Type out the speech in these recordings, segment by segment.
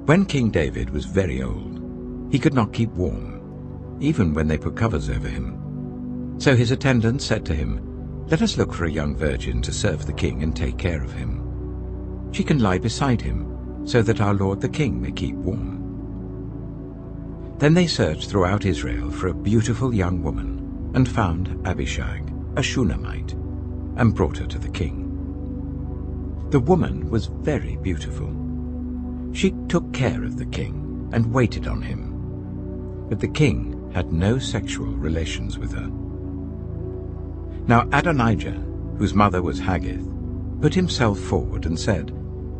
When King David was very old, he could not keep warm, even when they put covers over him. So his attendants said to him, "Let us look for a young virgin to serve the king and take care of him. She can lie beside him, so that our lord the king may keep warm." Then they searched throughout Israel for a beautiful young woman, and found Abishag, a Shunammite, and brought her to the king. The woman was very beautiful. She took care of the king and waited on him, but the king had no sexual relations with her. Now Adonijah, whose mother was Haggith, put himself forward and said,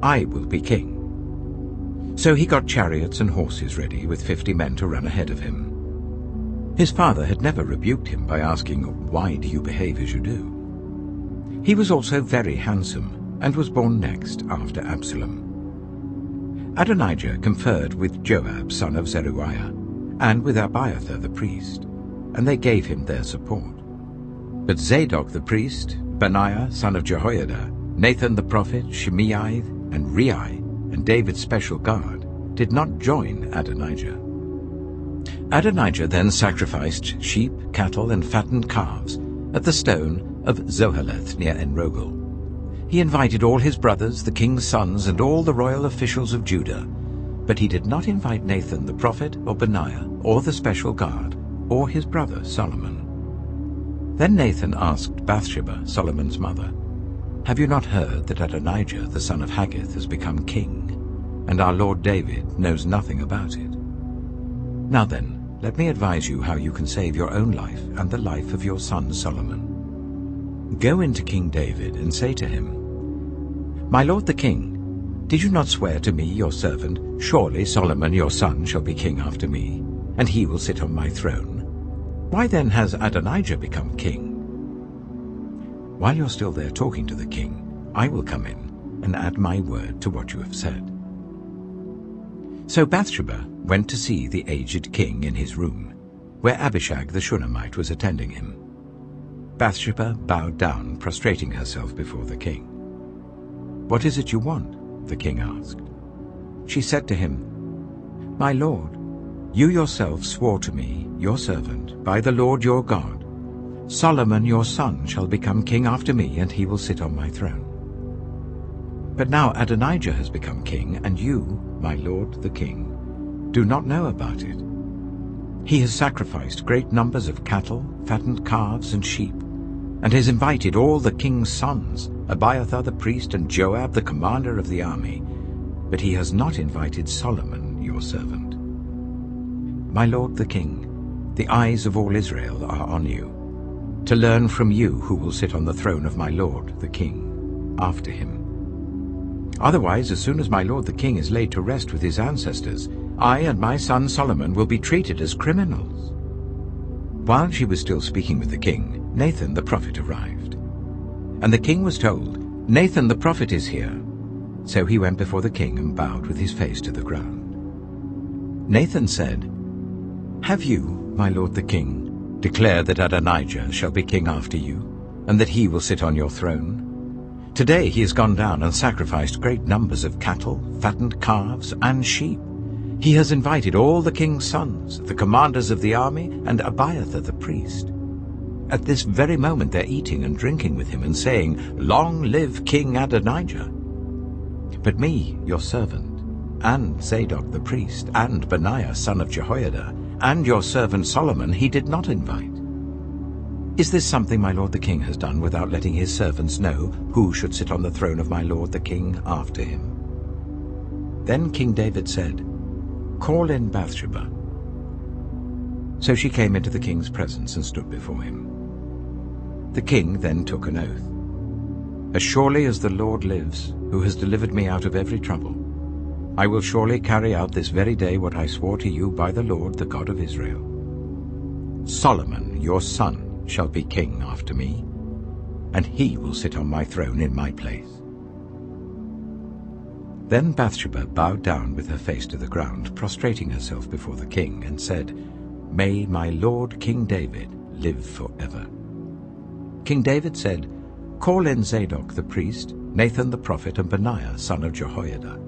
"I will be king." So he got chariots and horses ready with 50 men to run ahead of him. His father had never rebuked him by asking, "Why do you behave as you do?" He was also very handsome, and was born next after Absalom. Adonijah conferred with Joab son of Zeruiah, and with Abiathar the priest, and they gave him their support. But Zadok the priest, Benaiah son of Jehoiada, Nathan the prophet, Shimei, and Rei, and David's special guard, did not join Adonijah. Adonijah then sacrificed sheep, cattle, and fattened calves at the stone of Zoheleth near En-Rogel. He invited all his brothers, the king's sons, and all the royal officials of Judah, but he did not invite Nathan the prophet, or Benaiah, or the special guard, or his brother Solomon. Then Nathan asked Bathsheba, Solomon's mother, "Have you not heard that Adonijah the son of Haggith has become king, and our lord David knows nothing about it? Now then, let me advise you how you can save your own life and the life of your son Solomon. Go into King David and say to him, 'My lord the king, did you not swear to me, your servant, surely Solomon your son shall be king after me, and he will sit on my throne? Why then has Adonijah become king?' While you're still there talking to the king, I will come in and add my word to what you have said." So Bathsheba went to see the aged king in his room, where Abishag the Shunammite was attending him. Bathsheba bowed down, prostrating herself before the king. "What is it you want?" the king asked. She said to him, "My lord, you yourself swore to me, your servant, by the Lord your God, Solomon your son shall become king after me, and he will sit on my throne. But now Adonijah has become king, and you, my lord the king, do not know about it. He has sacrificed great numbers of cattle, fattened calves, and sheep, and has invited all the king's sons, Abiathar the priest, and Joab the commander of the army, but he has not invited Solomon your servant. My lord the king, the eyes of all Israel are on you, to learn from you who will sit on the throne of my lord the king after him. Otherwise, as soon as my lord the king is laid to rest with his ancestors, I and my son Solomon will be treated as criminals." While she was still speaking with the king, Nathan the prophet arrived. And the king was told, "Nathan the prophet is here." So he went before the king and bowed with his face to the ground. Nathan said, "Have you, my lord the king, declared that Adonijah shall be king after you, and that he will sit on your throne? Today he has gone down and sacrificed great numbers of cattle, fattened calves, and sheep. He has invited all the king's sons, the commanders of the army, and Abiathar the priest. At this very moment they're eating and drinking with him and saying, 'Long live King Adonijah!' But me, your servant, and Zadok the priest, and Benaiah son of Jehoiada, and your servant Solomon he did not invite. Is this something my lord the king has done without letting his servants know who should sit on the throne of my lord the king after him?" Then King David said, "Call in Bathsheba." So she came into the king's presence and stood before him. The king then took an oath. "As surely as the Lord lives, who has delivered me out of every trouble, I will surely carry out this very day what I swore to you by the Lord, the God of Israel. Solomon, your son, shall be king after me, and he will sit on my throne in my place." Then Bathsheba bowed down with her face to the ground, prostrating herself before the king, and said, "May my lord King David live forever." King David said, "Call in Zadok the priest, Nathan the prophet, and Benaiah son of Jehoiada."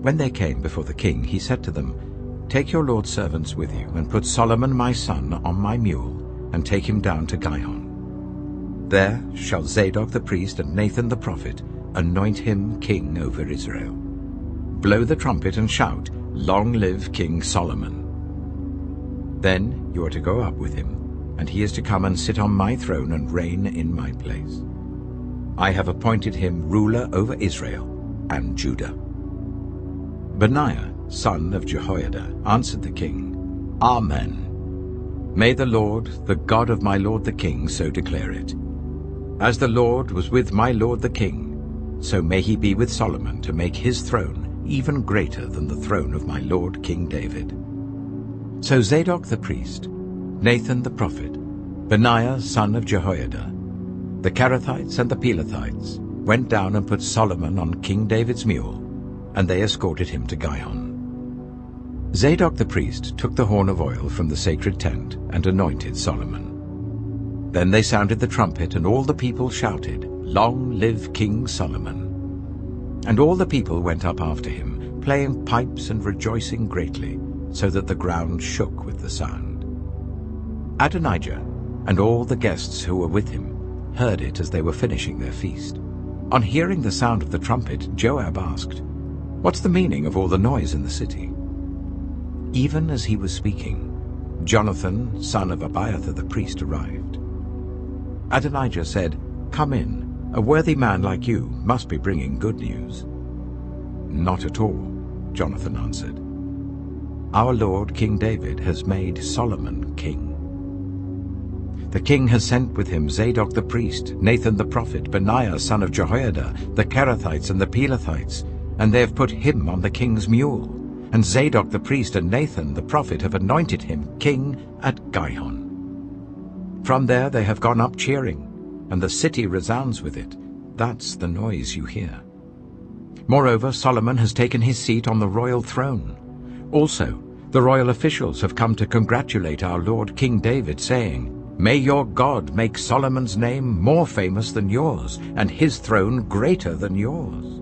When they came before the king, he said to them, "Take your lord's servants with you, and put Solomon my son on my mule, and take him down to Gihon. There shall Zadok the priest and Nathan the prophet anoint him king over Israel. Blow the trumpet and shout, 'Long live King Solomon!' Then you are to go up with him, and he is to come and sit on my throne and reign in my place. I have appointed him ruler over Israel and Judah." Benaiah, son of Jehoiada, answered the king, "Amen. May the Lord, the God of my lord the king, so declare it. As the Lord was with my lord the king, so may he be with Solomon to make his throne even greater than the throne of my lord King David." So Zadok the priest, Nathan the prophet, Benaiah son of Jehoiada, the Kerethites and the Pelethites went down and put Solomon on King David's mule, and they escorted him to Gihon. Zadok the priest took the horn of oil from the sacred tent and anointed Solomon. Then they sounded the trumpet, and all the people shouted, "Long live King Solomon!" And all the people went up after him, playing pipes and rejoicing greatly, so that the ground shook with the sound. Adonijah and all the guests who were with him heard it as they were finishing their feast. On hearing the sound of the trumpet, Joab asked, "What's the meaning of all the noise in the city?" Even as he was speaking, Jonathan, son of Abiathar the priest, arrived. Adonijah said, "Come in. A worthy man like you must be bringing good news." "Not at all," Jonathan answered. "Our lord King David has made Solomon king. The king has sent with him Zadok the priest, Nathan the prophet, Benaiah son of Jehoiada, the Kerethites and the Pelethites, and they have put him on the king's mule. And Zadok the priest and Nathan the prophet have anointed him king at Gihon. From there they have gone up cheering, and the city resounds with it. That's the noise you hear. Moreover, Solomon has taken his seat on the royal throne. Also, the royal officials have come to congratulate our lord King David, saying, 'May your God make Solomon's name more famous than yours, and his throne greater than yours.'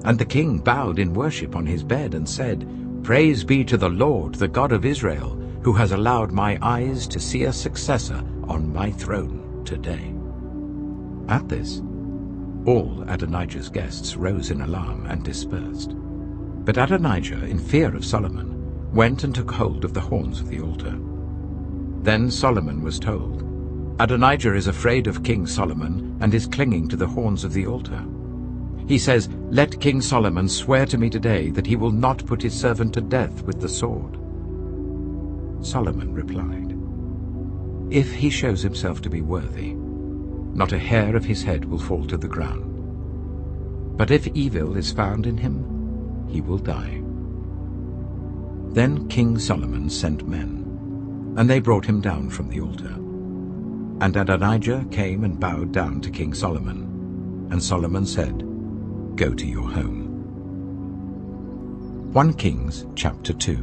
And the king bowed in worship on his bed and said, 'Praise be to the Lord, the God of Israel, who has allowed my eyes to see a successor on my throne today.'" At this, all Adonijah's guests rose in alarm and dispersed. But Adonijah, in fear of Solomon, went and took hold of the horns of the altar. Then Solomon was told, "Adonijah is afraid of King Solomon and is clinging to the horns of the altar. He says, 'Let King Solomon swear to me today that he will not put his servant to death with the sword.'" Solomon replied, "If he shows himself to be worthy, not a hair of his head will fall to the ground. But if evil is found in him, he will die." Then King Solomon sent men, and they brought him down from the altar. And Adonijah came and bowed down to King Solomon. And Solomon said, "Go to your home." 1 Kings chapter 2.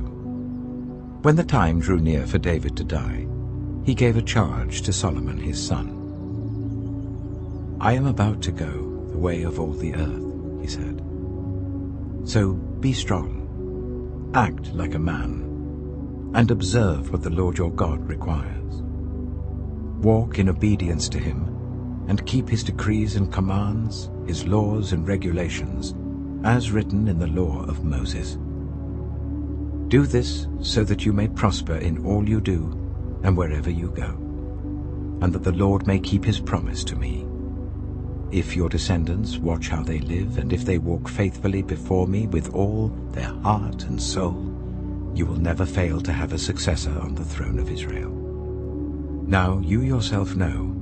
When the time drew near for David to die, he gave a charge to Solomon his son. "I am about to go the way of all the earth," he said. "So be strong, act like a man, and observe what the Lord your God requires. Walk in obedience to him, and keep his decrees and commands, his laws and regulations, as written in the law of Moses. Do this so that you may prosper in all you do and wherever you go, and that the Lord may keep his promise to me. If your descendants watch how they live, and if they walk faithfully before me with all their heart and soul, you will never fail to have a successor on the throne of Israel. Now you yourself know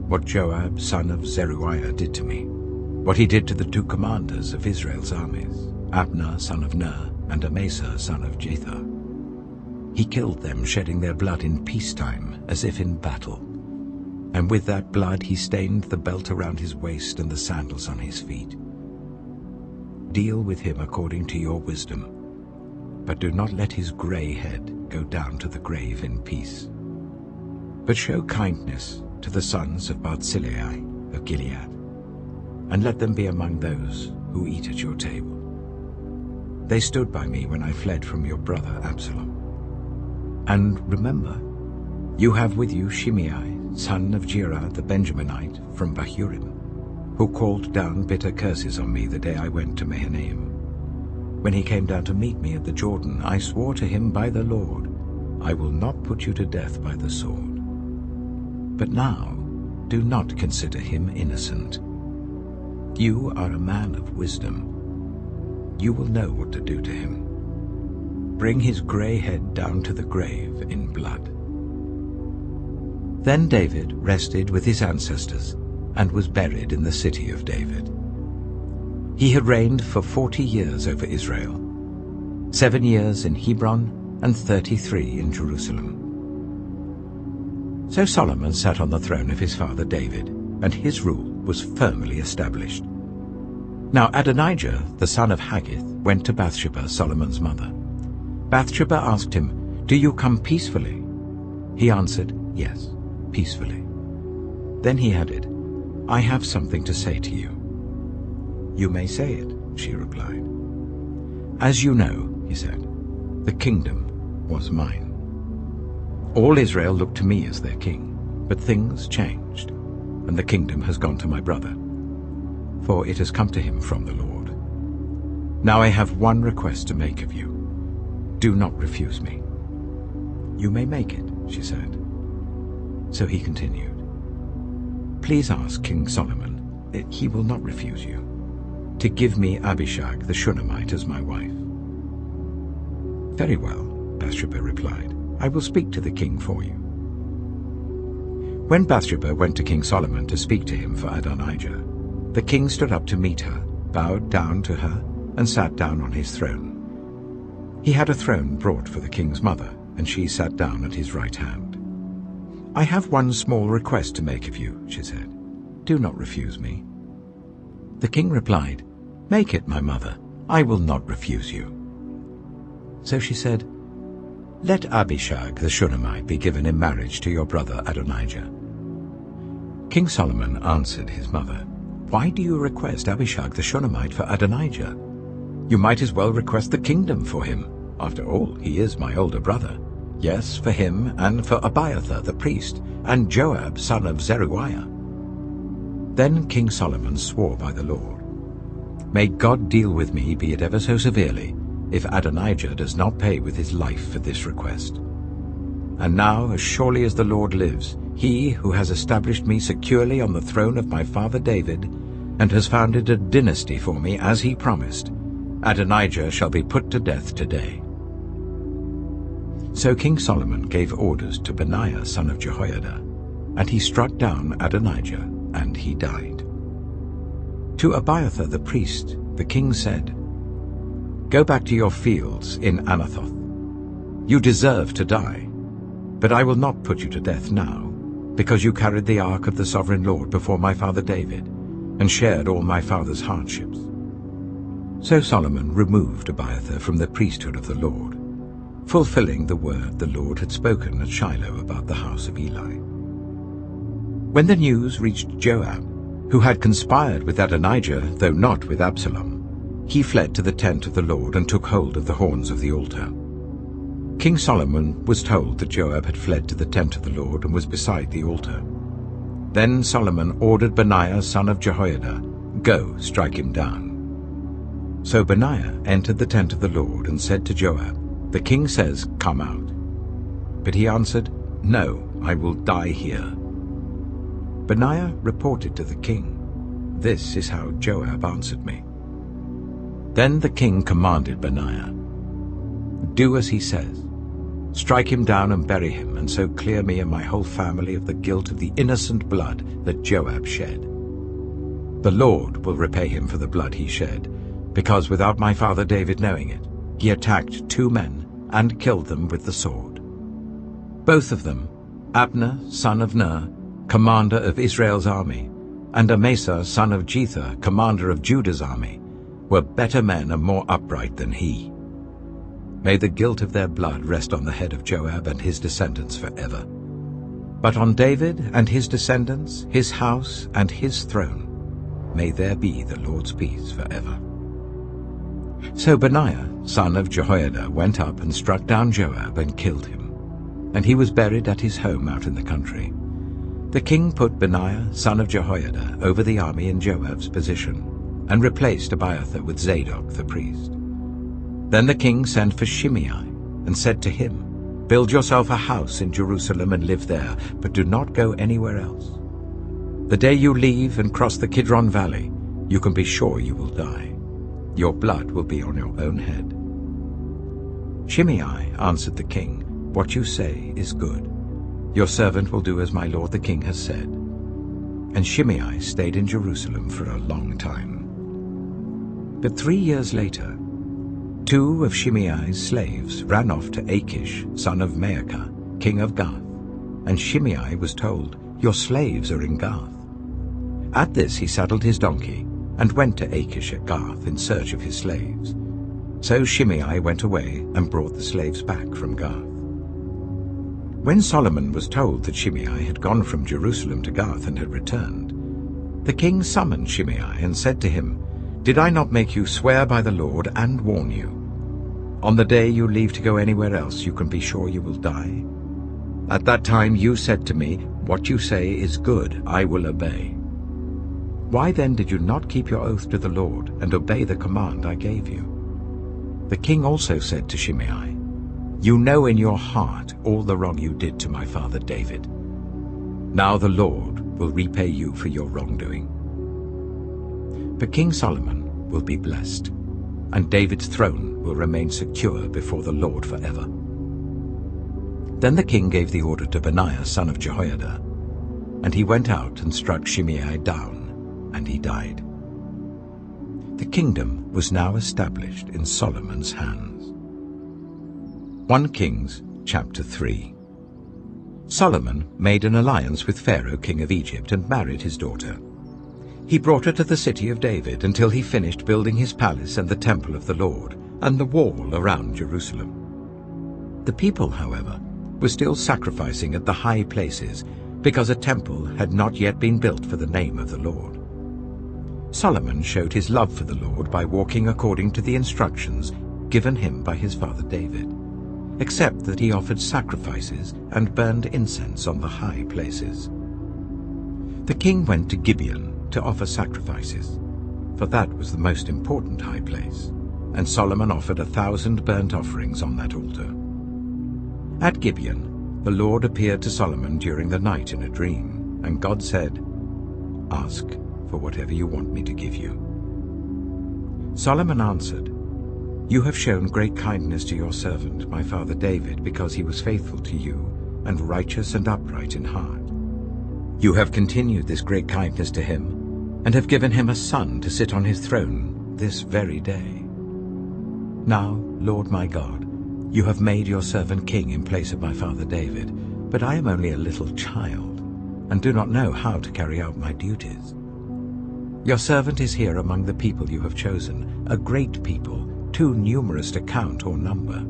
what Joab son of Zeruiah did to me, what he did to the 2 commanders of Israel's armies, Abner son of Ner and Amasa son of Jether. He killed them, shedding their blood in peacetime as if in battle. And with that blood he stained the belt around his waist and the sandals on his feet. Deal with him according to your wisdom, but do not let his gray head go down to the grave in peace. But show kindness to the sons of Barzillai of Gilead, and let them be among those who eat at your table. they stood by me when I fled from your brother Absalom. And remember, you have with you Shimei, son of Gera the Benjaminite from Bahurim, who called down bitter curses on me the day I went to Mahanaim. When he came down to meet me at the Jordan, I swore to him by the Lord, I will not put you to death by the sword. But now do not consider him innocent. You are a man of wisdom. You will know what to do to him. Bring his grey head down to the grave in blood. Then David rested with his ancestors and was buried in the city of David. He had reigned for 40 years over Israel, 7 years in Hebron and 33 in Jerusalem. So Solomon sat on the throne of his father David, and his rule was firmly established. Now Adonijah, the son of Haggith, went to Bathsheba, Solomon's mother. Bathsheba asked him, "Do you come peacefully?" He answered, "Yes, peacefully." Then he added, "I have something to say to you." "You may say it," she replied. "As you know," he said, "the kingdom was mine. All Israel looked to me as their king, but things changed, and the kingdom has gone to my brother, for it has come to him from the Lord. Now I have one request to make of you. Do not refuse me." "You may make it," she said. So he continued, "Please ask King Solomon, he will not refuse you, to give me Abishag the Shunammite as my wife." "Very well," Bathsheba replied, "I will speak to the king for you." When Bathsheba went to King Solomon to speak to him for Adonijah, the king stood up to meet her, bowed down to her, and sat down on his throne. He had a throne brought for the king's mother, and she sat down at his right hand. "I have one small request to make of you," she said. "Do not refuse me." The king replied, "Make it, my mother. I will not refuse you." So she said, "Let Abishag the Shunammite be given in marriage to your brother Adonijah." King Solomon answered his mother, "Why do you request Abishag the Shunammite for Adonijah? You might as well request the kingdom for him. After all, he is my older brother. Yes, for him and for Abiathar the priest, and Joab son of Zeruiah." Then King Solomon swore by the Lord, "May God deal with me, be it ever so severely, if Adonijah does not pay with his life for this request. And now, as surely as the Lord lives, he who has established me securely on the throne of my father David, and has founded a dynasty for me as he promised, Adonijah shall be put to death today." So King Solomon gave orders to Benaiah son of Jehoiada, and he struck down Adonijah, and he died. To Abiathar the priest the king said, "Go back to your fields in Anathoth. You deserve to die, but I will not put you to death now, because you carried the ark of the sovereign Lord before my father David, and shared all my father's hardships." So Solomon removed Abiathar from the priesthood of the Lord, fulfilling the word the Lord had spoken at Shiloh about the house of Eli. When the news reached Joab, who had conspired with Adonijah, though not with Absalom, he fled to the tent of the Lord and took hold of the horns of the altar. King Solomon was told that Joab had fled to the tent of the Lord and was beside the altar. Then Solomon ordered Benaiah son of Jehoiada, "Go, strike him down." So Benaiah entered the tent of the Lord and said to Joab, "The king says, 'Come out.' But he answered, 'No, I will die here.' Benaiah reported to the king, "This is how Joab answered me." Then the king commanded Benaiah, "Do as he says. Strike him down and bury him, and so clear me and my whole family of the guilt of the innocent blood that Joab shed. The Lord will repay him for the blood he shed, because without my father David knowing it, he attacked 2 men and killed them with the sword. Both of them, Abner son of Ner, commander of Israel's army, and Amasa son of Jether, commander of Judah's army, were better men and more upright than he. May the guilt of their blood rest on the head of Joab and his descendants forever. But on David and his descendants, his house and his throne, may there be the Lord's peace forever." So Benaiah, son of Jehoiada, went up and struck down Joab and killed him, and he was buried at his home out in the country. The king put Benaiah, son of Jehoiada, over the army in Joab's position, and replaced Abiathar with Zadok the priest. Then the king sent for Shimei and said to him, "Build yourself a house in Jerusalem and live there, but do not go anywhere else. The day you leave and cross the Kidron Valley, you can be sure you will die. Your blood will be on your own head." Shimei answered the king, "What you say is good. Your servant will do as my lord the king has said." And Shimei stayed in Jerusalem for a long time. But 3 years later, 2 of Shimei's slaves ran off to Achish, son of Maacah, king of Gath, and Shimei was told, "Your slaves are in Gath." At this he saddled his donkey and went to Achish at Gath in search of his slaves. So Shimei went away and brought the slaves back from Gath. When Solomon was told that Shimei had gone from Jerusalem to Gath and had returned, the king summoned Shimei and said to him, "Did I not make you swear by the Lord and warn you? On the day you leave to go anywhere else, you can be sure you will die. At that time you said to me, 'What you say is good, I will obey.' Why then did you not keep your oath to the Lord and obey the command I gave you?" The king also said to Shimei, "You know in your heart all the wrong you did to my father David. Now the Lord will repay you for your wrongdoing. But King Solomon will be blessed, and David's throne will remain secure before the Lord forever." Then the king gave the order to Benaiah, son of Jehoiada, and he went out and struck Shimei down, and he died. The kingdom was now established in Solomon's hands. 1 Kings chapter 3. Solomon made an alliance with Pharaoh, king of Egypt, and married his daughter. He brought her to the city of David until he finished building his palace and the temple of the Lord, and the wall around Jerusalem. The people, however, were still sacrificing at the high places, because a temple had not yet been built for the name of the Lord. Solomon showed his love for the Lord by walking according to the instructions given him by his father David, except that he offered sacrifices and burned incense on the high places. The king went to Gibeon to offer sacrifices, for that was the most important high place, and Solomon offered 1,000 burnt offerings on that altar. At Gibeon, the Lord appeared to Solomon during the night in a dream, and God said, "Ask for whatever you want me to give you." Solomon answered, "You have shown great kindness to your servant, my father David, because he was faithful to you and righteous and upright in heart. You have continued this great kindness to him, and have given him a son to sit on his throne this very day. Now, Lord my God, you have made your servant king in place of my father David, but I am only a little child, and do not know how to carry out my duties. Your servant is here among the people you have chosen, a great people, too numerous to count or number.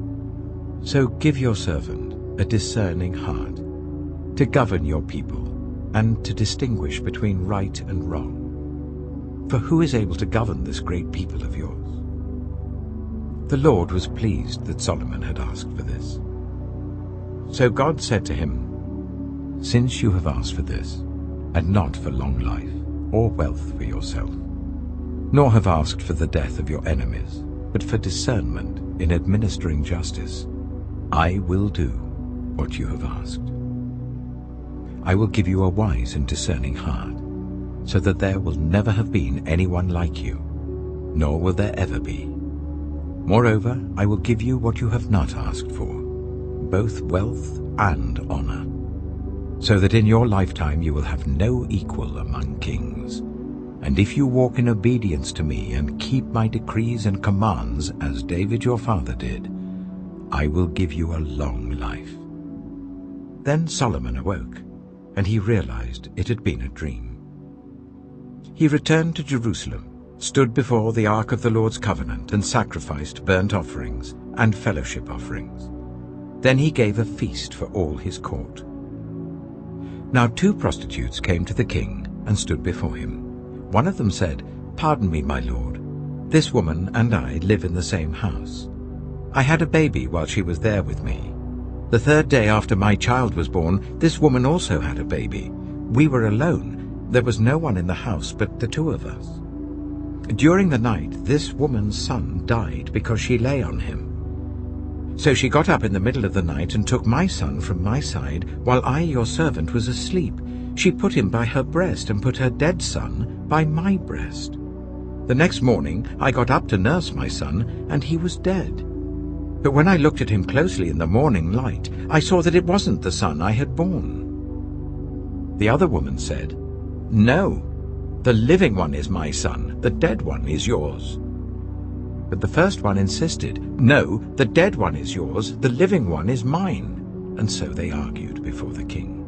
So give your servant a discerning heart, to govern your people, and to distinguish between right and wrong. For who is able to govern this great people of yours?" The Lord was pleased that Solomon had asked for this. So God said to him, "Since you have asked for this, and not for long life or wealth for yourself, nor have asked for the death of your enemies, but for discernment in administering justice, I will do what you have asked. I will give you a wise and discerning heart, so that there will never have been anyone like you, nor will there ever be. Moreover, I will give you what you have not asked for, both wealth and honor, so that in your lifetime you will have no equal among kings. And if you walk in obedience to me and keep my decrees and commands as David your father did, I will give you a long life." Then Solomon awoke, and he realized it had been a dream. He returned to Jerusalem, stood before the ark of the Lord's covenant, and sacrificed burnt offerings and fellowship offerings. Then he gave a feast for all his court. Now 2 prostitutes came to the king and stood before him. One of them said, "Pardon me, my lord, This woman and I live in the same house. I had a baby while she was there with me. The third day after my child was born, this woman also had a baby. We were alone. There was no one in the house but the two of us. During the night, this woman's son died because she lay on him. So she got up in the middle of the night and took my son from my side while I, your servant, was asleep. She put him by her breast and put her dead son by my breast. The next morning I got up to nurse my son, and he was dead. But when I looked at him closely in the morning light, I saw that it wasn't the son I had born. The other woman said, "No, the living one is my son, the dead one is yours." But the first one insisted, "No, the dead one is yours, the living one is mine." And so they argued before the king.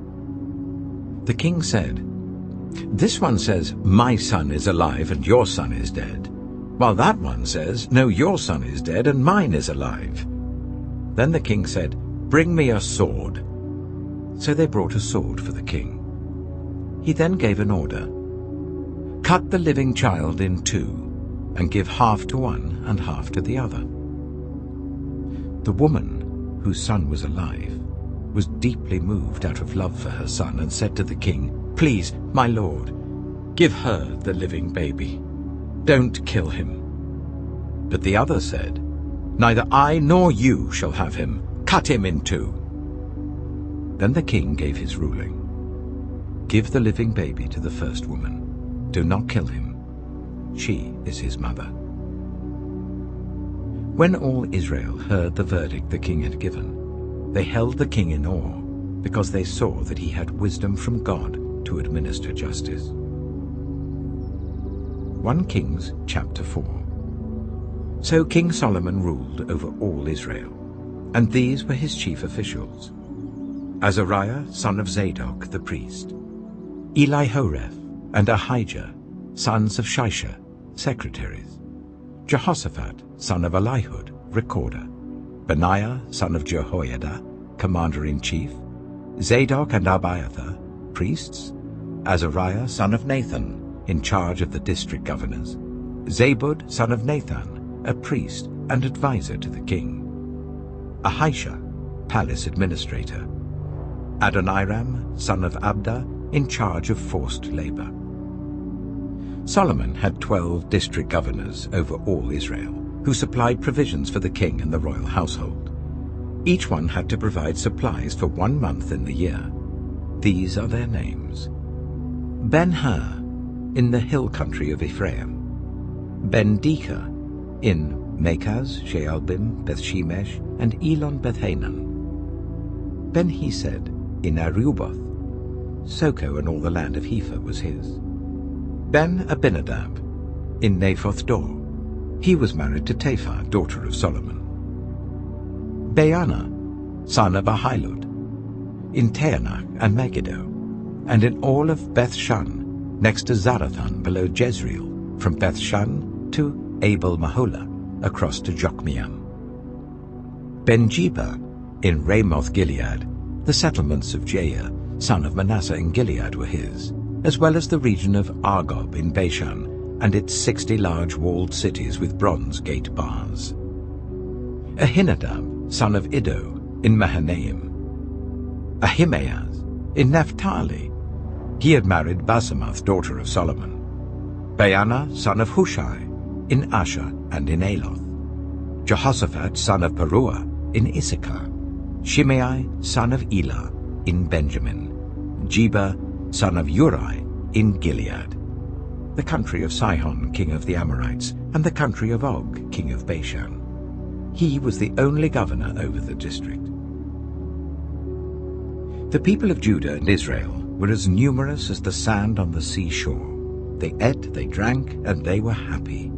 The king said, "This one says, 'My son is alive and your son is dead,' while that one says, 'No, your son is dead and mine is alive.'" Then the king said, "Bring me a sword." So they brought a sword for the king. He then gave an order, "Cut the living child in two, and give half to one and half to the other." The woman, whose son was alive, was deeply moved out of love for her son and said to the king, "Please, my lord, give her the living baby. Don't kill him." But the other said, "Neither I nor you shall have him. Cut him in two." Then the king gave his ruling. "Give the living baby to the first woman. Do not kill him. She is his mother." When all Israel heard the verdict the king had given, they held the king in awe, because they saw that he had wisdom from God to administer justice. 1 Kings chapter 4. So King Solomon ruled over all Israel, and these were his chief officials: Azariah, son of Zadok the priest; Elihoreph and Ahijah, sons of Suchet, secretaries; Jehoshaphat, son of Elihud, recorder; Benaiah, son of Jehoiada, commander-in-chief; Zadok and Abiathar, priests; Azariah, son of Nathan, in charge of the district governors; Zabud, son of Nathan, a priest and advisor to the king; Ahisha, palace administrator; Adoniram, son of Abda, in charge of forced labor. Solomon had 12 district governors over all Israel, who supplied provisions for the king and the royal household. Each one had to provide supplies for 1 month in the year. These are their names: Ben-Hur, in the hill country of Ephraim; Ben-Deka, in Makaz, Shaalbim, Bethshemesh, and Elon Bethhanan; Ben-Hesed, in Aruboth; Soko and all the land of Hepher was his; Ben-Abinadab, in Naphoth-Dor. He was married to Taphar, daughter of Solomon; Baana, son of Ahilud, in Taanach and Megiddo, and in all of Beth-Shan, next to Zarathan below Jezreel, from Beth-Shan to Abel-Maholah, across to Jokmeam; Ben-Jeba, in Ramoth-Gilead. The settlements of Jair, son of Manasseh in Gilead, were his, as well as the region of Argob in Bashan, and its 60 large walled cities with bronze gate bars; Ahinadab, son of Iddo, in Mahanaim; Ahimaaz, in Naphtali. He had married Basemath, daughter of Solomon; Baana, son of Hushai, in Asher and in Aloth; Jehoshaphat, son of Paruah, in Issachar; Shimei, son of Elah, in Benjamin; Jeba, son of Uri, in Gilead, the country of Sihon, king of the Amorites, and the country of Og, king of Bashan. He was the only governor over the district. The people of Judah and Israel were as numerous as the sand on the seashore. They ate, they drank, and they were happy.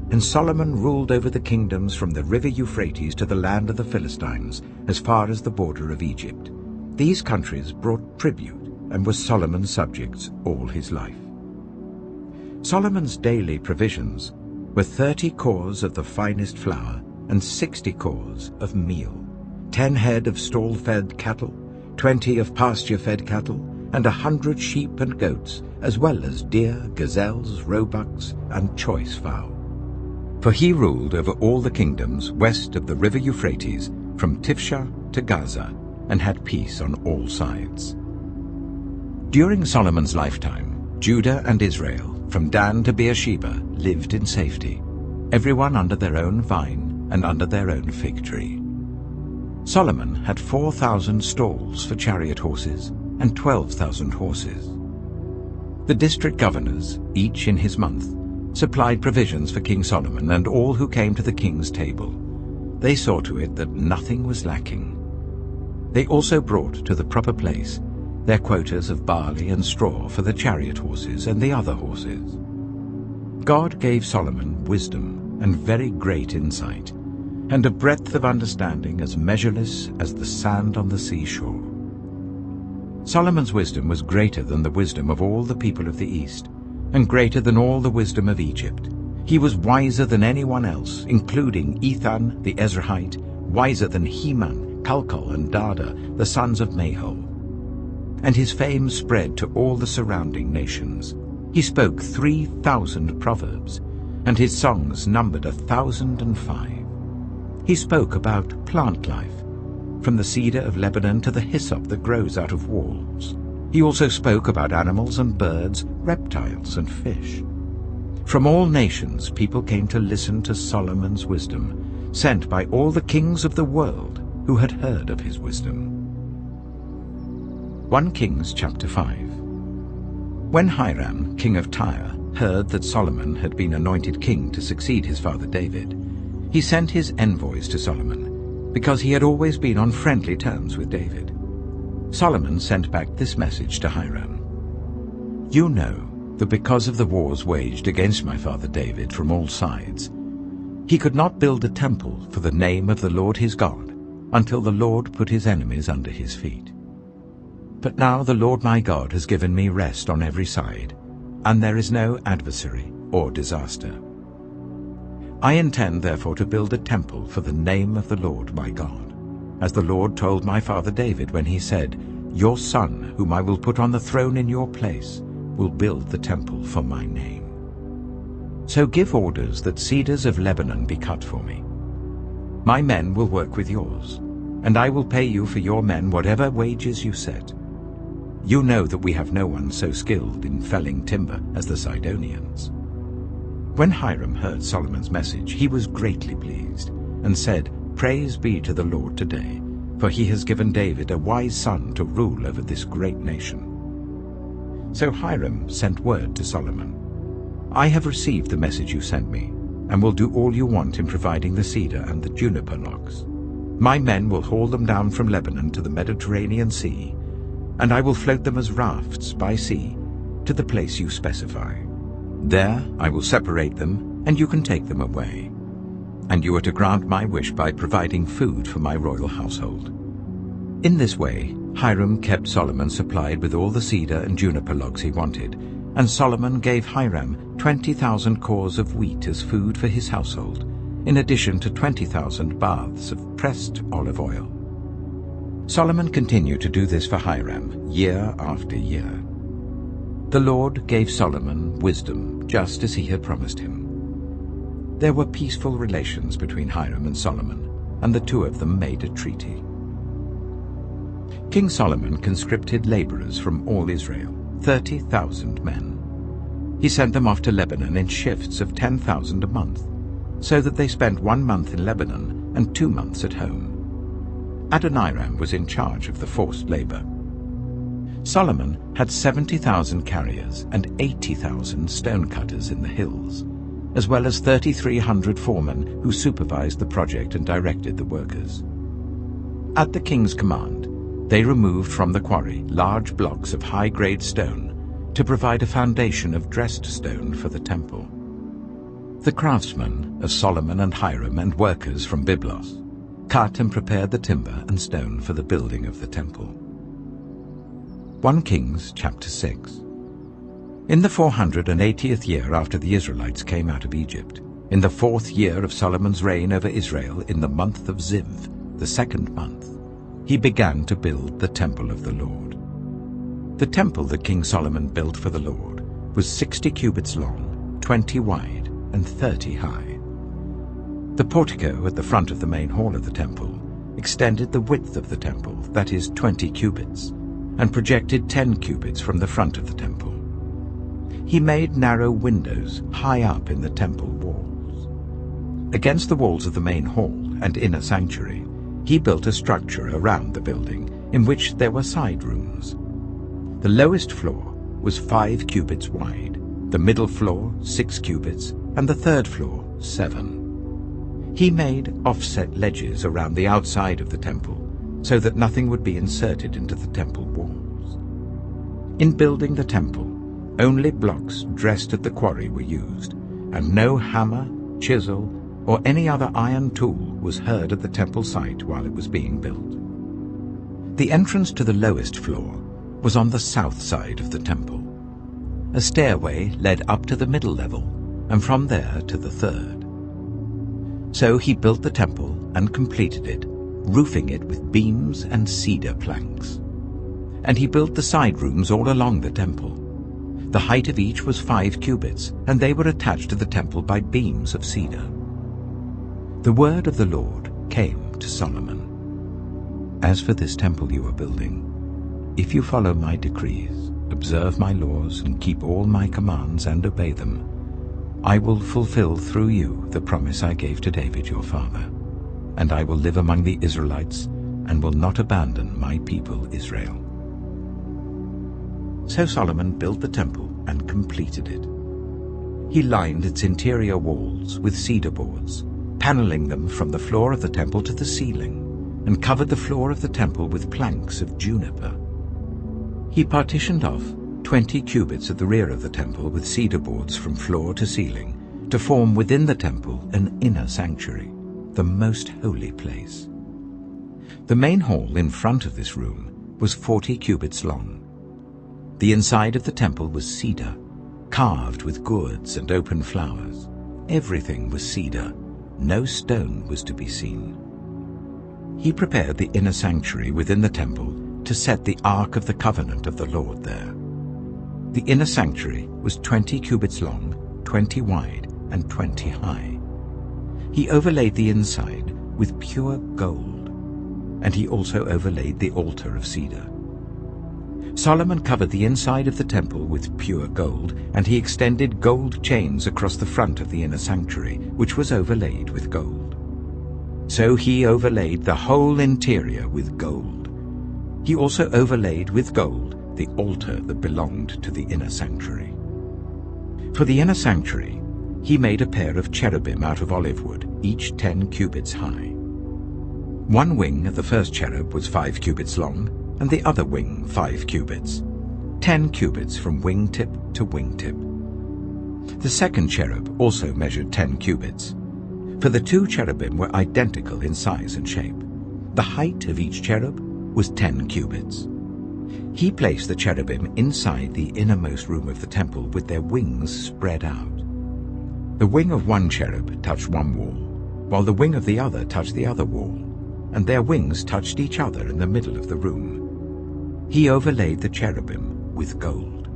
And Solomon ruled over the kingdoms from the river Euphrates to the land of the Philistines, as far as the border of Egypt. These countries brought tribute and were Solomon's subjects all his life. Solomon's daily provisions were 30 cors of the finest flour and 60 cors of meal, 10 head of stall-fed cattle, 20 of pasture-fed cattle, and 100 sheep and goats, as well as deer, gazelles, roebucks, and choice fowl. For he ruled over all the kingdoms west of the river Euphrates, from Tifsha to Gaza, and had peace on all sides. During Solomon's lifetime, Judah and Israel, from Dan to Beersheba, lived in safety, everyone under their own vine and under their own fig tree. Solomon had 4,000 stalls for chariot horses and 12,000 horses. The district governors, each in his month, supplied provisions for King Solomon and all who came to the king's table. They saw to it that nothing was lacking. They also brought to the proper place their quotas of barley and straw for the chariot horses and the other horses. God gave Solomon wisdom and very great insight, and a breadth of understanding as measureless as the sand on the seashore. Solomon's wisdom was greater than the wisdom of all the people of the East, and greater than all the wisdom of Egypt. He was wiser than anyone else, including Ethan the Ezrahite, wiser than Heman, Calcol, and Dada, the sons of Mahol. And his fame spread to all the surrounding nations. He spoke 3,000 proverbs, and his songs numbered 1,005. He spoke about plant life, from the cedar of Lebanon to the hyssop that grows out of walls. He also spoke about animals and birds, reptiles and fish. From all nations people came to listen to Solomon's wisdom, sent by all the kings of the world who had heard of his wisdom. 1 Kings chapter 5. When Hiram, king of Tyre, heard that Solomon had been anointed king to succeed his father David, he sent his envoys to Solomon, because he had always been on friendly terms with David. Solomon sent back this message to Hiram. You know that because of the wars waged against my father David from all sides, he could not build a temple for the name of the Lord his God until the Lord put his enemies under his feet. But now the Lord my God has given me rest on every side, and there is no adversary or disaster. I intend therefore to build a temple for the name of the Lord my God, as the Lord told my father David when he said, Your son, whom I will put on the throne in your place, will build the temple for my name. So give orders that cedars of Lebanon be cut for me. My men will work with yours, and I will pay you for your men whatever wages you set. You know that we have no one so skilled in felling timber as the Sidonians. When Hiram heard Solomon's message, he was greatly pleased, and said, Praise be to the Lord today, for he has given David a wise son to rule over this great nation. So Hiram sent word to Solomon, I have received the message you sent me, and will do all you want in providing the cedar and the juniper logs. My men will haul them down from Lebanon to the Mediterranean Sea, and I will float them as rafts by sea to the place you specify. There I will separate them, and you can take them away. And you are to grant my wish by providing food for my royal household. In this way Hiram kept Solomon supplied with all the cedar and juniper logs he wanted, and Solomon gave Hiram 20,000 cores of wheat as food for his household, in addition to 20,000 baths of pressed olive oil. Solomon continued to do this for Hiram year after year. The Lord gave Solomon wisdom, just as he had promised him. There were peaceful relations between Hiram and Solomon, and the two of them made a treaty. King Solomon conscripted laborers from all Israel, 30,000 men. He sent them off to Lebanon in shifts of 10,000 a month, so that they spent 1 month in Lebanon and 2 months at home. Adoniram was in charge of the forced labor. Solomon had 70,000 carriers and 80,000 stonecutters in the hills, as well as 3,300 foremen who supervised the project and directed the workers. At the king's command, they removed from the quarry large blocks of high-grade stone to provide a foundation of dressed stone for the temple. The craftsmen of Solomon and Hiram and workers from Byblos cut and prepared the timber and stone for the building of the temple. 1 Kings chapter 6. In the 480th year after the Israelites came out of Egypt, in the 4th year of Solomon's reign over Israel, in the month of Ziv, the 2nd month, he began to build the temple of the Lord. The temple that King Solomon built for the Lord was 60 cubits long, 20 wide, and 30 high. The portico at the front of the main hall of the temple extended the width of the temple, that is 20 cubits, and projected 10 cubits from the front of the temple. He made narrow windows high up in the temple walls. Against the walls of the main hall and inner sanctuary, he built a structure around the building in which there were side rooms. The lowest floor was 5 cubits wide, the middle floor 6 cubits, and the third floor 7. He made offset ledges around the outside of the temple so that nothing would be inserted into the temple walls. In building the temple, only blocks dressed at the quarry were used, and no hammer, chisel, or any other iron tool was heard at the temple site while it was being built. The entrance to the lowest floor was on the south side of the temple. A stairway led up to the middle level, and from there to the third. So he built the temple and completed it, roofing it with beams and cedar planks. And he built the side rooms all along the temple. The height of each was 5 cubits, and they were attached to the temple by beams of cedar. The word of the Lord came to Solomon. As for this temple you are building, if you follow my decrees, observe my laws, and keep all my commands and obey them, I will fulfill through you the promise I gave to David your father, and I will live among the Israelites and will not abandon my people Israel. So Solomon built the temple and completed it. He lined its interior walls with cedar boards, paneling them from the floor of the temple to the ceiling, and covered the floor of the temple with planks of juniper. He partitioned off 20 cubits at the rear of the temple with cedar boards from floor to ceiling to form within the temple an inner sanctuary, the most holy place. The main hall in front of this room was 40 cubits long. The inside of the temple was cedar, carved with gourds and open flowers. Everything was cedar. No stone was to be seen. He prepared the inner sanctuary within the temple to set the Ark of the Covenant of the Lord there. The inner sanctuary was 20 cubits long, 20 wide, and 20 high. He overlaid the inside with pure gold, and he also overlaid the altar of cedar. Solomon covered the inside of the temple with pure gold, and he extended gold chains across the front of the inner sanctuary, which was overlaid with gold. So he overlaid the whole interior with gold. He also overlaid with gold the altar that belonged to the inner sanctuary. For the inner sanctuary, he made a pair of cherubim out of olive wood, each 10 cubits high. One wing of the first cherub was 5 cubits long, and the other wing 5 cubits, 10 cubits from wingtip to wingtip. The second cherub also measured 10 cubits, for the 2 cherubim were identical in size and shape. The height of each cherub was 10 cubits. He placed the cherubim inside the innermost room of the temple with their wings spread out. The wing of one cherub touched one wall, while the wing of the other touched the other wall, and their wings touched each other in the middle of the room. He overlaid the cherubim with gold.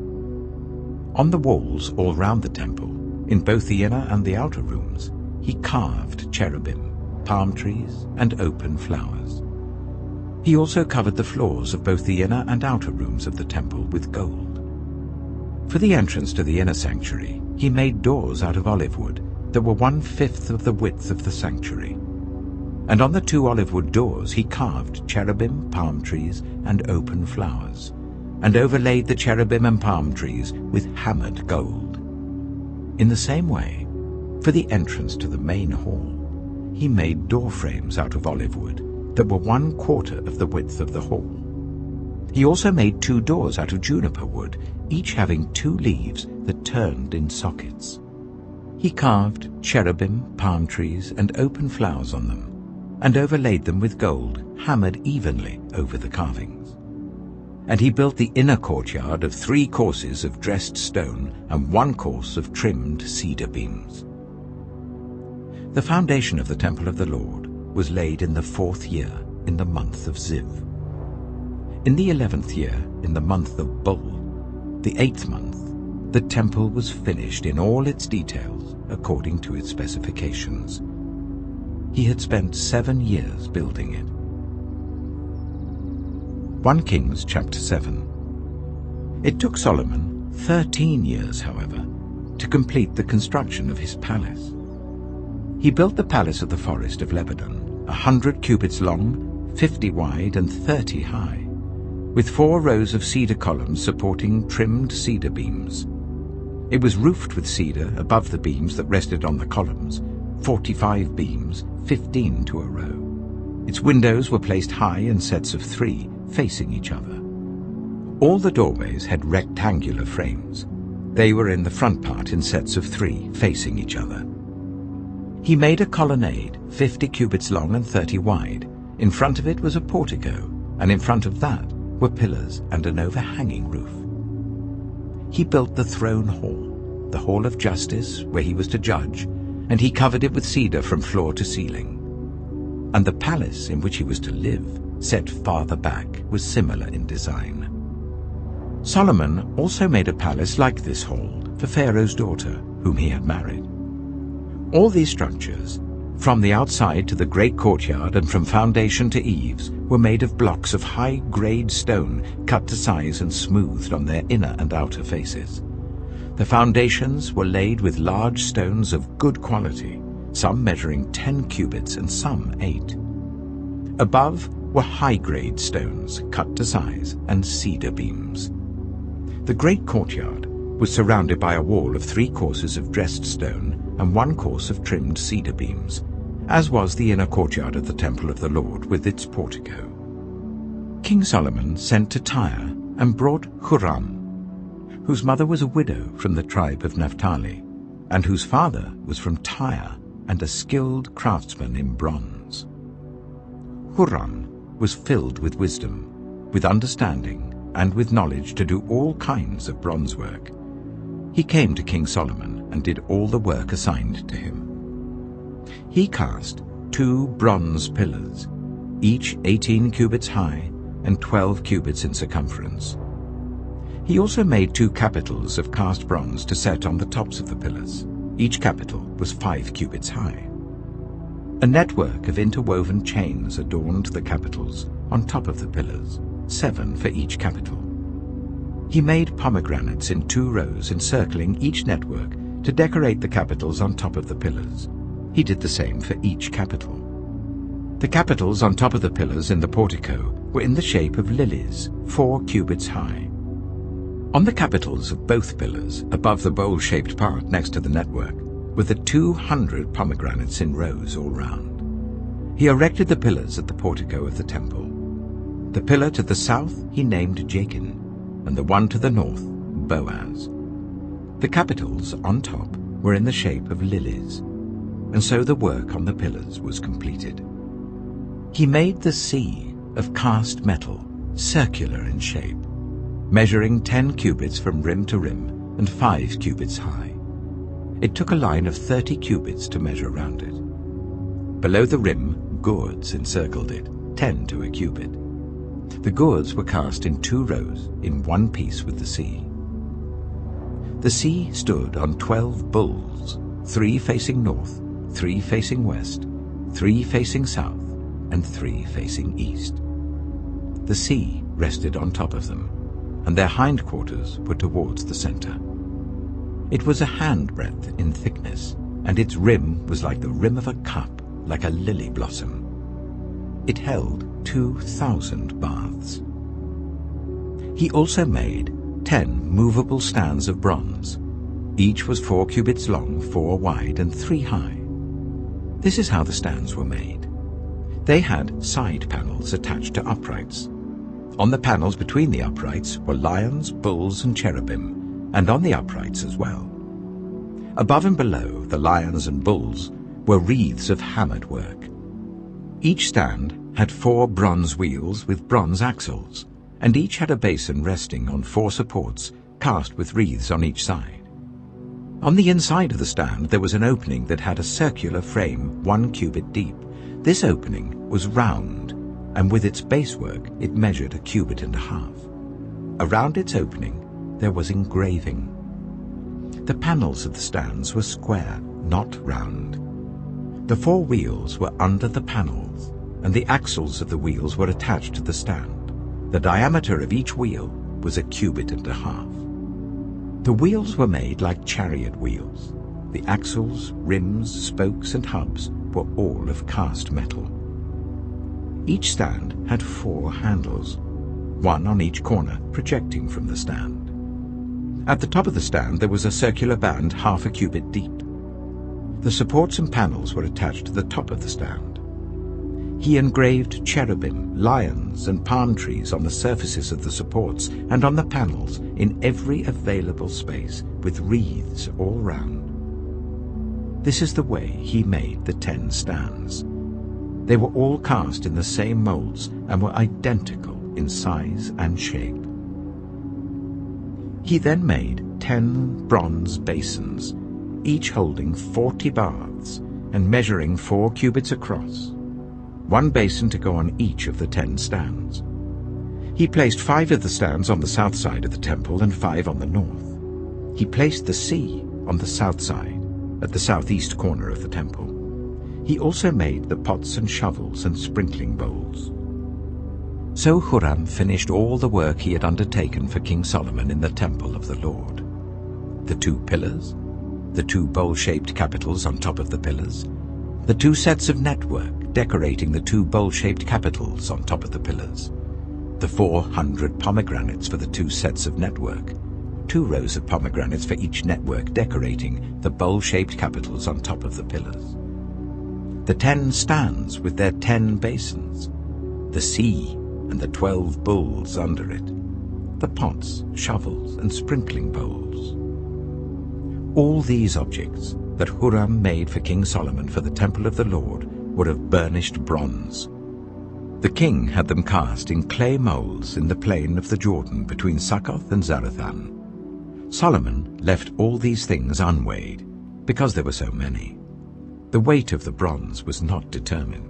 On the walls all round the temple, in both the inner and the outer rooms, he carved cherubim, palm trees, and open flowers. He also covered the floors of both the inner and outer rooms of the temple with gold. For the entrance to the inner sanctuary, he made doors out of olive wood that were 1/5 of the width of the sanctuary. And on the 2 olive wood doors he carved cherubim, palm trees, and open flowers, and overlaid the cherubim and palm trees with hammered gold. In the same way, for the entrance to the main hall, he made door frames out of olive wood that were 1/4 of the width of the hall. He also made 2 doors out of juniper wood, each having 2 leaves that turned in sockets. He carved cherubim, palm trees, and open flowers on them, and overlaid them with gold, hammered evenly over the carvings. And he built the inner courtyard of 3 courses of dressed stone and 1 course of trimmed cedar beams. The foundation of the temple of the Lord was laid in the 4th year, in the month of Ziv. In the 11th year, in the month of Bul, the 8th month, the temple was finished in all its details according to its specifications. He had spent 7 years building it. 1 Kings chapter 7. It took Solomon 13 years, however, to complete the construction of his palace. He built the palace of the forest of Lebanon, 100 cubits long, 50 wide, and 30 high, with 4 rows of cedar columns supporting trimmed cedar beams. It was roofed with cedar above the beams that rested on the columns, 45 beams, 15 to a row. Its windows were placed high in sets of 3, facing each other. All the doorways had rectangular frames. They were in the front part in sets of 3, facing each other. He made a colonnade, 50 cubits long and 30 wide. In front of it was a portico, and in front of that were pillars and an overhanging roof. He built the throne hall, the hall of justice, where he was to judge, and he covered it with cedar from floor to ceiling. And the palace in which he was to live, set farther back, was similar in design. Solomon also made a palace like this hall for Pharaoh's daughter, whom he had married. All these structures, from the outside to the great courtyard and from foundation to eaves, were made of blocks of high-grade stone cut to size and smoothed on their inner and outer faces. The foundations were laid with large stones of good quality, some measuring 10 cubits and some 8. Above were high-grade stones cut to size and cedar beams. The great courtyard was surrounded by a wall of 3 courses of dressed stone and 1 course of trimmed cedar beams, as was the inner courtyard of the temple of the Lord with its portico. King Solomon sent to Tyre and brought Huram, whose mother was a widow from the tribe of Naphtali, and whose father was from Tyre and a skilled craftsman in bronze. Huram was filled with wisdom, with understanding, and with knowledge to do all kinds of bronze work. He came to King Solomon and did all the work assigned to him. He cast 2 bronze pillars, each 18 cubits high and 12 cubits in circumference. He also made 2 capitals of cast bronze to set on the tops of the pillars. Each capital was 5 cubits high. A network of interwoven chains adorned the capitals on top of the pillars, 7 for each capital. He made pomegranates in 2 rows encircling each network to decorate the capitals on top of the pillars. He did the same for each capital. The capitals on top of the pillars in the portico were in the shape of lilies, 4 cubits high. On the capitals of both pillars, above the bowl-shaped part next to the network, were the 200 pomegranates in rows all round. He erected the pillars at the portico of the temple. The pillar to the south he named Jachin, and the one to the north, Boaz. The capitals on top were in the shape of lilies, and so the work on the pillars was completed. He made the sea of cast metal, circular in shape, measuring 10 cubits from rim to rim and 5 cubits high. It took a line of 30 cubits to measure round it. Below the rim, gourds encircled it, 10 to a cubit. The gourds were cast in 2 rows, in one piece with the sea. The sea stood on 12 bulls, 3 facing north, 3 facing west, 3 facing south, and 3 facing east. The sea rested on top of them, and their hindquarters were towards the center. It was a handbreadth in thickness, and its rim was like the rim of a cup, like a lily blossom. It held 2,000 baths. He also made 10 movable stands of bronze. Each was 4 cubits long, 4 wide, and 3 high. This is how the stands were made. They had side panels attached to uprights. On the panels between the uprights were lions, bulls, and cherubim, and on the uprights as well. Above and below the lions and bulls were wreaths of hammered work. Each stand had 4 bronze wheels with bronze axles, and each had a basin resting on 4 supports cast with wreaths on each side. On the inside of the stand there was an opening that had a circular frame 1 cubit deep. This opening was round, and with its basework it measured 1.5 cubits. Around its opening there was engraving. The panels of the stands were square, not round. The 4 wheels were under the panels, and the axles of the wheels were attached to the stand. The diameter of each wheel was 1.5 cubits. The wheels were made like chariot wheels. The axles, rims, spokes, and hubs were all of cast metal. Each stand had 4 handles, one on each corner projecting from the stand. At the top of the stand there was a circular band 0.5 cubit deep. The supports and panels were attached to the top of the stand. He engraved cherubim, lions, and palm trees on the surfaces of the supports and on the panels in every available space, with wreaths all round. This is the way he made the 10 stands. They were all cast in the same molds and were identical in size and shape. He then made 10 bronze basins, each holding 40 baths and measuring 4 cubits across, 1 basin to go on each of the 10 stands. He placed 5 of the stands on the south side of the temple and 5 on the north. He placed the sea on the south side, at the southeast corner of the temple. He also made the pots and shovels and sprinkling bowls. So Huram finished all the work he had undertaken for King Solomon in the temple of the Lord. The 2 pillars, the 2 bowl-shaped capitals on top of the pillars, the 2 sets of network decorating the 2 bowl-shaped capitals on top of the pillars, the 400 pomegranates for the 2 sets of network, 2 rows of pomegranates for each network decorating the bowl-shaped capitals on top of the pillars, the 10 stands with their 10 basins, the sea and the 12 bowls under it, the pots, shovels, and sprinkling bowls. All these objects that Huram made for King Solomon for the temple of the Lord were of burnished bronze. The king had them cast in clay molds in the plain of the Jordan between Succoth and Zarethan. Solomon left all these things unweighed, because there were so many. The weight of the bronze was not determined.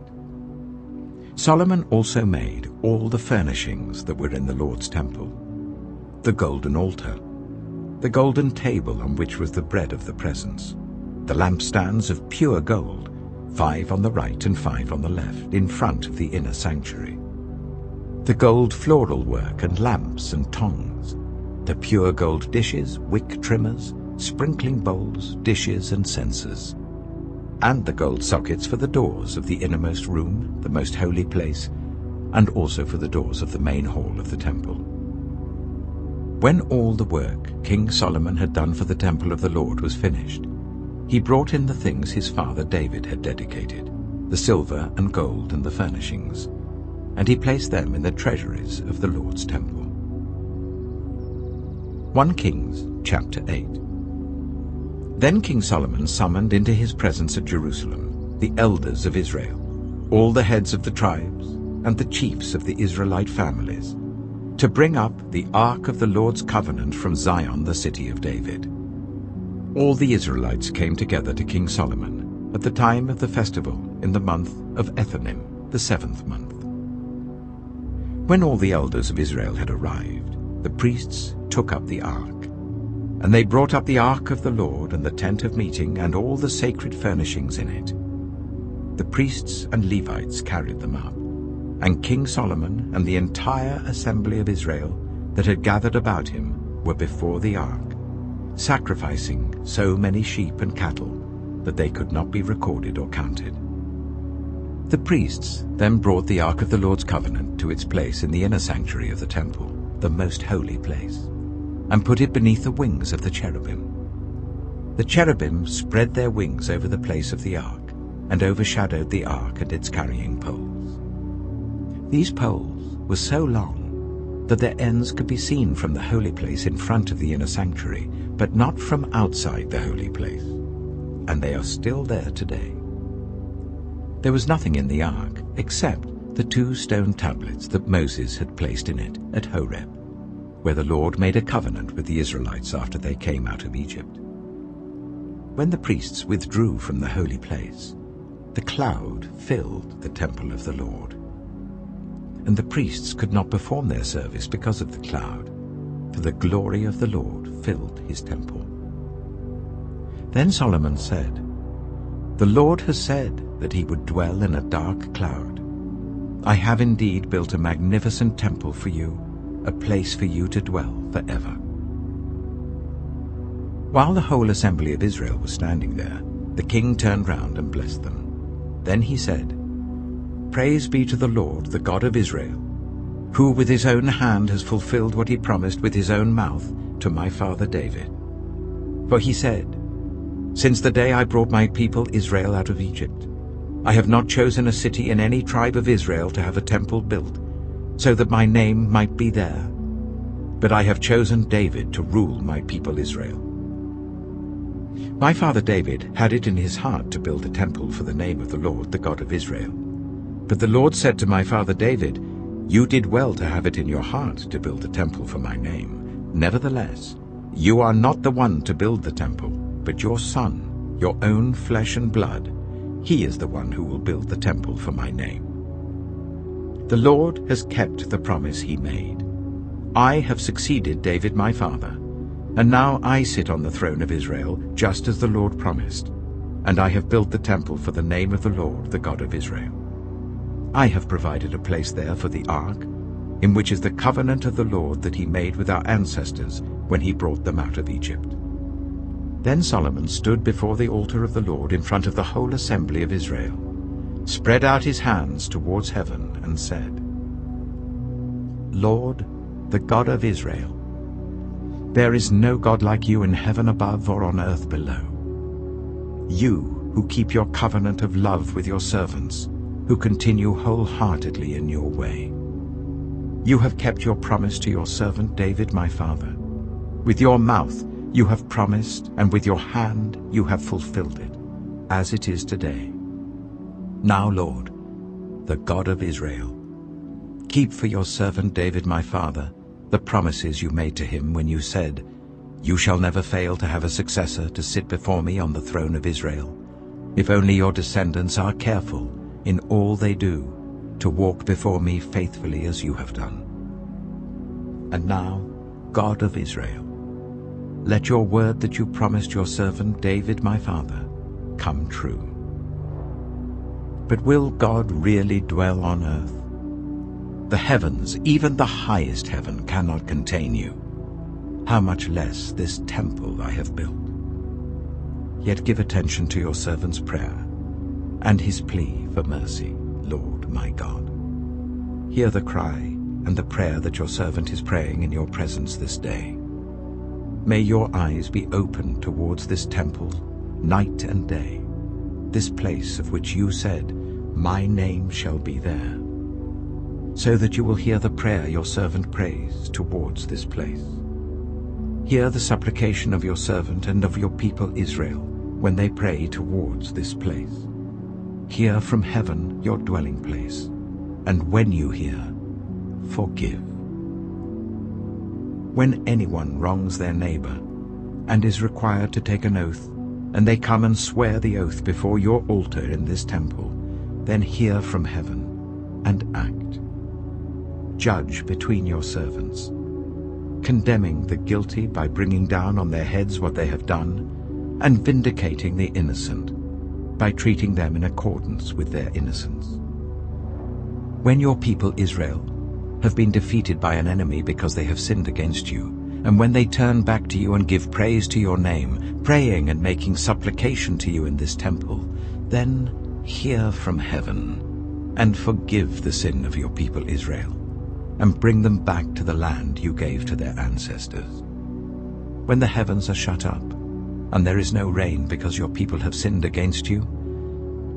Solomon also made all the furnishings that were in the Lord's temple: the golden altar, the golden table on which was the bread of the presence, the lampstands of pure gold, 5 on the right and 5 on the left, in front of the inner sanctuary, the gold floral work and lamps and tongs, the pure gold dishes, wick trimmers, sprinkling bowls, dishes and censers, and the gold sockets for the doors of the innermost room, the most holy place, and also for the doors of the main hall of the temple. When all the work King Solomon had done for the temple of the Lord was finished, he brought in the things his father David had dedicated, the silver and gold and the furnishings, and he placed them in the treasuries of the Lord's temple. 1 Kings chapter 8. Then King Solomon summoned into his presence at Jerusalem the elders of Israel, all the heads of the tribes, and the chiefs of the Israelite families, to bring up the ark of the Lord's covenant from Zion, the city of David. All the Israelites came together to King Solomon at the time of the festival in the month of Ethanim, the 7th month. When all the elders of Israel had arrived, the priests took up the ark. And they brought up the ark of the Lord and the tent of meeting and all the sacred furnishings in it. The priests and Levites carried them up, and King Solomon and the entire assembly of Israel that had gathered about him were before the ark, sacrificing so many sheep and cattle that they could not be recorded or counted. The priests then brought the ark of the Lord's covenant to its place in the inner sanctuary of the temple, the most holy place, and put it beneath the wings of the cherubim. The cherubim spread their wings over the place of the ark, and overshadowed the ark and its carrying poles. These poles were so long that their ends could be seen from the holy place in front of the inner sanctuary, but not from outside the holy place, and they are still there today. There was nothing in the ark except the 2 stone tablets that Moses had placed in it at Horeb, where the Lord made a covenant with the Israelites after they came out of Egypt. When the priests withdrew from the holy place, the cloud filled the temple of the Lord, and the priests could not perform their service because of the cloud, for the glory of the Lord filled his temple. Then Solomon said, "The Lord has said, that he would dwell in a dark cloud. I have indeed built a magnificent temple for you, a place for you to dwell forever." While the whole assembly of Israel was standing there, the king turned round and blessed them. Then he said, "Praise be to the Lord, the God of Israel, who with his own hand has fulfilled what he promised with his own mouth to my father David. For he said, 'Since the day I brought my people Israel out of Egypt, I have not chosen a city in any tribe of Israel to have a temple built, so that my name might be there. But I have chosen David to rule my people Israel.' My father David had it in his heart to build a temple for the name of the Lord, the God of Israel. But the Lord said to my father David, 'You did well to have it in your heart to build a temple for my name. Nevertheless, you are not the one to build the temple, but your son, your own flesh and blood. He is the one who will build the temple for my name.' The Lord has kept the promise he made. I have succeeded David my father, and now I sit on the throne of Israel, just as the Lord promised, and I have built the temple for the name of the Lord, the God of Israel. I have provided a place there for the ark, in which is the covenant of the Lord that he made with our ancestors when he brought them out of Egypt." Then Solomon stood before the altar of the Lord in front of the whole assembly of Israel, spread out his hands towards heaven, and said, "Lord, the God of Israel, there is no God like you in heaven above or on earth below. You who keep your covenant of love with your servants, who continue wholeheartedly in your way. You have kept your promise to your servant David my father. With your mouth you have promised, and with your hand you have fulfilled it, as it is today. Now, Lord, the God of Israel, keep for your servant David my father the promises you made to him when you said, 'You shall never fail to have a successor to sit before me on the throne of Israel, if only your descendants are careful in all they do to walk before me faithfully as you have done. And now, God of Israel, let your word that you promised your servant David my father come true.' But will God really dwell on earth? The heavens, even the highest heaven, cannot contain you. How much less this temple I have built? Yet give attention to your servant's prayer and his plea for mercy, Lord my God. Hear the cry and the prayer that your servant is praying in your presence this day. May your eyes be open towards this temple night and day, this place of which you said, 'My name shall be there,' so that you will hear the prayer your servant prays towards this place. Hear the supplication of your servant and of your people Israel when they pray towards this place. Hear from heaven your dwelling place, and when you hear, forgive. When anyone wrongs their neighbor and is required to take an oath, and they come and swear the oath before your altar in this temple, then hear from heaven and act. Judge between your servants, condemning the guilty by bringing down on their heads what they have done, and vindicating the innocent by treating them in accordance with their innocence. When your people Israel have been defeated by an enemy because they have sinned against you, and when they turn back to you and give praise to your name, praying and making supplication to you in this temple, then hear from heaven and forgive the sin of your people Israel, and bring them back to the land you gave to their ancestors. When the heavens are shut up, and there is no rain because your people have sinned against you,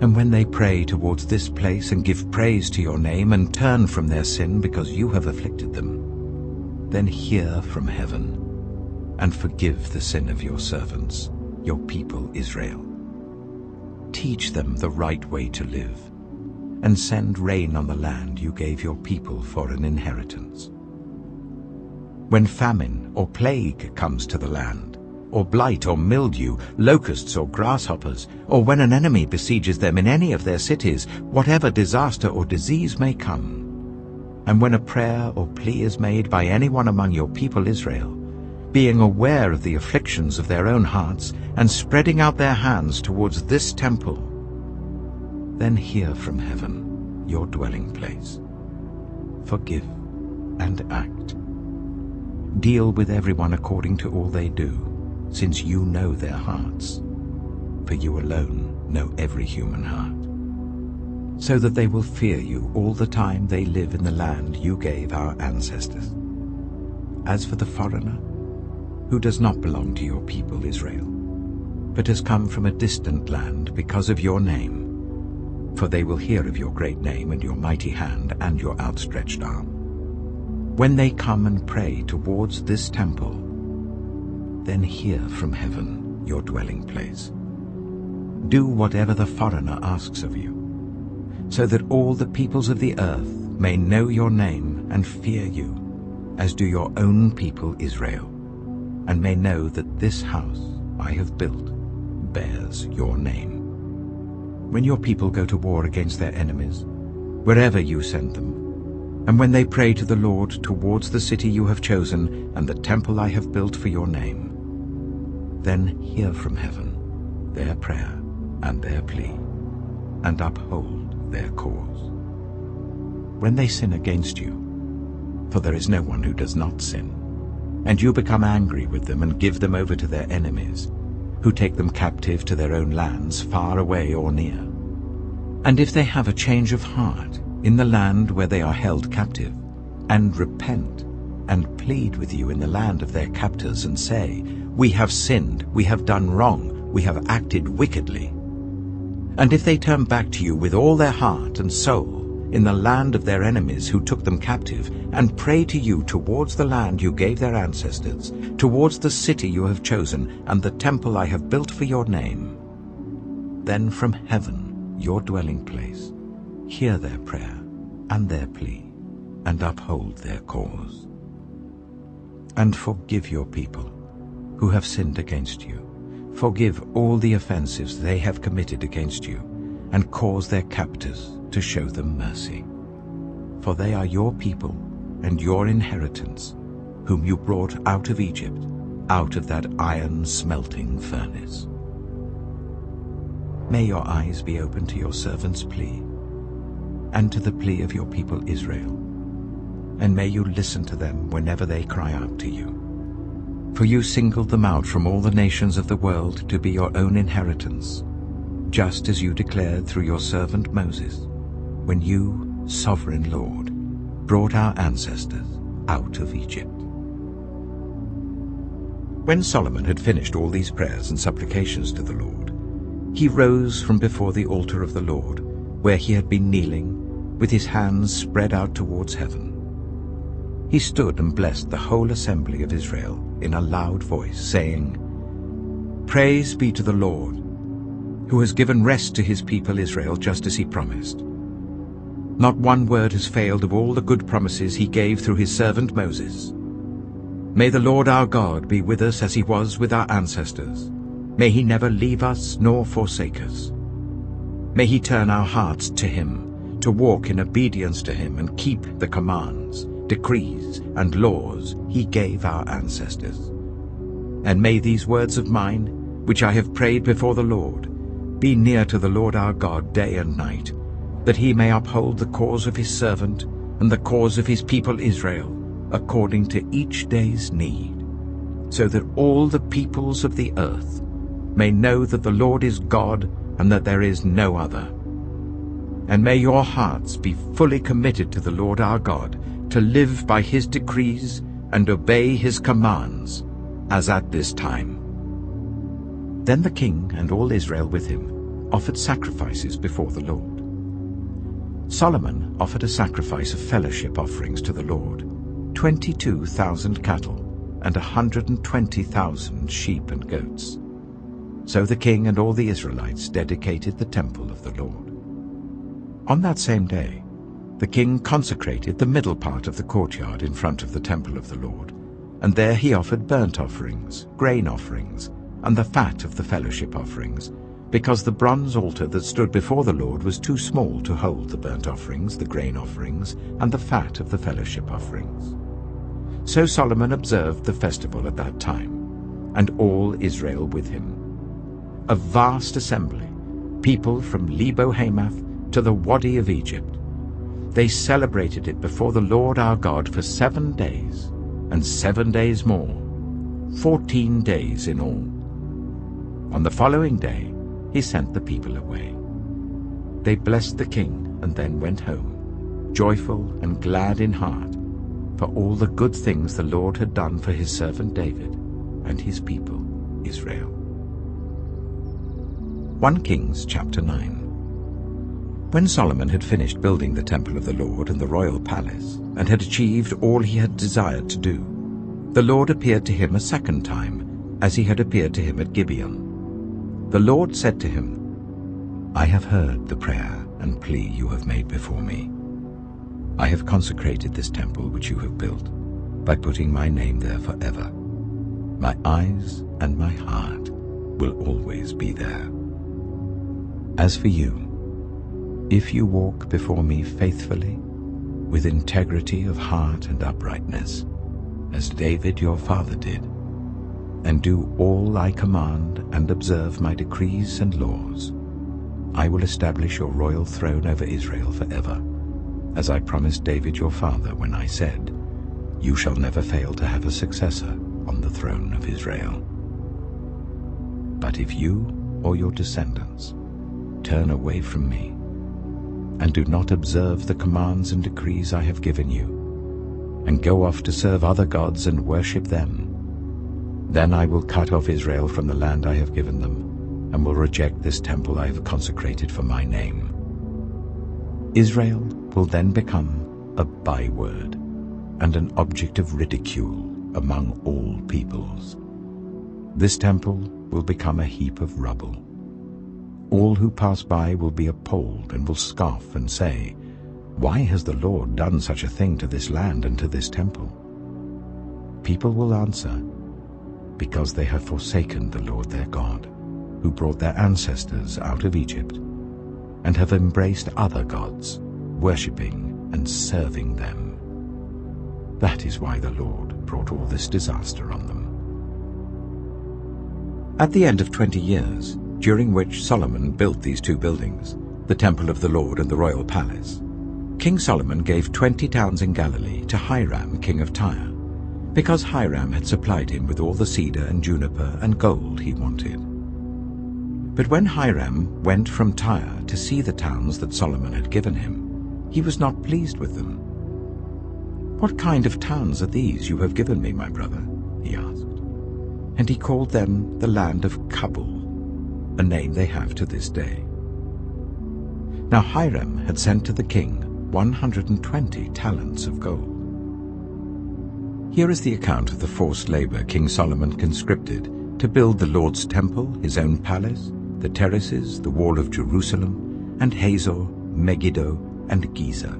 and when they pray towards this place and give praise to your name and turn from their sin because you have afflicted them, then hear from heaven and forgive the sin of your servants, your people Israel. Teach them the right way to live, and send rain on the land you gave your people for an inheritance. When famine or plague comes to the land, or blight or mildew, locusts or grasshoppers, or when an enemy besieges them in any of their cities, whatever disaster or disease may come, and when a prayer or plea is made by anyone among your people Israel, being aware of the afflictions of their own hearts, and spreading out their hands towards this temple, then hear from heaven, your dwelling place. Forgive and act. Deal with everyone according to all they do, since you know their hearts. For you alone know every human heart, so that they will fear you all the time they live in the land you gave our ancestors. As for the foreigner, who does not belong to your people Israel, but has come from a distant land because of your name, for they will hear of your great name and your mighty hand and your outstretched arm. When they come and pray towards this temple, then hear from heaven, your dwelling place. Do whatever the foreigner asks of you, so that all the peoples of the earth may know your name and fear you, as do your own people Israel, and may know that this house I have built bears your name. When your people go to war against their enemies, wherever you send them, and when they pray to the Lord towards the city you have chosen and the temple I have built for your name, then hear from heaven their prayer and their plea, and uphold their cause. When they sin against you, for there is no one who does not sin, and you become angry with them and give them over to their enemies, who take them captive to their own lands, far away or near. And if they have a change of heart in the land where they are held captive, and repent, and plead with you in the land of their captors, and say, "We have sinned, we have done wrong, we have acted wickedly," and if they turn back to you with all their heart and soul in the land of their enemies who took them captive, and pray to you towards the land you gave their ancestors, towards the city you have chosen, and the temple I have built for your name, then from heaven, your dwelling place, hear their prayer and their plea, and uphold their cause. And forgive your people who have sinned against you. Forgive all the offenses they have committed against you, and cause their captors to show them mercy. For they are your people and your inheritance, whom you brought out of Egypt, out of that iron smelting furnace. May your eyes be open to your servant's plea, and to the plea of your people Israel, and may you listen to them whenever they cry out to you. For you singled them out from all the nations of the world to be your own inheritance, just as you declared through your servant Moses, when you, sovereign Lord, brought our ancestors out of Egypt. When Solomon had finished all these prayers and supplications to the Lord, he rose from before the altar of the Lord, where he had been kneeling, with his hands spread out towards heaven. He stood and blessed the whole assembly of Israel in a loud voice, saying, "Praise be to the Lord, who has given rest to his people Israel, just as he promised. Not one word has failed of all the good promises he gave through his servant Moses. May the Lord our God be with us as he was with our ancestors. May he never leave us nor forsake us. May he turn our hearts to him, to walk in obedience to him and keep the commands, decrees, and laws he gave our ancestors. And may these words of mine, which I have prayed before the Lord, be near to the Lord our God day and night, that he may uphold the cause of his servant and the cause of his people Israel, according to each day's need, so that all the peoples of the earth may know that the Lord is God and that there is no other. And may your hearts be fully committed to the Lord our God, to live by his decrees and obey his commands, as at this time." Then the king and all Israel with him offered sacrifices before the Lord. Solomon offered a sacrifice of fellowship offerings to the Lord, 22,000 cattle and 120,000 sheep and goats. So the king and all the Israelites dedicated the temple of the Lord. On that same day, the king consecrated the middle part of the courtyard in front of the temple of the Lord, and there he offered burnt offerings, grain offerings, and the fat of the fellowship offerings, because the bronze altar that stood before the Lord was too small to hold the burnt offerings, the grain offerings, and the fat of the fellowship offerings. So Solomon observed the festival at that time, and all Israel with him. A vast assembly, people from Lebo-Hamath to the Wadi of Egypt. They celebrated it before the Lord our God for 7 days, and 7 days more, 14 days in all. On the following day he sent the people away. They blessed the king and then went home, joyful and glad in heart, for all the good things the Lord had done for his servant David and his people Israel. 1 Kings chapter 9. When Solomon had finished building the temple of the Lord and the royal palace, and had achieved all he had desired to do, the Lord appeared to him a second time, as he had appeared to him at Gibeon. The Lord said to him, I have heard the prayer and plea you have made before me. I have consecrated this temple which you have built, by putting my name there forever. My eyes and my heart will always be there. As for you, if you walk before me faithfully, with integrity of heart and uprightness, as David your father did, and do all I command and observe my decrees and laws, I will establish your royal throne over Israel forever, as I promised David your father when I said, You shall never fail to have a successor on the throne of Israel. But if you or your descendants turn away from me, and do not observe the commands and decrees I have given you, and go off to serve other gods and worship them, then I will cut off Israel from the land I have given them, and will reject this temple I have consecrated for my name. Israel will then become a byword and an object of ridicule among all peoples. This temple will become a heap of rubble. All who pass by will be appalled and will scoff and say, Why has the Lord done such a thing to this land and to this temple? People will answer, Because they have forsaken the Lord their God, who brought their ancestors out of Egypt, and have embraced other gods, worshipping and serving them. That is why the Lord brought all this disaster on them. At the end of 20 years, during which Solomon built these 2 buildings, the temple of the Lord and the royal palace, King Solomon gave 20 towns in Galilee to Hiram, king of Tyre, because Hiram had supplied him with all the cedar and juniper and gold he wanted. But when Hiram went from Tyre to see the towns that Solomon had given him, he was not pleased with them. What kind of towns are these you have given me, my brother? He asked. And he called them the land of Kabul, a name they have to this day. Now Hiram had sent to the king 120 talents of gold. Here is the account of the forced labor King Solomon conscripted to build the Lord's temple, his own palace, the terraces, the wall of Jerusalem, and Hazor, Megiddo, and Giza.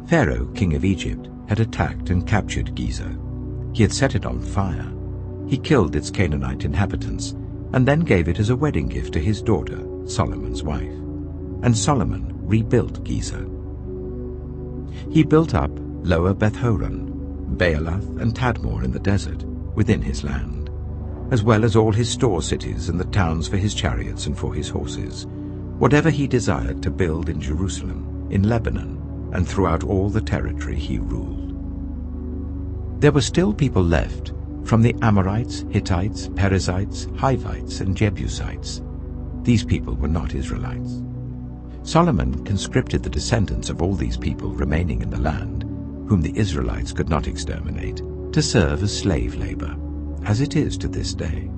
Pharaoh, king of Egypt, had attacked and captured Giza. He had set it on fire. He killed its Canaanite inhabitants, and then gave it as a wedding gift to his daughter, Solomon's wife. And Solomon rebuilt Giza. He built up Lower Beth-horon, Baalath and Tadmor in the desert, within his land, as well as all his store cities and the towns for his chariots and for his horses, whatever he desired to build in Jerusalem, in Lebanon, and throughout all the territory he ruled. There were still people left from the Amorites, Hittites, Perizzites, Hivites, and Jebusites. These people were not Israelites. Solomon conscripted the descendants of all these people remaining in the land, whom the Israelites could not exterminate, to serve as slave labor, as it is to this day.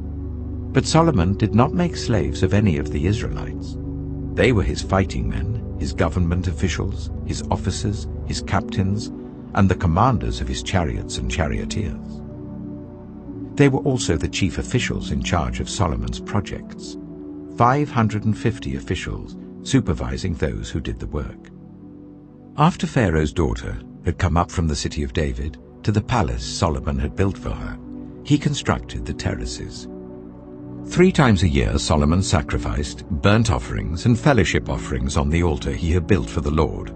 But Solomon did not make slaves of any of the Israelites. They were his fighting men, his government officials, his officers, his captains, and the commanders of his chariots and charioteers. They were also the chief officials in charge of Solomon's projects, 550 officials supervising those who did the work. After Pharaoh's daughter had come up from the city of David to the palace Solomon had built for her, he constructed the terraces. 3 times a year Solomon sacrificed burnt offerings and fellowship offerings on the altar he had built for the Lord,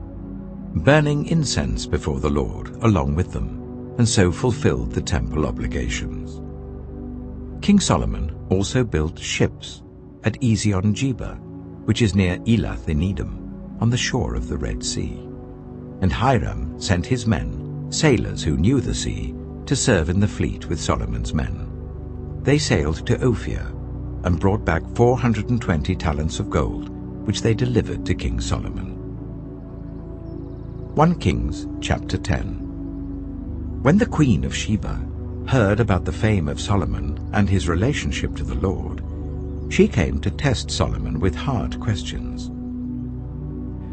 burning incense before the Lord along with them, and so fulfilled the temple obligations. King Solomon also built ships at Ezion-Geber, which is near Elath in Edom, on the shore of the Red Sea. And Hiram sent his men, sailors who knew the sea, to serve in the fleet with Solomon's men. They sailed to Ophir and brought back 420 talents of gold, which they delivered to King Solomon. 1 Kings chapter 10. When the Queen of Sheba heard about the fame of Solomon and his relationship to the Lord, she came to test Solomon with hard questions.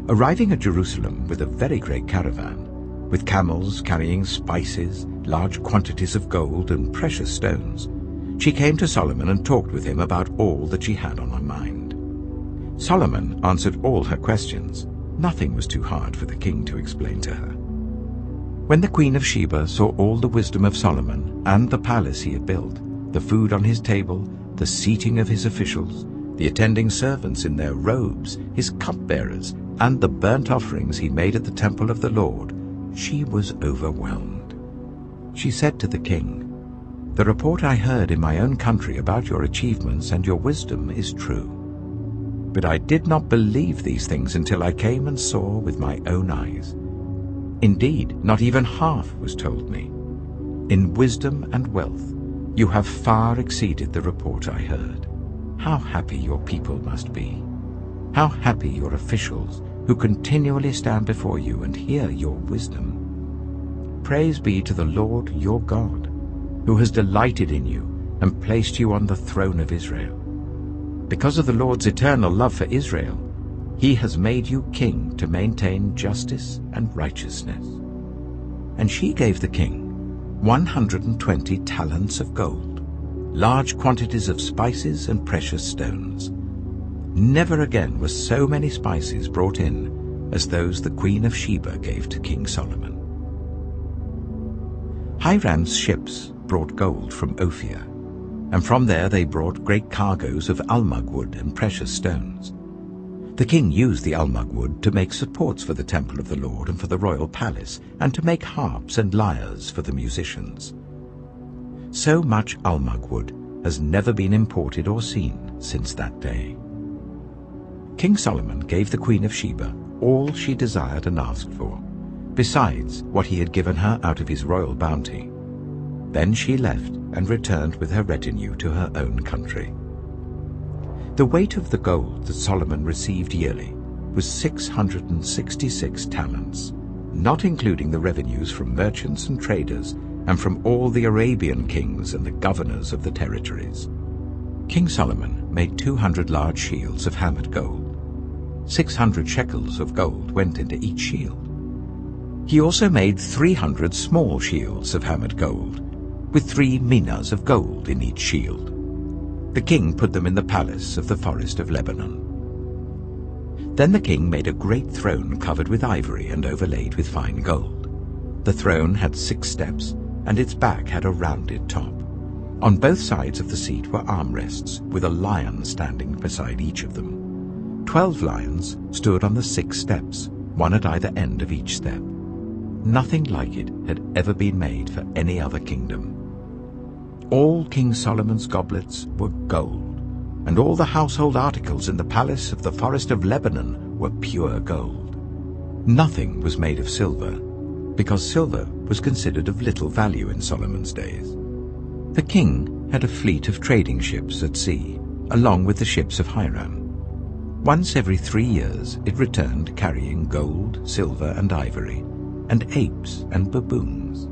Arriving at Jerusalem with a very great caravan, with camels carrying spices, large quantities of gold and precious stones, she came to Solomon and talked with him about all that she had on her mind. Solomon answered all her questions. Nothing was too hard for the king to explain to her. When the Queen of Sheba saw all the wisdom of Solomon and the palace he had built, the food on his table, the seating of his officials, the attending servants in their robes, his cupbearers, and the burnt offerings he made at the temple of the Lord, she was overwhelmed. She said to the king, "The report I heard in my own country about your achievements and your wisdom is true. But I did not believe these things until I came and saw with my own eyes. Indeed, not even half was told me. In wisdom and wealth, you have far exceeded the report I heard. How happy your people must be. How happy your officials who continually stand before you and hear your wisdom. Praise be to the Lord your God, who has delighted in you and placed you on the throne of Israel. Because of the Lord's eternal love for Israel, he has made you king to maintain justice and righteousness." And she gave the king 120 talents of gold, large quantities of spices and precious stones. Never again were so many spices brought in as those the Queen of Sheba gave to King Solomon. Hiram's ships brought gold from Ophir, and from there they brought great cargoes of almug wood and precious stones. The king used the almug wood to make supports for the temple of the Lord and for the royal palace, and to make harps and lyres for the musicians. So much almug wood has never been imported or seen since that day. King Solomon gave the Queen of Sheba all she desired and asked for, besides what he had given her out of his royal bounty. Then she left and returned with her retinue to her own country. The weight of the gold that Solomon received yearly was 666 talents, not including the revenues from merchants and traders and from all the Arabian kings and the governors of the territories. King Solomon made 200 large shields of hammered gold. 600 shekels of gold went into each shield. He also made 300 small shields of hammered gold, with 3 minas of gold in each shield. The king put them in the palace of the forest of Lebanon. Then the king made a great throne covered with ivory and overlaid with fine gold. The throne had 6 steps, and its back had a rounded top. On both sides of the seat were armrests, with a lion standing beside each of them. 12 lions stood on the 6 steps, one at either end of each step. Nothing like it had ever been made for any other kingdom. All King Solomon's goblets were gold, and all the household articles in the palace of the forest of Lebanon were pure gold. Nothing was made of silver, because silver was considered of little value in Solomon's days. The king had a fleet of trading ships at sea, along with the ships of Hiram. Once every 3 years it returned carrying gold, silver, and ivory, and apes and baboons.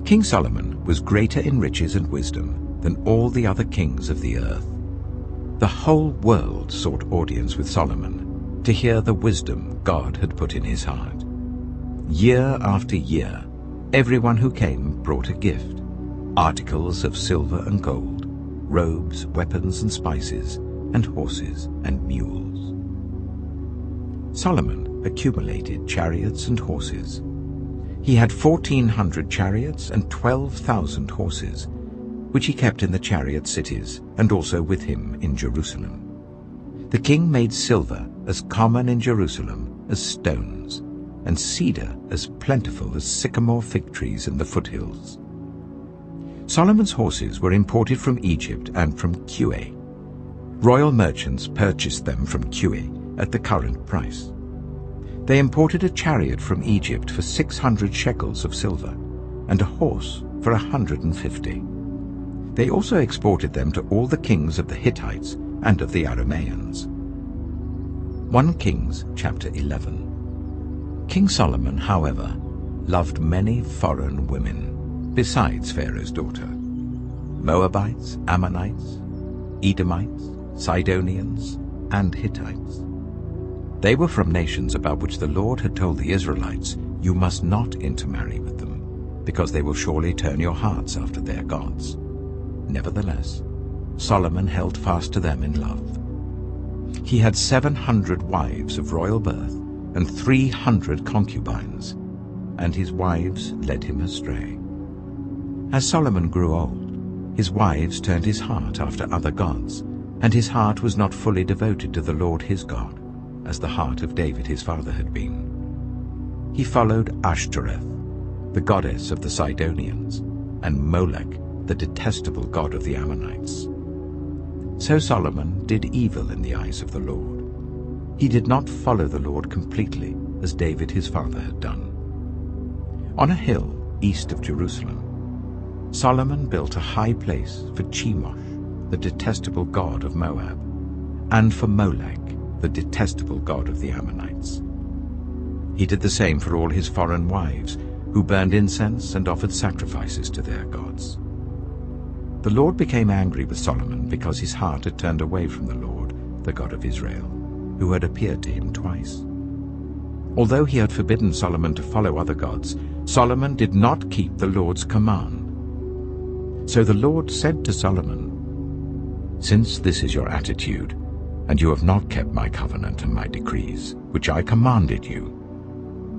King Solomon was greater in riches and wisdom than all the other kings of the earth. The whole world sought audience with Solomon to hear the wisdom God had put in his heart. Year after year, everyone who came brought a gift, articles of silver and gold, robes, weapons and spices, and horses and mules. Solomon accumulated chariots and horses. He had 1,400 chariots and 12,000 horses, which he kept in the chariot cities and also with him in Jerusalem. The king made silver as common in Jerusalem as stones, and cedar as plentiful as sycamore fig trees in the foothills. Solomon's horses were imported from Egypt and from Suchet. Royal merchants purchased them from Suchet at the current price. They imported a chariot from Egypt for 600 shekels of silver, and a horse for 150. They also exported them to all the kings of the Hittites and of the Arameans. 1 Kings chapter 11. King Solomon, however, loved many foreign women, besides Pharaoh's daughter: Moabites, Ammonites, Edomites, Sidonians, and Hittites. They were from nations about which the Lord had told the Israelites, "You must not intermarry with them, because they will surely turn your hearts after their gods." Nevertheless, Solomon held fast to them in love. He had 700 wives of royal birth and 300 concubines, and his wives led him astray. As Solomon grew old, his wives turned his heart after other gods, and his heart was not fully devoted to the Lord his God, as the heart of David his father had been. He followed Ashtoreth, the goddess of the Sidonians, and Molech, the detestable god of the Ammonites. So Solomon did evil in the eyes of the Lord. He did not follow the Lord completely, as David his father had done. On a hill east of Jerusalem, Solomon built a high place for Chemosh, the detestable god of Moab, and for Molech, the detestable god of the Ammonites. He did the same for all his foreign wives, who burned incense and offered sacrifices to their gods. The Lord became angry with Solomon because his heart had turned away from the Lord, the God of Israel, who had appeared to him twice. Although he had forbidden Solomon to follow other gods, Solomon did not keep the Lord's command. So the Lord said to Solomon, "Since this is your attitude, and you have not kept my covenant and my decrees, which I commanded you,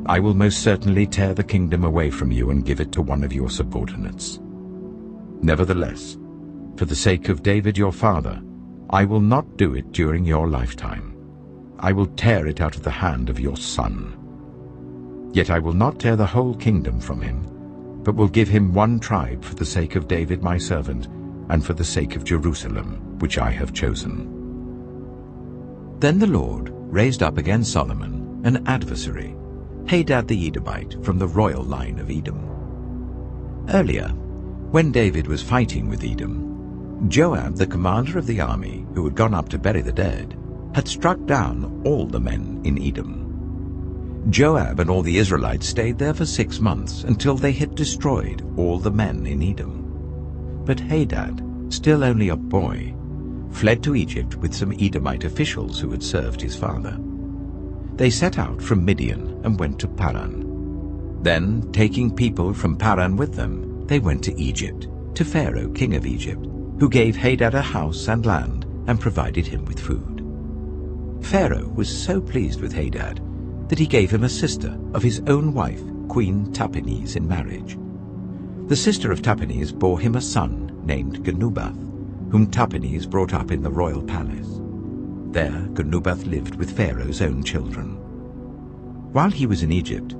I will most certainly tear the kingdom away from you and give it to one of your subordinates. Nevertheless, for the sake of David your father, I will not do it during your lifetime. I will tear it out of the hand of your son. Yet I will not tear the whole kingdom from him, but will give him one tribe for the sake of David my servant, and for the sake of Jerusalem, which I have chosen." Then the Lord raised up against Solomon an adversary, Hadad the Edomite, from the royal line of Edom. Earlier, when David was fighting with Edom, Joab, the commander of the army, who had gone up to bury the dead, had struck down all the men in Edom. Joab and all the Israelites stayed there for 6 months, until they had destroyed all the men in Edom. But Hadad, still only a boy, fled to Egypt with some Edomite officials who had served his father. They set out from Midian and went to Paran. Then, taking people from Paran with them, they went to Egypt, to Pharaoh, king of Egypt, who gave Hadad a house and land and provided him with food. Pharaoh was so pleased with Hadad that he gave him a sister of his own wife, Queen Tahpenes, in marriage. The sister of Tahpenes bore him a son named Genubath, whom Tahpenes brought up in the royal palace. There Genubath lived with Pharaoh's own children. While he was in Egypt,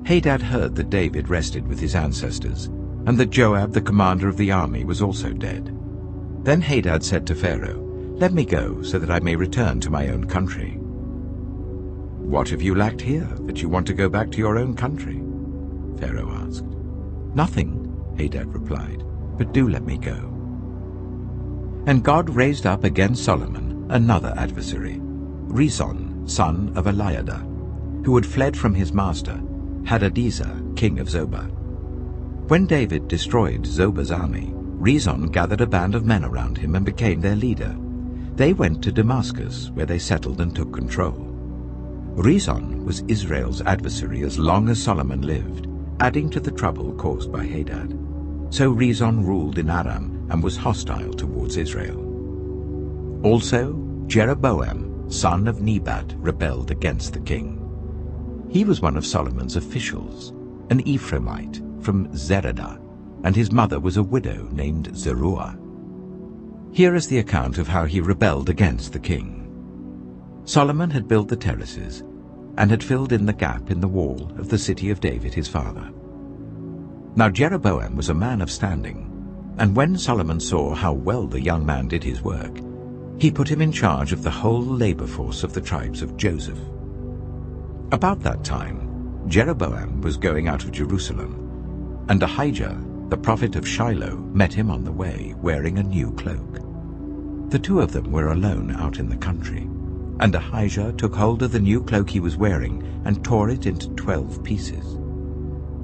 Hadad heard that David rested with his ancestors, and that Joab, the commander of the army, was also dead. Then Hadad said to Pharaoh, "Let me go, so that I may return to my own country." "What have you lacked here, that you want to go back to your own country?" Pharaoh asked. "Nothing," Hadad replied, "but do let me go." And God raised up against Solomon another adversary, Rezon, son of Eliada, who had fled from his master, Hadadezer, king of Zobah. When David destroyed Zobah's army, Rezon gathered a band of men around him and became their leader. They went to Damascus, where they settled and took control. Rezon was Israel's adversary as long as Solomon lived, adding to the trouble caused by Hadad. So Rezon ruled in Aram and was hostile towards Israel. Also, Jeroboam, son of Nebat, rebelled against the king. He was one of Solomon's officials, an Ephraimite from Zeredah, and his mother was a widow named Zeruah. Here is the account of how he rebelled against the king. Solomon had built the terraces and had filled in the gap in the wall of the city of David his father. Now Jeroboam was a man of standing, and when Solomon saw how well the young man did his work, He put him in charge of the whole labor force of the tribes of Joseph. About that time, Jeroboam was going out of Jerusalem, and Ahijah, the prophet of Shiloh, met him on the way, wearing a new cloak. The two of them were alone out in the country, and Ahijah took hold of the new cloak he was wearing and tore it into 12 pieces.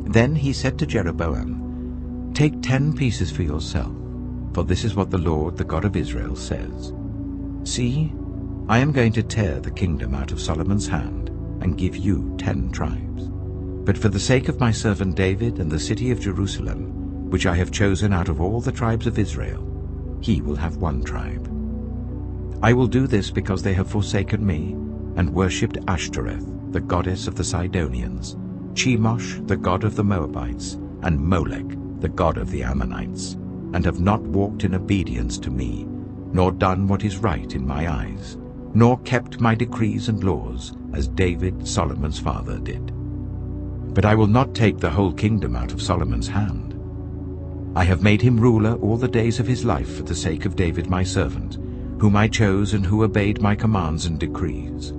Then he said to Jeroboam, "Take 10 pieces for yourself, for this is what the Lord, the God of Israel, says. See, I am going to tear the kingdom out of Solomon's hand and give you 10 tribes. But for the sake of my servant David and the city of Jerusalem, which I have chosen out of all the tribes of Israel, he will have 1 tribe. I will do this because they have forsaken me and worshipped Ashtoreth, the goddess of the Sidonians, Chemosh, the god of the Moabites, and Molech, the god of the Ammonites, and have not walked in obedience to me, nor done what is right in my eyes, nor kept my decrees and laws, as David, Solomon's father, did. But I will not take the whole kingdom out of Solomon's hand. I have made him ruler all the days of his life for the sake of David my servant, whom I chose and who obeyed my commands and decrees.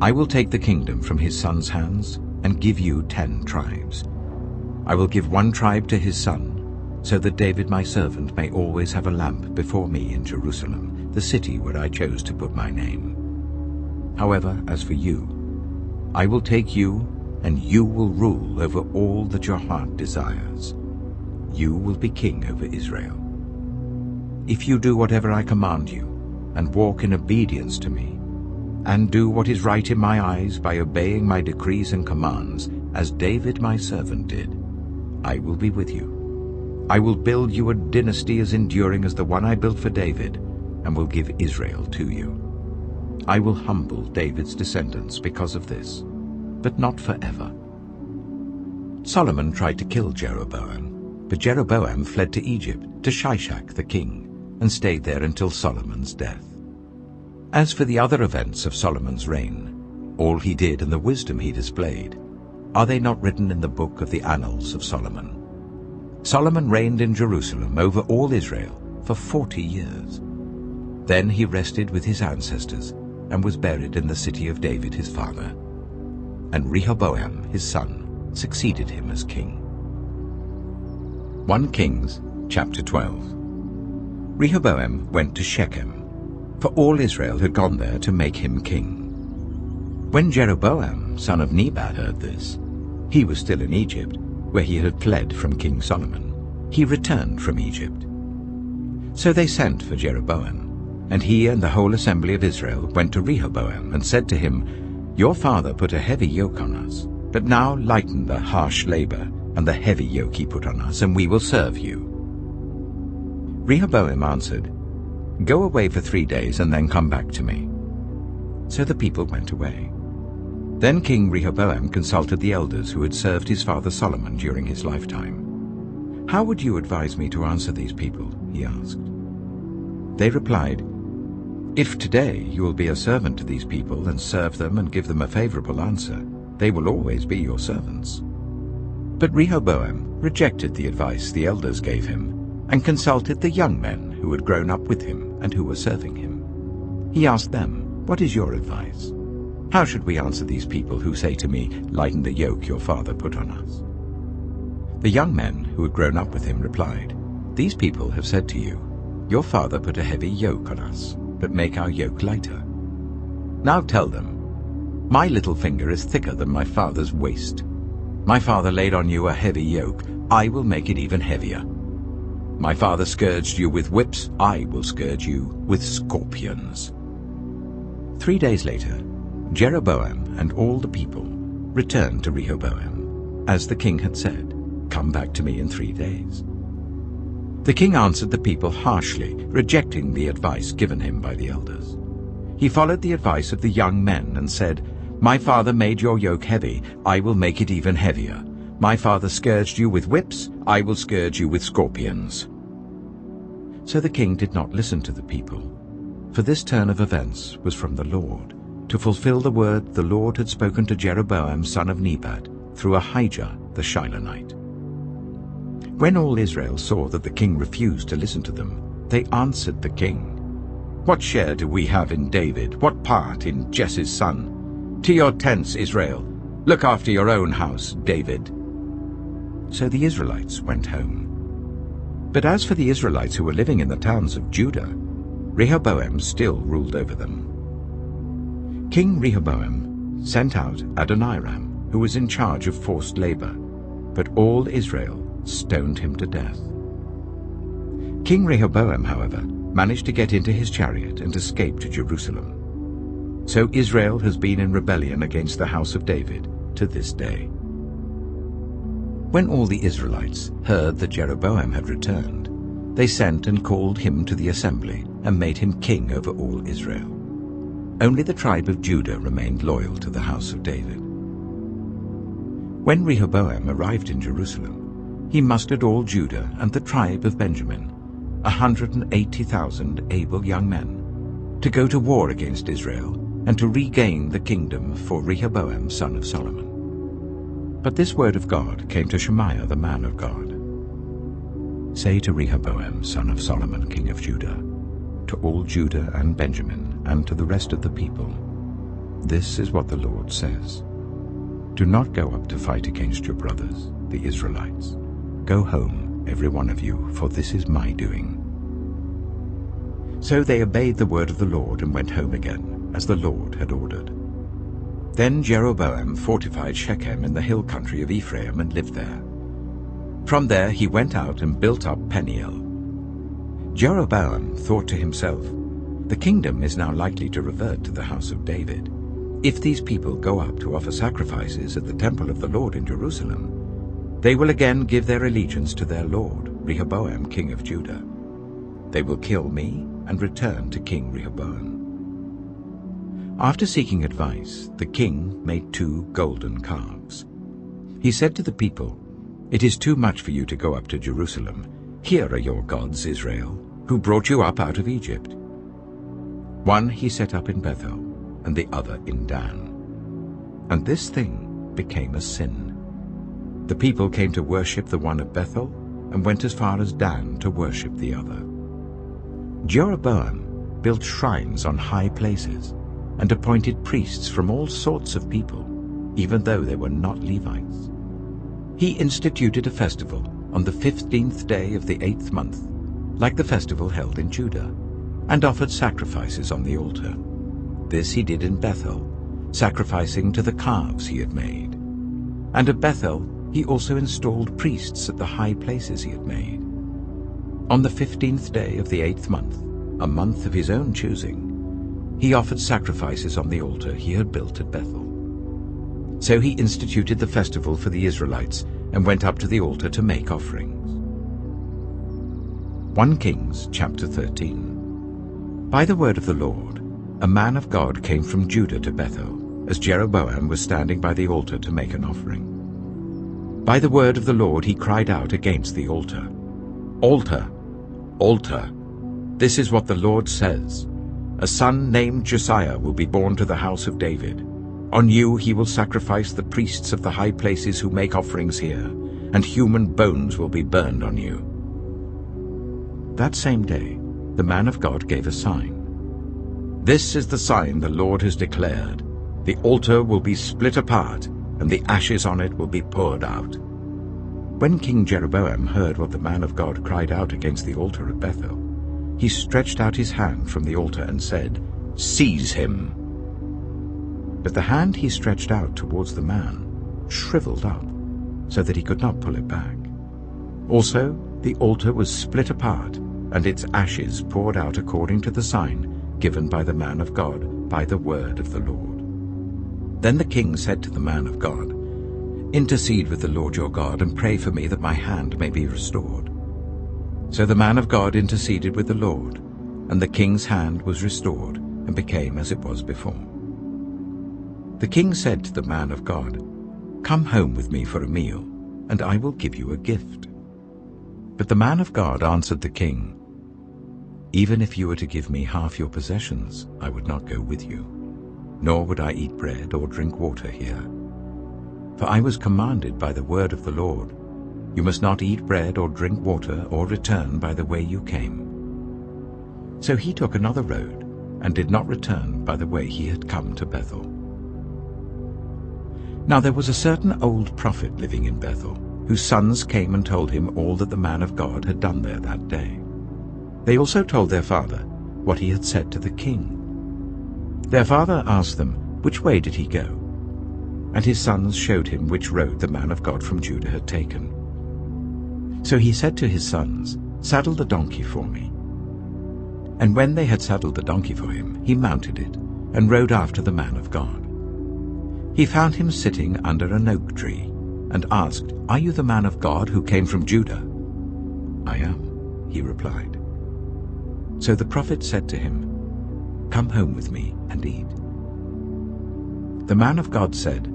I will take the kingdom from his son's hands and give you 10 tribes. I will give 1 tribe to his son, so that David my servant may always have a lamp before me in Jerusalem, the city where I chose to put my name. However, as for you, I will take you, and you will rule over all that your heart desires. You will be king over Israel. If you do whatever I command you, and walk in obedience to me, and do what is right in my eyes by obeying my decrees and commands, as David my servant did, I will be with you. I will build you a dynasty as enduring as the one I built for David, and will give Israel to you. I will humble David's descendants because of this, but not forever." Solomon tried to kill Jeroboam, but Jeroboam fled to Egypt, to Shishak the king, and stayed there until Solomon's death. As for the other events of Solomon's reign, all he did and the wisdom he displayed, are they not written in the book of the Annals of Solomon? Solomon reigned in Jerusalem over all Israel for 40 years. Then he rested with his ancestors and was buried in the city of David his father. And Rehoboam his son succeeded him as king. 1 Kings chapter 12. Rehoboam went to Shechem, for all Israel had gone there to make him king. When Jeroboam son of Nebat heard this, he was still in Egypt, where he had fled from King Solomon. He returned from Egypt. So they sent for Jeroboam, and he and the whole assembly of Israel went to Rehoboam and said to him, "Your father put a heavy yoke on us, but now lighten the harsh labor and the heavy yoke he put on us, and we will serve you." Rehoboam answered, "Go away for 3 days and then come back to me." So the people went away. Then King Rehoboam consulted the elders who had served his father Solomon during his lifetime. "How would you advise me to answer these people?" he asked. They replied, "If today you will be a servant to these people and serve them and give them a favorable answer, they will always be your servants." But Rehoboam rejected the advice the elders gave him and consulted the young men who had grown up with him and who were serving him. He asked them, "What is your advice? How should we answer these people who say to me, 'Lighten the yoke your father put on us'?" The young men who had grown up with him replied, "These people have said to you, 'Your father put a heavy yoke on us, but make our yoke lighter.' Now tell them, 'My little finger is thicker than my father's waist. My father laid on you a heavy yoke, I will make it even heavier. My father scourged you with whips, I will scourge you with scorpions." 3 days later, Jeroboam and all the people returned to Rehoboam, as the king had said, "Come back to me in 3 days." The king answered the people harshly, rejecting the advice given him by the elders. He followed the advice of the young men and said, "My father made your yoke heavy, I will make it even heavier. My father scourged you with whips, I will scourge you with scorpions." So the king did not listen to the people, for this turn of events was from the Lord, to fulfill the word the Lord had spoken to Jeroboam son of Nebat through Ahijah the Shilonite. When all Israel saw that the king refused to listen to them, they answered the king, What share do we have in David? What part in Jesse's son? To your tents, Israel. Look after your own house, David." So the Israelites went home. But as for the Israelites who were living in the towns of Judah, Rehoboam still ruled over them. King Rehoboam sent out Adoniram, who was in charge of forced labor, but all Israel stoned him to death. King Rehoboam, however, managed to get into his chariot and escape to Jerusalem. So Israel has been in rebellion against the house of David to this day. When all the Israelites heard that Jeroboam had returned, they sent and called him to the assembly and made him king over all Israel. Only the tribe of Judah remained loyal to the house of David. When Rehoboam arrived in Jerusalem, he mustered all Judah and the tribe of Benjamin, 180,000 able young men, to go to war against Israel and to regain the kingdom for Rehoboam son of Solomon. But this word of God came to Shemaiah the man of God. "Say to Rehoboam son of Solomon king of Judah, to all Judah and Benjamin, and to the rest of the people, this is what the Lord says. Do not go up to fight against your brothers, the Israelites. Go home, every one of you, for this is my doing." So they obeyed the word of the Lord and went home again, as the Lord had ordered. Then Jeroboam fortified Shechem in the hill country of Ephraim and lived there. From there he went out and built up Peniel. Jeroboam thought to himself, "The kingdom is now likely to revert to the house of David. If these people go up to offer sacrifices at the temple of the Lord in Jerusalem, they will again give their allegiance to their lord, Rehoboam king of Judah. They will kill me and return to King Rehoboam." After seeking advice, the king made 2 golden calves. He said to the people, "It is too much for you to go up to Jerusalem. Here are your gods, Israel, who brought you up out of Egypt." One he set up in Bethel, and the other in Dan. And this thing became a sin. The people came to worship the one at Bethel, and went as far as Dan to worship the other. Jeroboam built shrines on high places, and appointed priests from all sorts of people, even though they were not Levites. He instituted a festival on the 15th day of the 8th month, like the festival held in Judah, and offered sacrifices on the altar. This he did in Bethel, sacrificing to the calves he had made. And at Bethel he also installed priests at the high places he had made. On the 15th day of the 8th month, a month of his own choosing, he offered sacrifices on the altar he had built at Bethel. So he instituted the festival for the Israelites and went up to the altar to make offerings. 1 Kings chapter 13. By the word of the Lord, a man of God came from Judah to Bethel, as Jeroboam was standing by the altar to make an offering. By the word of the Lord he cried out against the altar, "Altar, altar, this is what the Lord says. A son named Josiah will be born to the house of David. On you he will sacrifice the priests of the high places who make offerings here, and human bones will be burned on you." That same day, the man of God gave a sign. "This is the sign the Lord has declared. The altar will be split apart, and the ashes on it will be poured out." When King Jeroboam heard what the man of God cried out against the altar at Bethel, he stretched out his hand from the altar and said, "Seize him." But the hand he stretched out towards the man shriveled up, so that he could not pull it back. Also the altar was split apart, and its ashes poured out according to the sign given by the man of God by the word of the Lord. Then the king said to the man of God, "Intercede with the Lord your God and pray for me that my hand may be restored." So the man of God interceded with the Lord, and the king's hand was restored and became as it was before. The king said to the man of God, "Come home with me for a meal, and I will give you a gift." But the man of God answered the king, "Even if you were to give me half your possessions, I would not go with you, nor would I eat bread or drink water here. For I was commanded by the word of the Lord, you must not eat bread or drink water or return by the way you came." So he took another road and did not return by the way he had come to Bethel. Now there was a certain old prophet living in Bethel, whose sons came and told him all that the man of God had done there that day. They also told their father what he had said to the king. Their father asked them, which way did he go? And his sons showed him which road the man of God from Judah had taken. So he said to his sons, "Saddle the donkey for me." And when they had saddled the donkey for him, he mounted it and rode after the man of God. He found him sitting under an oak tree and asked, "Are you the man of God who came from Judah?" "I am," he replied. So the prophet said to him, "Come home with me and eat." The man of God said,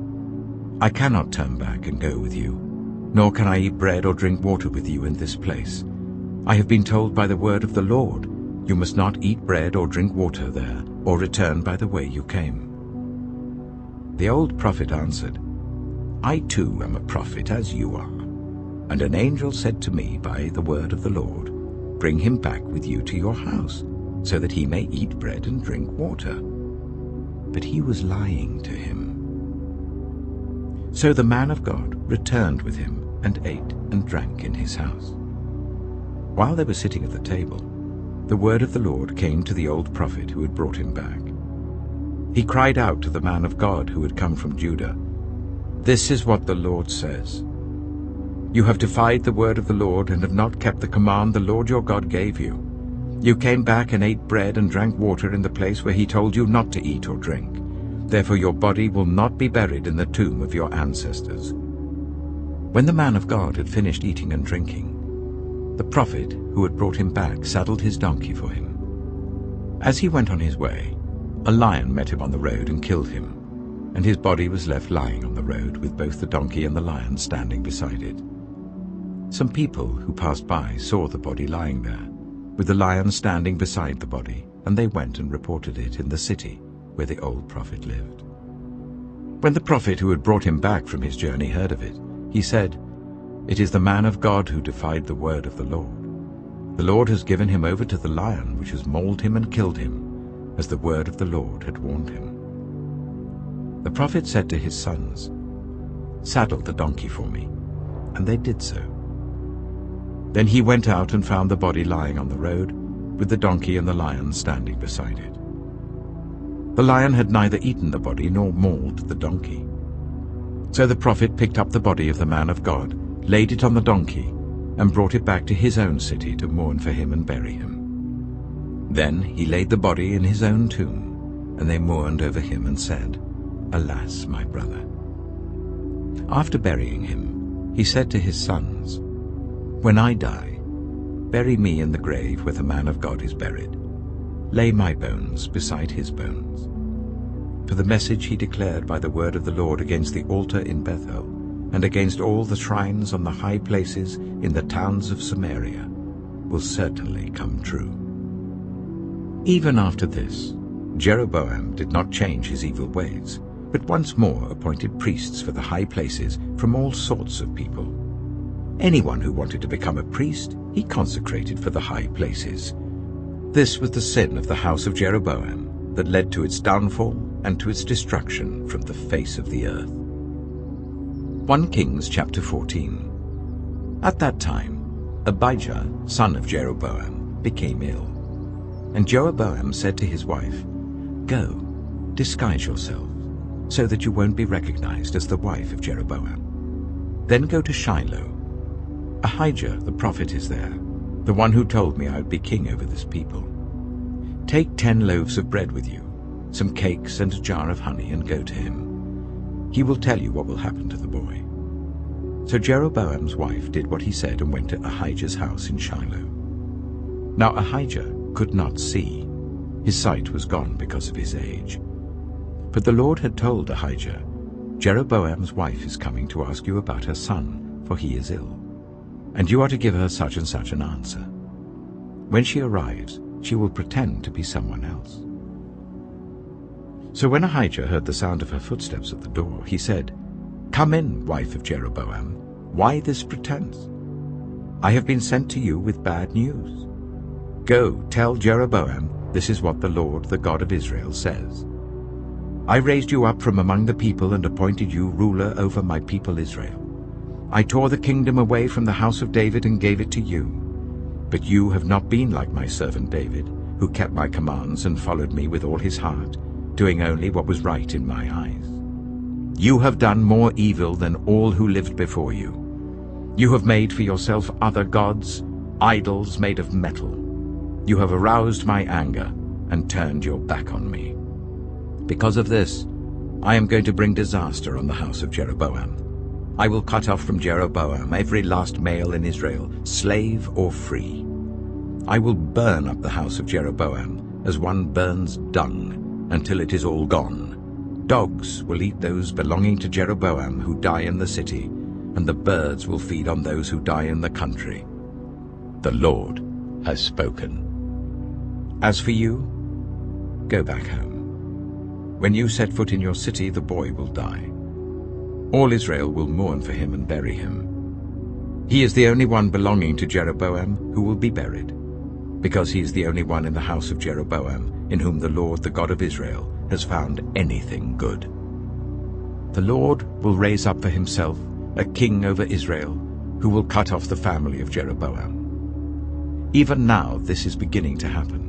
"I cannot turn back and go with you, nor can I eat bread or drink water with you in this place. I have been told by the word of the Lord, you must not eat bread or drink water there, or return by the way you came." The old prophet answered, "I too am a prophet as you are. And an angel said to me by the word of the Lord, bring him back with you to your house, so that he may eat bread and drink water." But he was lying to him. So the man of God returned with him and ate and drank in his house. While they were sitting at the table, the word of the Lord came to the old prophet who had brought him back. He cried out to the man of God who had come from Judah, "This is what the Lord says. You have defied the word of the Lord and have not kept the command the Lord your God gave you. You came back and ate bread and drank water in the place where he told you not to eat or drink. Therefore your body will not be buried in the tomb of your ancestors." When the man of God had finished eating and drinking, the prophet who had brought him back saddled his donkey for him. As he went on his way, a lion met him on the road and killed him, and his body was left lying on the road with both the donkey and the lion standing beside it. Some people who passed by saw the body lying there, with the lion standing beside the body, and they went and reported it in the city where the old prophet lived. When the prophet who had brought him back from his journey heard of it, he said, "It is the man of God who defied the word of the Lord. The Lord has given him over to the lion, which has mauled him and killed him, as the word of the Lord had warned him." The prophet said to his sons, "Saddle the donkey for me," and they did so. Then he went out and found the body lying on the road, with the donkey and the lion standing beside it. The lion had neither eaten the body nor mauled the donkey. So the prophet picked up the body of the man of God, laid it on the donkey, and brought it back to his own city to mourn for him and bury him. Then he laid the body in his own tomb, and they mourned over him and said, "Alas, my brother." After burying him, he said to his sons, "When I die, bury me in the grave where the man of God is buried. Lay my bones beside his bones." For the message he declared by the word of the Lord against the altar in Bethel, and against all the shrines on the high places in the towns of Samaria, will certainly come true. Even after this, Jeroboam did not change his evil ways, but once more appointed priests for the high places from all sorts of people. Anyone who wanted to become a priest, he consecrated for the high places. This was the sin of the house of Jeroboam that led to its downfall and to its destruction from the face of the earth. 1 Kings chapter 14. At that time, Abijah, son of Jeroboam, became ill. And Jeroboam said to his wife, "Go, disguise yourself, so that you won't be recognized as the wife of Jeroboam. Then go to Shiloh. Ahijah the prophet is there, the one who told me I would be king over this people. Take 10 loaves of bread with you, some cakes and a jar of honey, and go to him. He will tell you what will happen to the boy." So Jeroboam's wife did what he said and went to Ahijah's house in Shiloh. Now Ahijah could not see. His sight was gone because of his age. But the Lord had told Ahijah, "Jeroboam's wife is coming to ask you about her son, for he is ill. And you are to give her such and such an answer. When she arrives, she will pretend to be someone else." So when Ahijah heard the sound of her footsteps at the door, he said, "Come in, wife of Jeroboam. Why this pretense? I have been sent to you with bad news. Go, tell Jeroboam, this is what the Lord, the God of Israel, says. I raised you up from among the people and appointed you ruler over my people Israel. I tore the kingdom away from the house of David and gave it to you. But you have not been like my servant David, who kept my commands and followed me with all his heart, doing only what was right in my eyes. You have done more evil than all who lived before you. You have made for yourself other gods, idols made of metal. You have aroused my anger and turned your back on me. Because of this, I am going to bring disaster on the house of Jeroboam. I will cut off from Jeroboam every last male in Israel, slave or free. I will burn up the house of Jeroboam as one burns dung until it is all gone. Dogs will eat those belonging to Jeroboam who die in the city, and the birds will feed on those who die in the country. The Lord has spoken. As for you, go back home. When you set foot in your city, the boy will die. All Israel will mourn for him and bury him. He is the only one belonging to Jeroboam who will be buried, because he is the only one in the house of Jeroboam in whom the Lord, the God of Israel, has found anything good. The Lord will raise up for himself a king over Israel who will cut off the family of Jeroboam. Even now this is beginning to happen.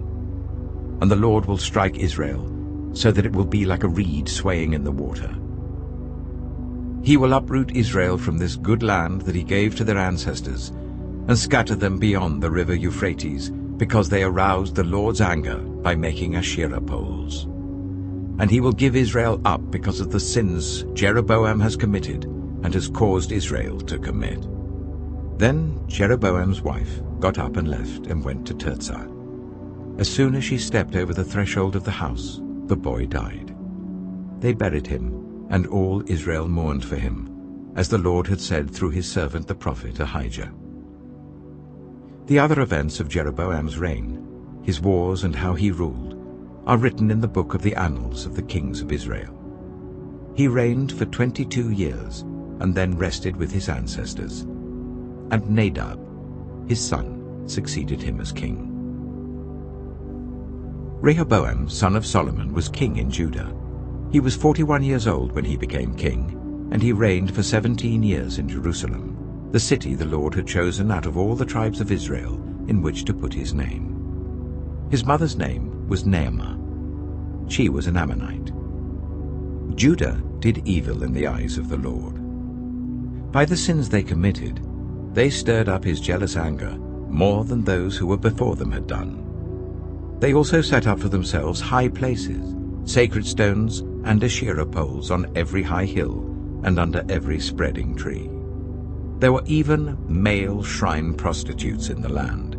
And the Lord will strike Israel so that it will be like a reed swaying in the water. He will uproot Israel from this good land that he gave to their ancestors and scatter them beyond the river Euphrates, because they aroused the Lord's anger by making Asherah poles. And he will give Israel up because of the sins Jeroboam has committed and has caused Israel to commit. Then Jeroboam's wife got up and left and went to Tirzah. As soon as she stepped over the threshold of the house, the boy died. They buried him, and all Israel mourned for him, as the Lord had said through his servant the prophet Ahijah. The other events of Jeroboam's reign, his wars and how he ruled, are written in the book of the annals of the kings of Israel. He reigned for 22 years, and then rested with his ancestors. And Nadab, his son, succeeded him as king. Rehoboam, son of Solomon, was king in Judah. He was 41 years old when he became king, and he reigned for 17 years in Jerusalem, the city the Lord had chosen out of all the tribes of Israel in which to put his name. His mother's name was Naamah. She was an Ammonite. Judah did evil in the eyes of the Lord. By the sins they committed, they stirred up his jealous anger more than those who were before them had done. They also set up for themselves high places, sacred stones and Asherah poles on every high hill and under every spreading tree. There were even male shrine prostitutes in the land.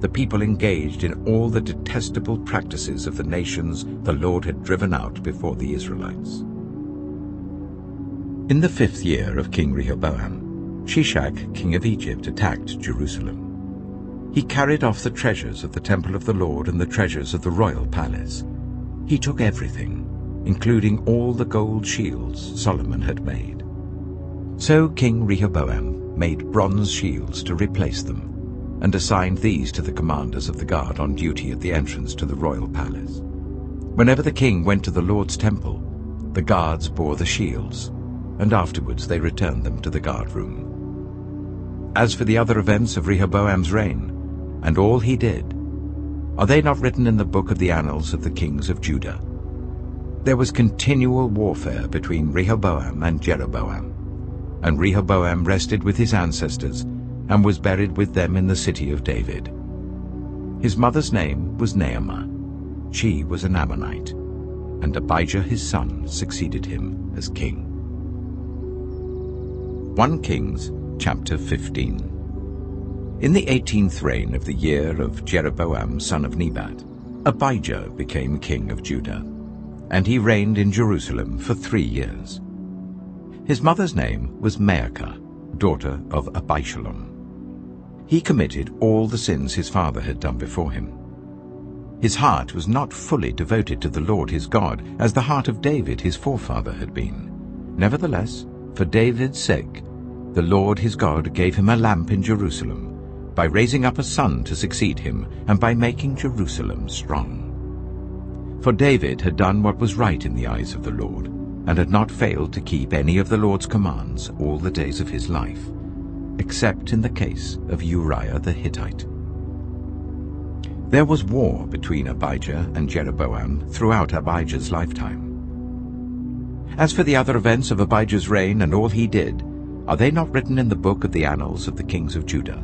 The people engaged in all the detestable practices of the nations the Lord had driven out before the Israelites. In the 5th year of King Rehoboam, Shishak, king of Egypt, attacked Jerusalem. He carried off the treasures of the temple of the Lord and the treasures of the royal palace. He took everything, including all the gold shields Solomon had made. So King Rehoboam made bronze shields to replace them, and assigned these to the commanders of the guard on duty at the entrance to the royal palace. Whenever the king went to the Lord's temple, the guards bore the shields, and afterwards they returned them to the guard room. As for the other events of Rehoboam's reign, and all he did, are they not written in the book of the annals of the kings of Judah? There was continual warfare between Rehoboam and Jeroboam, and Rehoboam rested with his ancestors and was buried with them in the city of David. His mother's name was Naamah. She was an Ammonite, and Abijah his son succeeded him as king. 1 Kings chapter 15. In the 18th reign of the year of Jeroboam son of Nebat, Abijah became king of Judah, and he reigned in Jerusalem for 3 years. His mother's name was Maacah, daughter of Abishalom. He committed all the sins his father had done before him. His heart was not fully devoted to the Lord his God, as the heart of David his forefather had been. Nevertheless, for David's sake, the Lord his God gave him a lamp in Jerusalem, by raising up a son to succeed him, and by making Jerusalem strong. For David had done what was right in the eyes of the Lord, and had not failed to keep any of the Lord's commands all the days of his life, except in the case of Uriah the Hittite. There was war between Abijah and Jeroboam throughout Abijah's lifetime. As for the other events of Abijah's reign and all he did, are they not written in the book of the annals of the kings of Judah?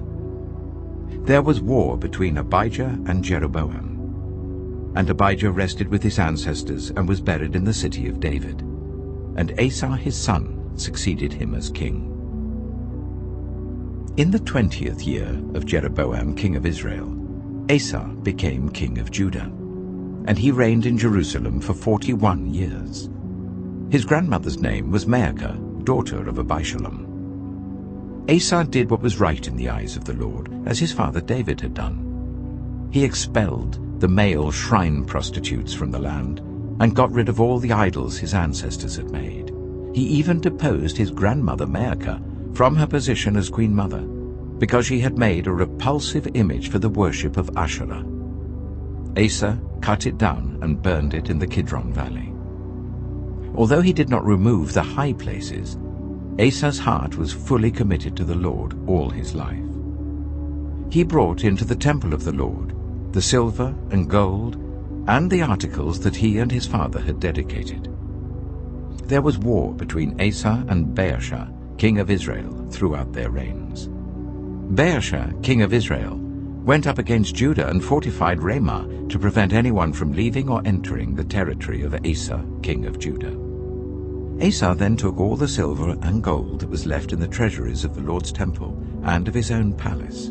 There was war between Abijah and Jeroboam. And Abijah rested with his ancestors and was buried in the city of David. And Asa his son succeeded him as king. In the 20th year of Jeroboam king of Israel, Asa became king of Judah, and he reigned in Jerusalem for 41 years. His grandmother's name was Maacah, daughter of Abishalom. Asa did what was right in the eyes of the Lord, as his father David had done. He expelled the male shrine prostitutes from the land, and got rid of all the idols his ancestors had made. He even deposed his grandmother Maacah from her position as queen mother, because she had made a repulsive image for the worship of Asherah. Asa cut it down and burned it in the Kidron Valley. Although he did not remove the high places, Asa's heart was fully committed to the Lord all his life. He brought into the temple of the Lord the silver and gold and the articles that he and his father had dedicated. There was war between Asa and Baasha, king of Israel, throughout their reigns. Baasha, king of Israel, went up against Judah and fortified Ramah to prevent anyone from leaving or entering the territory of Asa, king of Judah. Asa then took all the silver and gold that was left in the treasuries of the Lord's temple and of his own palace.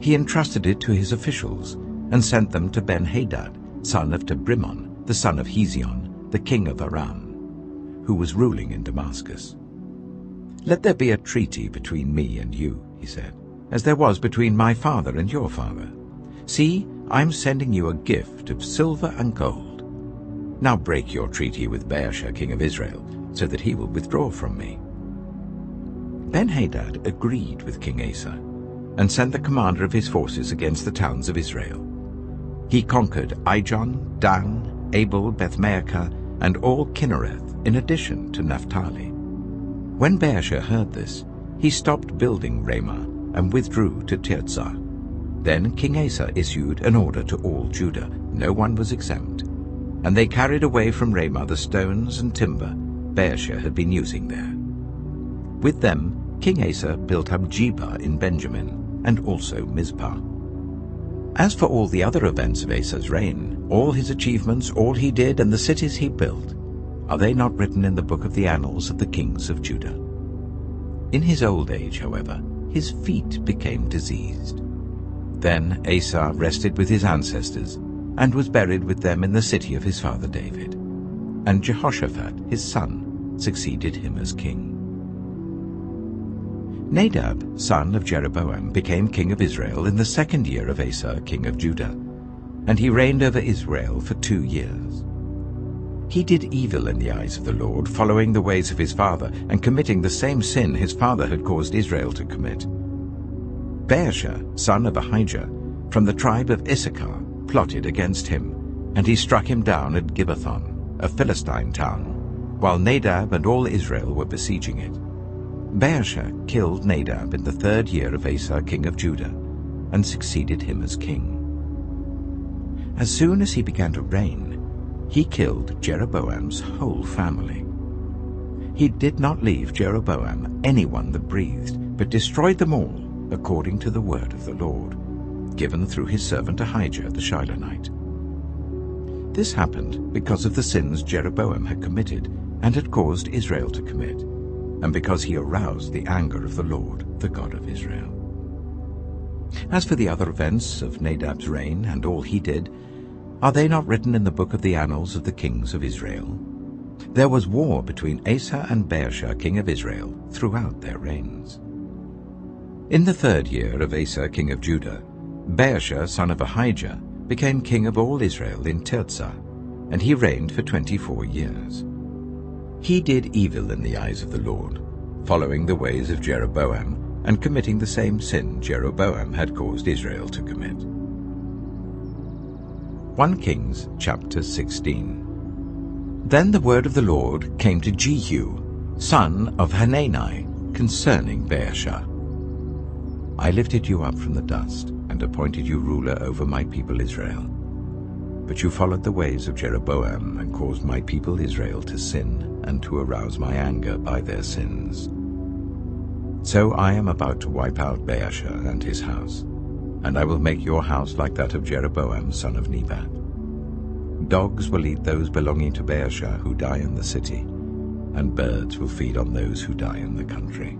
He entrusted it to his officials and sent them to Ben-Hadad, son of Tabrimon, the son of Hezion, the king of Aram, who was ruling in Damascus. "Let there be a treaty between me and you," he said, "as there was between my father and your father. See, I'm sending you a gift of silver and gold. Now break your treaty with Baasha, king of Israel, so that he will withdraw from me." Ben-Hadad agreed with King Asa and sent the commander of his forces against the towns of Israel. He conquered Ijon, Dan, Abel, Beth-Maacah, and all Kinnereth, in addition to Naphtali. When Baasha heard this, he stopped building Ramah and withdrew to Tirzah. Then King Asa issued an order to all Judah, no one was exempt, and they carried away from Ramah the stones and timber Baasha had been using there. With them, King Asa built up Geba in Benjamin, and also Mizpah. As for all the other events of Asa's reign, all his achievements, all he did, and the cities he built, are they not written in the book of the annals of the kings of Judah? In his old age, however, his feet became diseased. Then Asa rested with his ancestors, and was buried with them in the city of his father David. And Jehoshaphat, his son, succeeded him as king. Nadab, son of Jeroboam, became king of Israel in the 2nd year of Asa, king of Judah, and he reigned over Israel for 2 years. He did evil in the eyes of the Lord, following the ways of his father, and committing the same sin his father had caused Israel to commit. Baasha, son of Ahijah, from the tribe of Issachar, plotted against him, and he struck him down at Gibbethon, a Philistine town, while Nadab and all Israel were besieging it. Baasha killed Nadab in the 3rd year of Asa, king of Judah, and succeeded him as king. As soon as he began to reign, he killed Jeroboam's whole family. He did not leave Jeroboam anyone that breathed, but destroyed them all according to the word of the Lord, given through his servant Ahijah the Shilonite. This happened because of the sins Jeroboam had committed and had caused Israel to commit, and because he aroused the anger of the Lord, the God of Israel. As for the other events of Nadab's reign and all he did, are they not written in the book of the annals of the kings of Israel? There was war between Asa and Baasha, king of Israel, throughout their reigns. In the 3rd year of Asa, king of Judah, Baasha, son of Ahijah, became king of all Israel in Tirzah, and he reigned for 24 years. He did evil in the eyes of the Lord, following the ways of Jeroboam, and committing the same sin Jeroboam had caused Israel to commit. 1 Kings chapter 16. Then the word of the Lord came to Jehu, son of Hanani, concerning Baasha. I lifted you up from the dust and appointed you ruler over my people Israel. But you followed the ways of Jeroboam and caused my people Israel to sin and to arouse my anger by their sins. So I am about to wipe out Baasha and his house, and I will make your house like that of Jeroboam son of Nebat. Dogs will eat those belonging to Baasha who die in the city, and birds will feed on those who die in the country.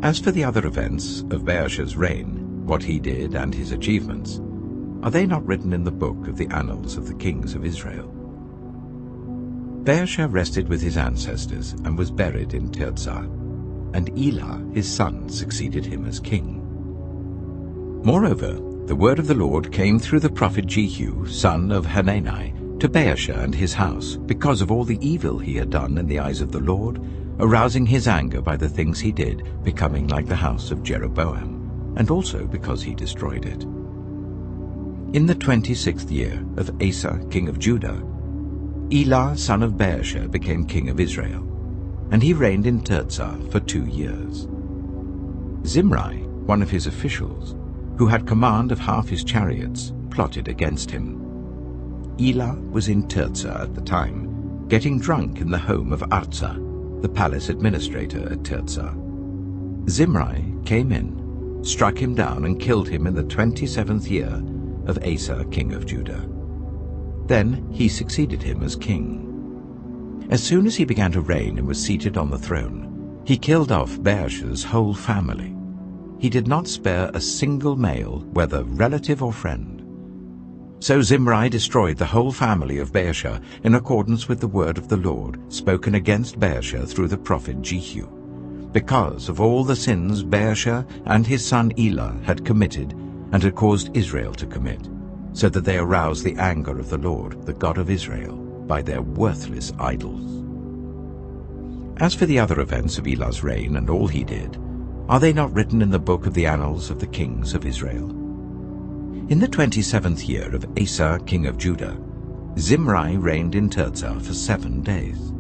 As for the other events of Baasha's reign, what he did and his achievements, are they not written in the book of the annals of the kings of Israel? Baasha rested with his ancestors and was buried in Tirzah, and Elah his son succeeded him as king. Moreover, the word of the Lord came through the prophet Jehu, son of Hanani, to Baasha and his house, because of all the evil he had done in the eyes of the Lord, arousing his anger by the things he did, becoming like the house of Jeroboam, and also because he destroyed it. In the 26th year of Asa king of Judah, Elah son of Baasha became king of Israel, and he reigned in Tirzah for 2 years. Zimri, one of his officials, who had command of half his chariots, plotted against him. Elah was in Tirzah at the time, getting drunk in the home of Arza, the palace administrator at Tirzah. Zimri came in, struck him down and killed him in the 27th year of Asa king of Judah. Then he succeeded him as king. As soon as he began to reign and was seated on the throne, he killed off Baasha's whole family. He did not spare a single male, whether relative or friend. So Zimri destroyed the whole family of Baasha in accordance with the word of the Lord spoken against Baasha through the prophet Jehu, because of all the sins Baasha and his son Elah had committed and had caused Israel to commit, so that they aroused the anger of the Lord, the God of Israel, by their worthless idols. As for the other events of Elah's reign and all he did, are they not written in the book of the annals of the kings of Israel? In the 27th year of Asa king of Judah, Zimri reigned in Tirzah for 7 days.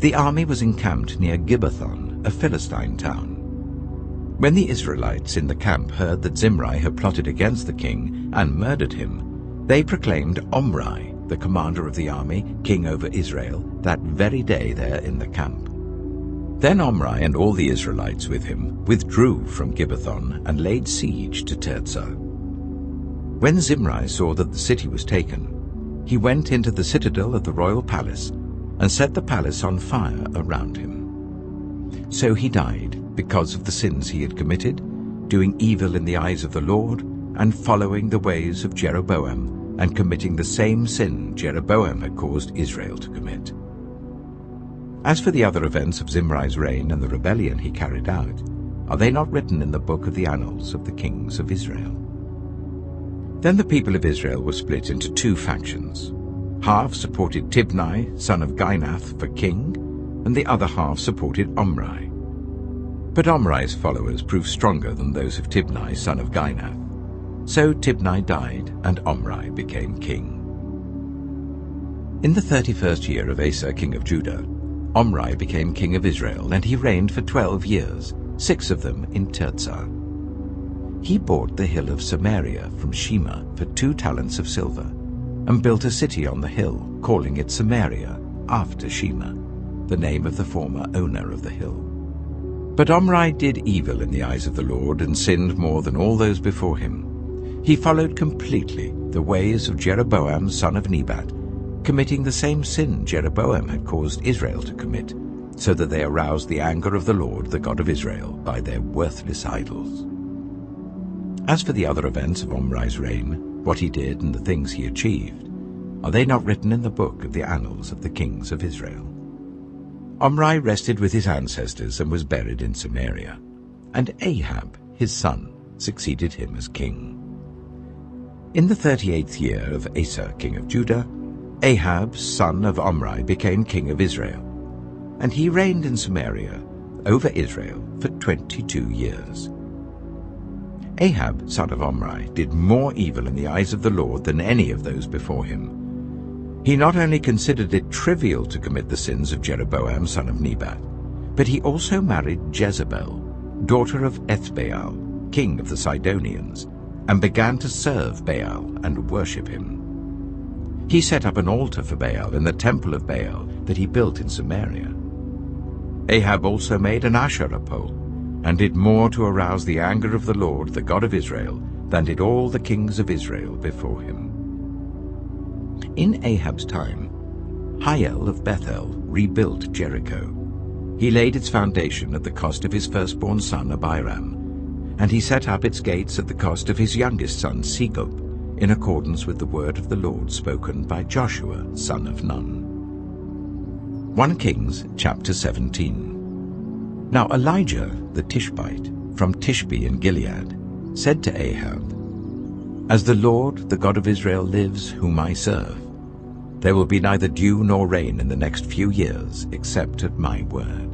The army was encamped near Gibbethon, a Philistine town. When the Israelites in the camp heard that Zimri had plotted against the king and murdered him, they proclaimed Omri, the commander of the army, king over Israel, that very day there in the camp. Then Omri and all the Israelites with him withdrew from Gibbethon and laid siege to Tirzah. When Zimri saw that the city was taken, he went into the citadel of the royal palace and set the palace on fire around him. So he died because of the sins he had committed, doing evil in the eyes of the Lord, and following the ways of Jeroboam, and committing the same sin Jeroboam had caused Israel to commit. As for the other events of Zimri's reign and the rebellion he carried out, are they not written in the book of the annals of the kings of Israel? Then the people of Israel were split into 2 factions. Half supported Tibni, son of Ginath, for king, and the other half supported Omri. But Omri's followers proved stronger than those of Tibni, son of Ginath. So Tibni died, and Omri became king. In the 31st year of Asa king of Judah, Omri became king of Israel, and he reigned for 12 years, 6 of them in Tirzah. He bought the hill of Samaria from Shema for 2 talents of silver, and built a city on the hill, calling it Samaria, after Shema, the name of the former owner of the hill. But Omri did evil in the eyes of the Lord, and sinned more than all those before him. He followed completely the ways of Jeroboam son of Nebat, committing the same sin Jeroboam had caused Israel to commit, so that they aroused the anger of the Lord, the God of Israel, by their worthless idols. As for the other events of Omri's reign, what he did and the things he achieved, are they not written in the book of the annals of the kings of Israel? Omri rested with his ancestors and was buried in Samaria, and Ahab, his son, succeeded him as king. In the 38th year of Asa king of Judah, Ahab, son of Omri, became king of Israel, and he reigned in Samaria over Israel for 22 years. Ahab, son of Omri, did more evil in the eyes of the Lord than any of those before him. He not only considered it trivial to commit the sins of Jeroboam, son of Nebat, but he also married Jezebel, daughter of Ethbaal, king of the Sidonians, and began to serve Baal and worship him. He set up an altar for Baal in the temple of Baal that he built in Samaria. Ahab also made an Asherah pole, and did more to arouse the anger of the Lord, the God of Israel, than did all the kings of Israel before him. In Ahab's time, Hiel of Bethel rebuilt Jericho. He laid its foundation at the cost of his firstborn son Abiram, and he set up its gates at the cost of his youngest son Segub, in accordance with the word of the Lord spoken by Joshua, son of Nun. 1 Kings chapter 17. Now Elijah the Tishbite, from Tishbe in Gilead, said to Ahab, As the Lord, the God of Israel, lives, whom I serve, there will be neither dew nor rain in the next few years, except at my word.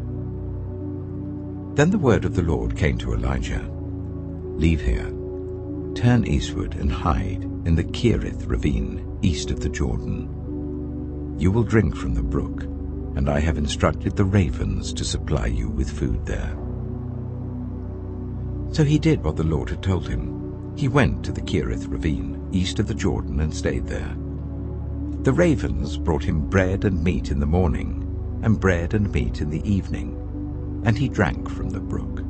Then the word of the Lord came to Elijah, Leave here, turn eastward and hide in the Kerith ravine, east of the Jordan. You will drink from the brook, and I have instructed the ravens to supply you with food there. So he did what the Lord had told him. He went to the Kerith ravine, east of the Jordan, and stayed there. The ravens brought him bread and meat in the morning, and bread and meat in the evening, and he drank from the brook.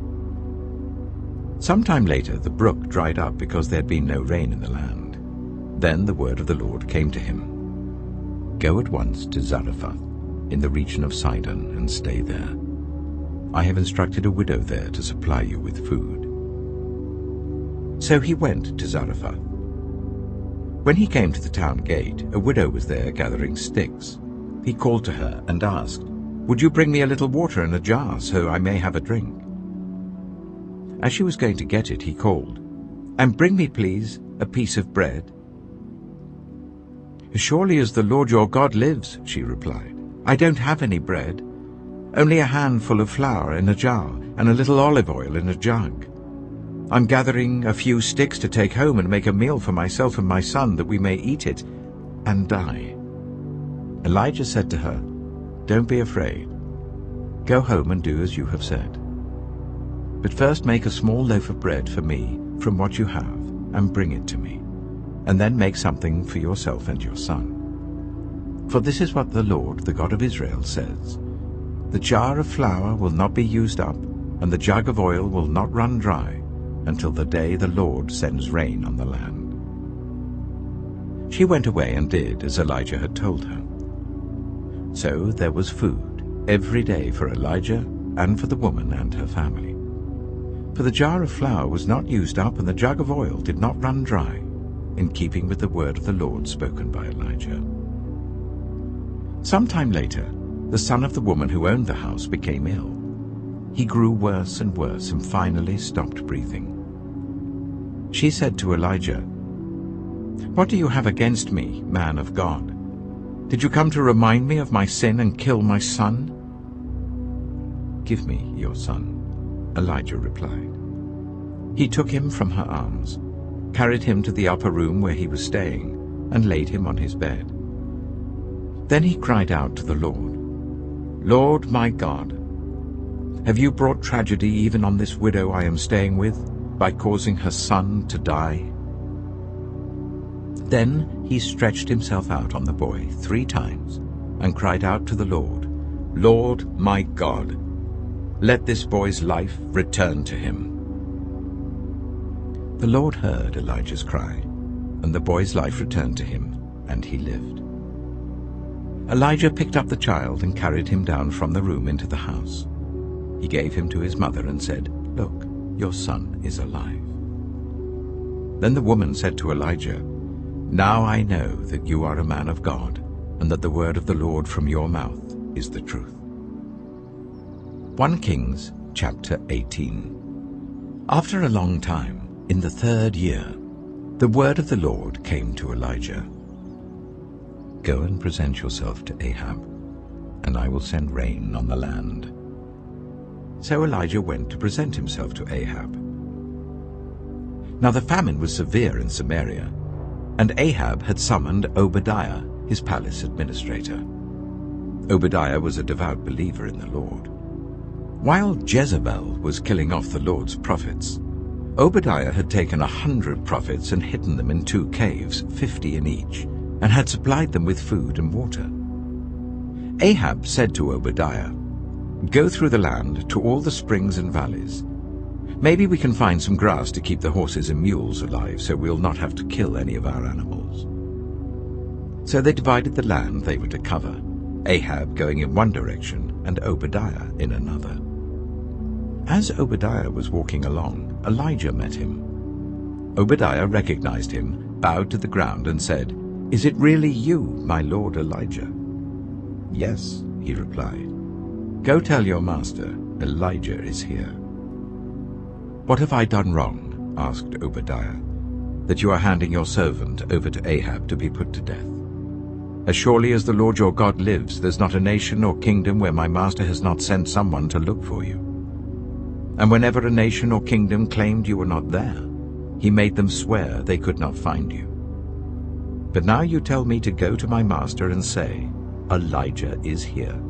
Some time later the brook dried up because there had been no rain in the land. Then the word of the Lord came to him, Go at once to Zarephath, in the region of Sidon, and stay there. I have instructed a widow there to supply you with food. So he went to Zarephath. When he came to the town gate, a widow was there gathering sticks. He called to her and asked, Would you bring me a little water in a jar, so I may have a drink? As she was going to get it, he called, And bring me, please, a piece of bread. As surely as the Lord your God lives, she replied, I don't have any bread, only a handful of flour in a jar and a little olive oil in a jug. I'm gathering a few sticks to take home and make a meal for myself and my son, that we may eat it and die. Elijah said to her, Don't be afraid. Go home and do as you have said. But first make a small loaf of bread for me from what you have, and bring it to me, and then make something for yourself and your son. For this is what the Lord, the God of Israel, says, The jar of flour will not be used up, and the jug of oil will not run dry, until the day the Lord sends rain on the land. She went away and did as Elijah had told her. So there was food every day for Elijah and for the woman and her family. For the jar of flour was not used up, and the jug of oil did not run dry, in keeping with the word of the Lord spoken by Elijah. Some time later, the son of the woman who owned the house became ill. He grew worse and worse and finally stopped breathing. She said to Elijah, What do you have against me, man of God? Did you come to remind me of my sin and kill my son? Give me your son, Elijah replied. He took him from her arms, carried him to the upper room where he was staying, and laid him on his bed. Then he cried out to the Lord, Lord my God, have you brought tragedy even on this widow I am staying with, by causing her son to die? Then he stretched himself out on the boy 3 times, and cried out to the Lord, Lord my God, let this boy's life return to him. The Lord heard Elijah's cry, and the boy's life returned to him, and he lived. Elijah picked up the child and carried him down from the room into the house. He gave him to his mother and said, Look, your son is alive. Then the woman said to Elijah, Now I know that you are a man of God, and that the word of the Lord from your mouth is the truth. 1 Kings chapter 18. After a long time, in the 3rd year, the word of the Lord came to Elijah. Go and present yourself to Ahab, and I will send rain on the land. So Elijah went to present himself to Ahab. Now the famine was severe in Samaria, and Ahab had summoned Obadiah, his palace administrator. Obadiah was a devout believer in the Lord. While Jezebel was killing off the Lord's prophets, Obadiah had taken 100 prophets and hidden them in 2 caves, 50 in each, and had supplied them with food and water. Ahab said to Obadiah, "Go through the land to all the springs and valleys. Maybe we can find some grass to keep the horses and mules alive, so we'll not have to kill any of our animals." So they divided the land they were to cover, Ahab going in one direction and Obadiah in another. As Obadiah was walking along, Elijah met him. Obadiah recognized him, bowed to the ground and said, "Is it really you, my lord Elijah?" "Yes," he replied. "Go tell your master, Elijah is here." "What have I done wrong?" asked Obadiah, "that you are handing your servant over to Ahab to be put to death? As surely as the Lord your God lives, there's not a nation or kingdom where my master has not sent someone to look for you. And whenever a nation or kingdom claimed you were not there, he made them swear they could not find you. But now you tell me to go to my master and say, 'Elijah is here.'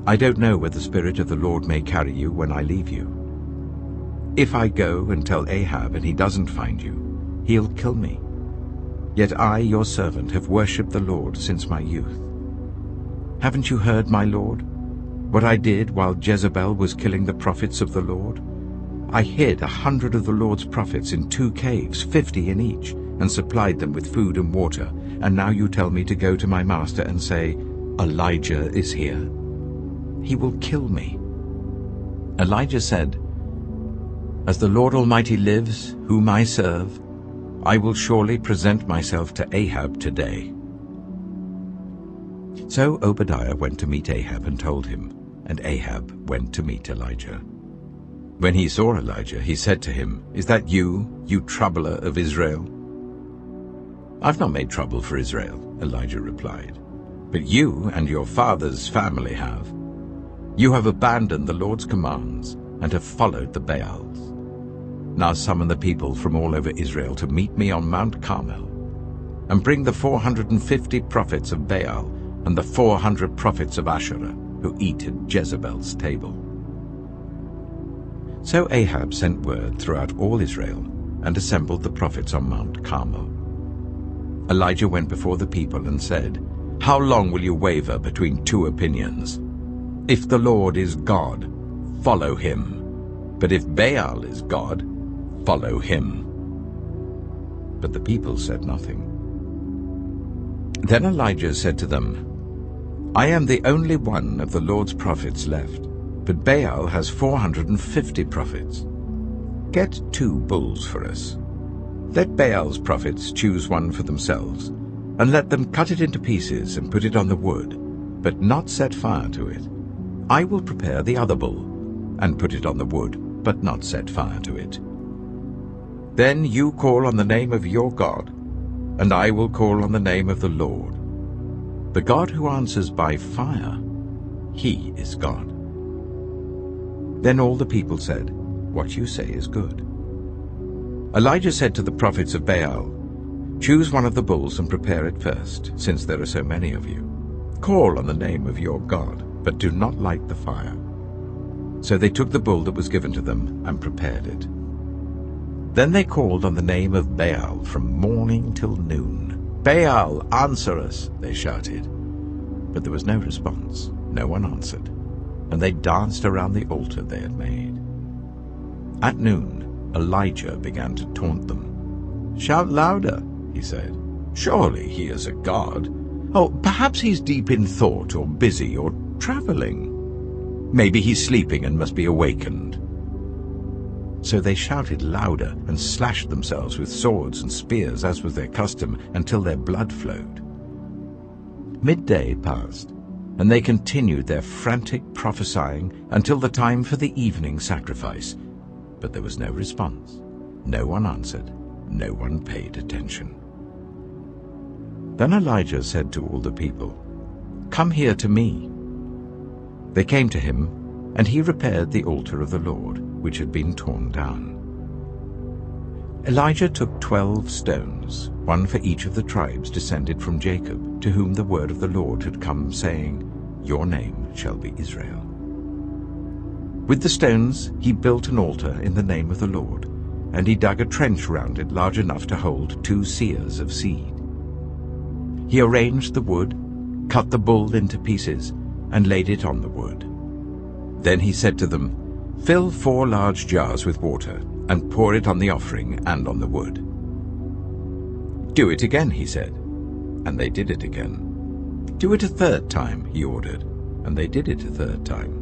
I don't know where the Spirit of the Lord may carry you when I leave you. If I go and tell Ahab and he doesn't find you, he'll kill me. Yet I, your servant, have worshipped the Lord since my youth. Haven't you heard, my Lord, what I did while Jezebel was killing the prophets of the Lord? I hid 100 of the Lord's prophets in 2 caves, 50 in each, and supplied them with food and water, and now you tell me to go to my master and say, 'Elijah is here.' He will kill me." Elijah said, "As the Lord Almighty lives, whom I serve, I will surely present myself to Ahab today." So Obadiah went to meet Ahab and told him, and Ahab went to meet Elijah. When he saw Elijah, he said to him, "Is that you, you troubler of Israel?" "I've not made trouble for Israel," Elijah replied, "but you and your father's family have. You have abandoned the Lord's commands and have followed the Baals. Now summon the people from all over Israel to meet me on Mount Carmel, and bring the 450 prophets of Baal and the 400 prophets of Asherah who eat at Jezebel's table." So Ahab sent word throughout all Israel and assembled the prophets on Mount Carmel. Elijah went before the people and said, "How long will you waver between 2 opinions? If the Lord is God, follow him. But if Baal is God, follow him." But the people said nothing. Then Elijah said to them, "I am the only one of the Lord's prophets left, but Baal has 450 prophets. Get 2 bulls for us. Let Baal's prophets choose one for themselves, and let them cut it into pieces and put it on the wood, but not set fire to it. I will prepare the other bull, and put it on the wood, but not set fire to it. Then you call on the name of your God, and I will call on the name of the Lord. The God who answers by fire, he is God." Then all the people said, "What you say is good." Elijah said to the prophets of Baal, "Choose one of the bulls and prepare it first, since there are so many of you. Call on the name of your God, but do not light the fire." So they took the bull that was given to them and prepared it. Then they called on the name of Baal from morning till noon. "Baal, answer us," they shouted. But there was no response. No one answered, and they danced around the altar they had made. At noon, Elijah began to taunt them. "Shout louder," he said. "Surely he is a god. Oh, perhaps he's deep in thought or busy or traveling. Maybe he's sleeping and must be awakened." So they shouted louder and slashed themselves with swords and spears, as was their custom, until their blood flowed. Midday passed, and they continued their frantic prophesying until the time for the evening sacrifice. But there was no response. No one answered. No one paid attention. Then Elijah said to all the people, "Come here to me." They came to him, and he repaired the altar of the Lord, which had been torn down. Elijah took 12 stones, one for each of the tribes descended from Jacob, to whom the word of the Lord had come, saying, "Your name shall be Israel." With the stones he built an altar in the name of the Lord, and he dug a trench round it large enough to hold 2 seahs of seed. He arranged the wood, cut the bull into pieces, and laid it on the wood. Then he said to them, "Fill 4 large jars with water, and pour it on the offering and on the wood." "Do it again," he said, and they did it again. "Do it a 3rd time," he ordered, and they did it a 3rd time.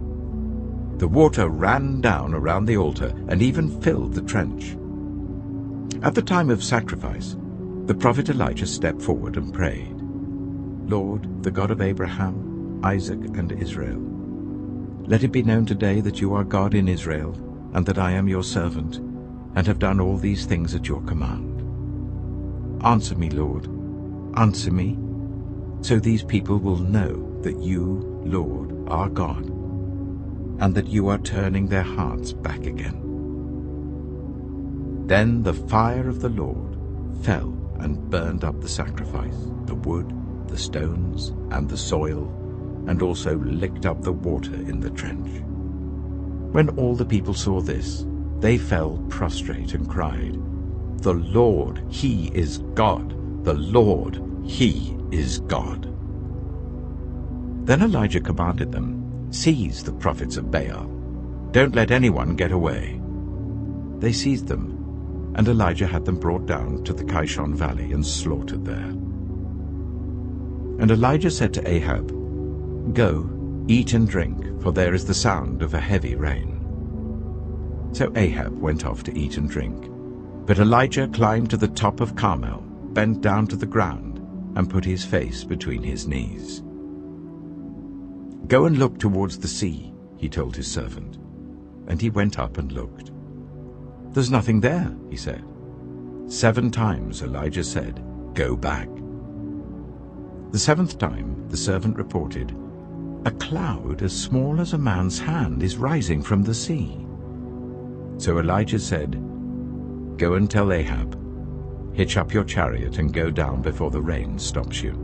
The water ran down around the altar and even filled the trench. At the time of sacrifice, the prophet Elijah stepped forward and prayed, "Lord, the God of Abraham, Isaac, and Israel, let it be known today that you are God in Israel, and that I am your servant, and have done all these things at your command. Answer me, Lord, answer me, so these people will know that you, Lord, are God, and that you are turning their hearts back again." Then the fire of the Lord fell and burned up the sacrifice, the wood, the stones, and the soil, and also licked up the water in the trench. When all the people saw this, they fell prostrate and cried, "The Lord, He is God! The Lord, He is God!" Then Elijah commanded them, "Seize the prophets of Baal. Don't let anyone get away." They seized them, and Elijah had them brought down to the Kishon Valley and slaughtered there. And Elijah said to Ahab, "Go, eat and drink, for there is the sound of a heavy rain." So Ahab went off to eat and drink. But Elijah climbed to the top of Carmel, bent down to the ground, and put his face between his knees. "Go and look towards the sea," he told his servant. And he went up and looked. "There's nothing there," he said. 7 times Elijah said, "Go back." The 7th time the servant reported, "A cloud as small as a man's hand is rising from the sea." So Elijah said, "Go and tell Ahab, hitch up your chariot and go down before the rain stops you."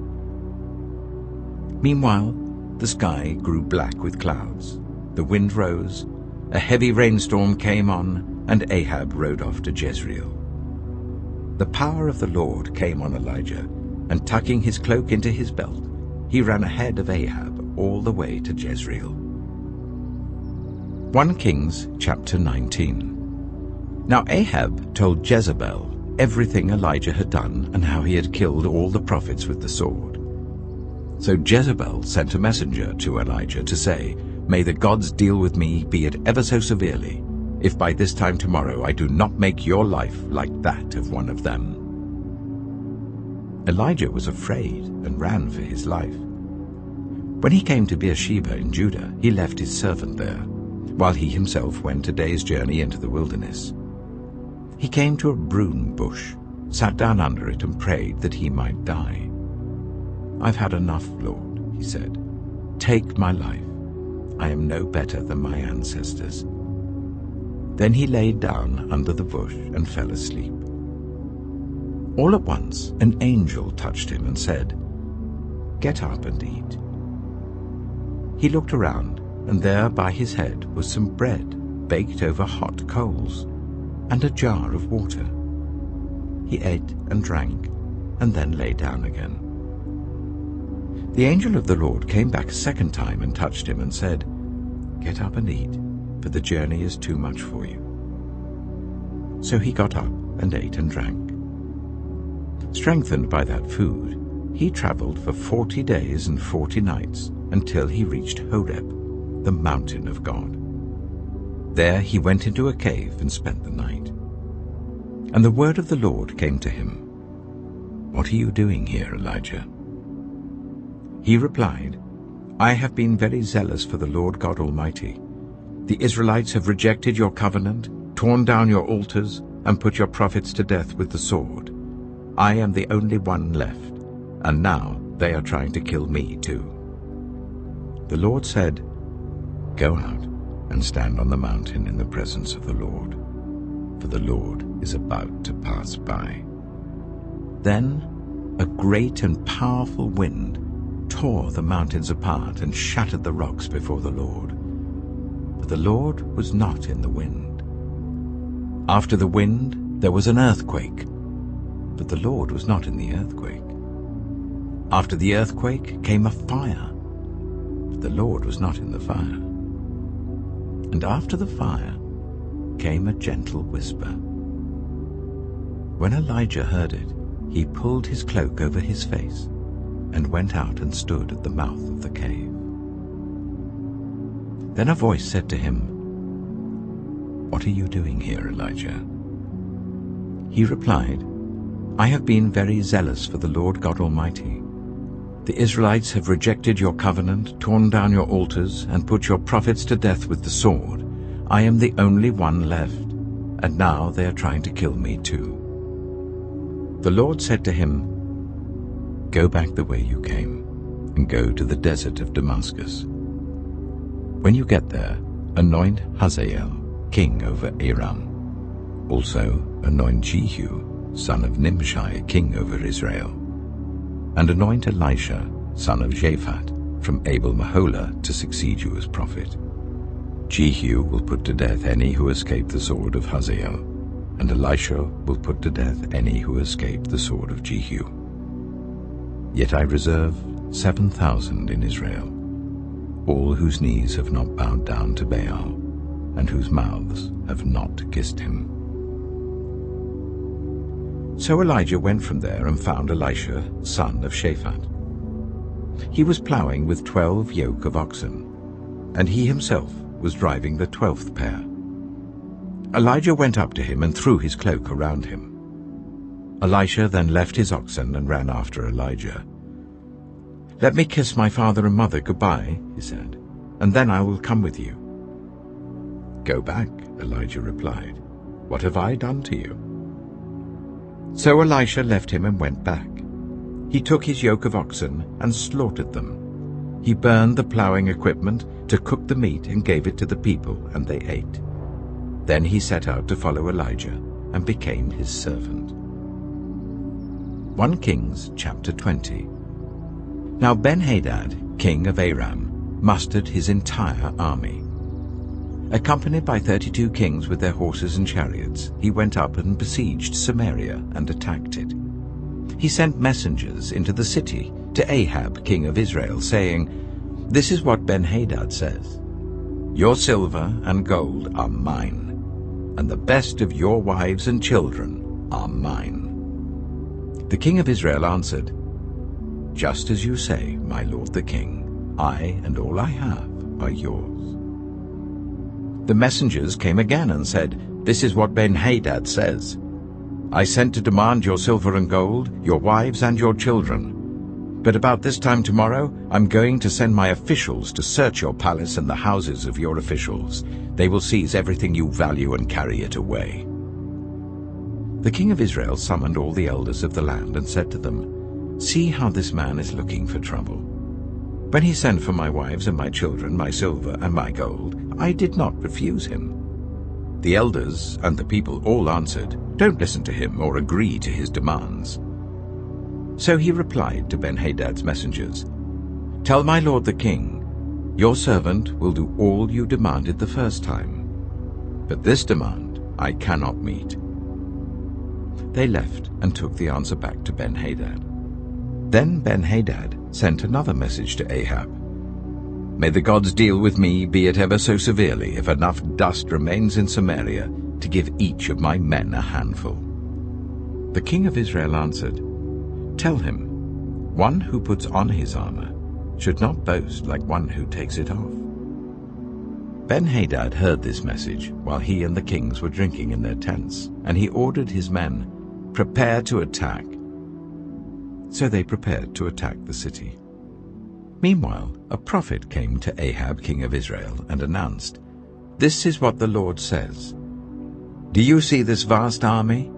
Meanwhile, the sky grew black with clouds. The wind rose, a heavy rainstorm came on, and Ahab rode off to Jezreel. The power of the Lord came on Elijah, and tucking his cloak into his belt, he ran ahead of Ahab all the way to Jezreel. 1 Kings chapter 19. Now Ahab told Jezebel everything Elijah had done and how he had killed all the prophets with the sword. So Jezebel sent a messenger to Elijah to say, "May the gods deal with me, be it ever so severely, if by this time tomorrow I do not make your life like that of one of them." Elijah was afraid and ran for his life. When he came to Beersheba in Judah, he left his servant there, while he himself went a day's journey into the wilderness. He came to a broom bush, sat down under it and prayed that he might die. "I've had enough, Lord," he said. "Take my life. I am no better than my ancestors." Then he laid down under the bush and fell asleep. All at once an angel touched him and said, "Get up and eat." He looked around, and there by his head was some bread baked over hot coals, and a jar of water. He ate and drank, and then lay down again. The angel of the Lord came back a 2nd time and touched him and said, "Get up and eat, for the journey is too much for you." So he got up and ate and drank. Strengthened by that food, he traveled for 40 days and 40 nights until he reached Horeb, the mountain of God. There he went into a cave and spent the night. And the word of the Lord came to him, "What are you doing here, Elijah?" He replied, "I have been very zealous for the Lord God Almighty. The Israelites have rejected your covenant, torn down your altars, and put your prophets to death with the sword. I am the only one left, and now they are trying to kill me too." The Lord said, "Go out, and stand on the mountain in the presence of the Lord, for the Lord is about to pass by." Then a great and powerful wind tore the mountains apart and shattered the rocks before the Lord. But the Lord was not in the wind. After the wind there was an earthquake, but the Lord was not in the earthquake. After the earthquake came a fire, but the Lord was not in the fire. And after the fire came a gentle whisper. When Elijah heard it, he pulled his cloak over his face and went out and stood at the mouth of the cave. Then a voice said to him, "What are you doing here, Elijah?" He replied, "I have been very zealous for the Lord God Almighty. The Israelites have rejected your covenant, torn down your altars, and put your prophets to death with the sword. I am the only one left, and now they are trying to kill me too." The Lord said to him, "Go back the way you came, and go to the desert of Damascus. When you get there, anoint Hazael king over Aram. Also anoint Jehu, son of Nimshi, king over Israel. And anoint Elisha, son of Shaphat, from Abel-Meholah, to succeed you as prophet. Jehu will put to death any who escape the sword of Hazael, and Elisha will put to death any who escape the sword of Jehu. Yet I reserve 7,000 in Israel, all whose knees have not bowed down to Baal, and whose mouths have not kissed him." So Elijah went from there and found Elisha, son of Shaphat. He was plowing with 12 yoke of oxen, and he himself was driving the 12th pair. Elijah went up to him and threw his cloak around him. Elisha then left his oxen and ran after Elijah. "Let me kiss my father and mother goodbye," he said, "and then I will come with you." "Go back," Elijah replied. "What have I done to you?" So Elisha left him and went back. He took his yoke of oxen and slaughtered them. He burned the plowing equipment to cook the meat and gave it to the people, and they ate. Then he set out to follow Elijah and became his servant. 1 Kings chapter 20. Now Ben-Hadad, king of Aram, mustered his entire army. Accompanied by 32 kings with their horses and chariots, he went up and besieged Samaria and attacked it. He sent messengers into the city to Ahab, king of Israel, saying, "This is what Ben-Hadad says, 'Your silver and gold are mine, and the best of your wives and children are mine.'" The king of Israel answered, "Just as you say, my lord the king, I and all I have are yours." The messengers came again and said, "This is what Ben-Hadad says, 'I sent to demand your silver and gold, your wives and your children. But about this time tomorrow I'm going to send my officials to search your palace and the houses of your officials. They will seize everything you value and carry it away." The king of Israel summoned all the elders of the land and said to them, "See how this man is looking for trouble. When he sent for my wives and my children, my silver and my gold, I did not refuse him." The elders and the people all answered, "Don't listen to him or agree to his demands." So he replied to Ben-Hadad's messengers, "Tell my lord the king, your servant will do all you demanded the first time, but this demand I cannot meet." They left and took the answer back to Ben-Hadad. Then Ben-Hadad sent another message to Ahab, "May the gods deal with me, be it ever so severely, if enough dust remains in Samaria to give each of my men a handful." The king of Israel answered, "Tell him, one who puts on his armor should not boast like one who takes it off." Ben-Hadad heard this message while he and the kings were drinking in their tents, and he ordered his men, "Prepare to attack." So they prepared to attack the city. Meanwhile, a prophet came to Ahab, king of Israel, and announced, "This is what the Lord says. Do you see this vast army?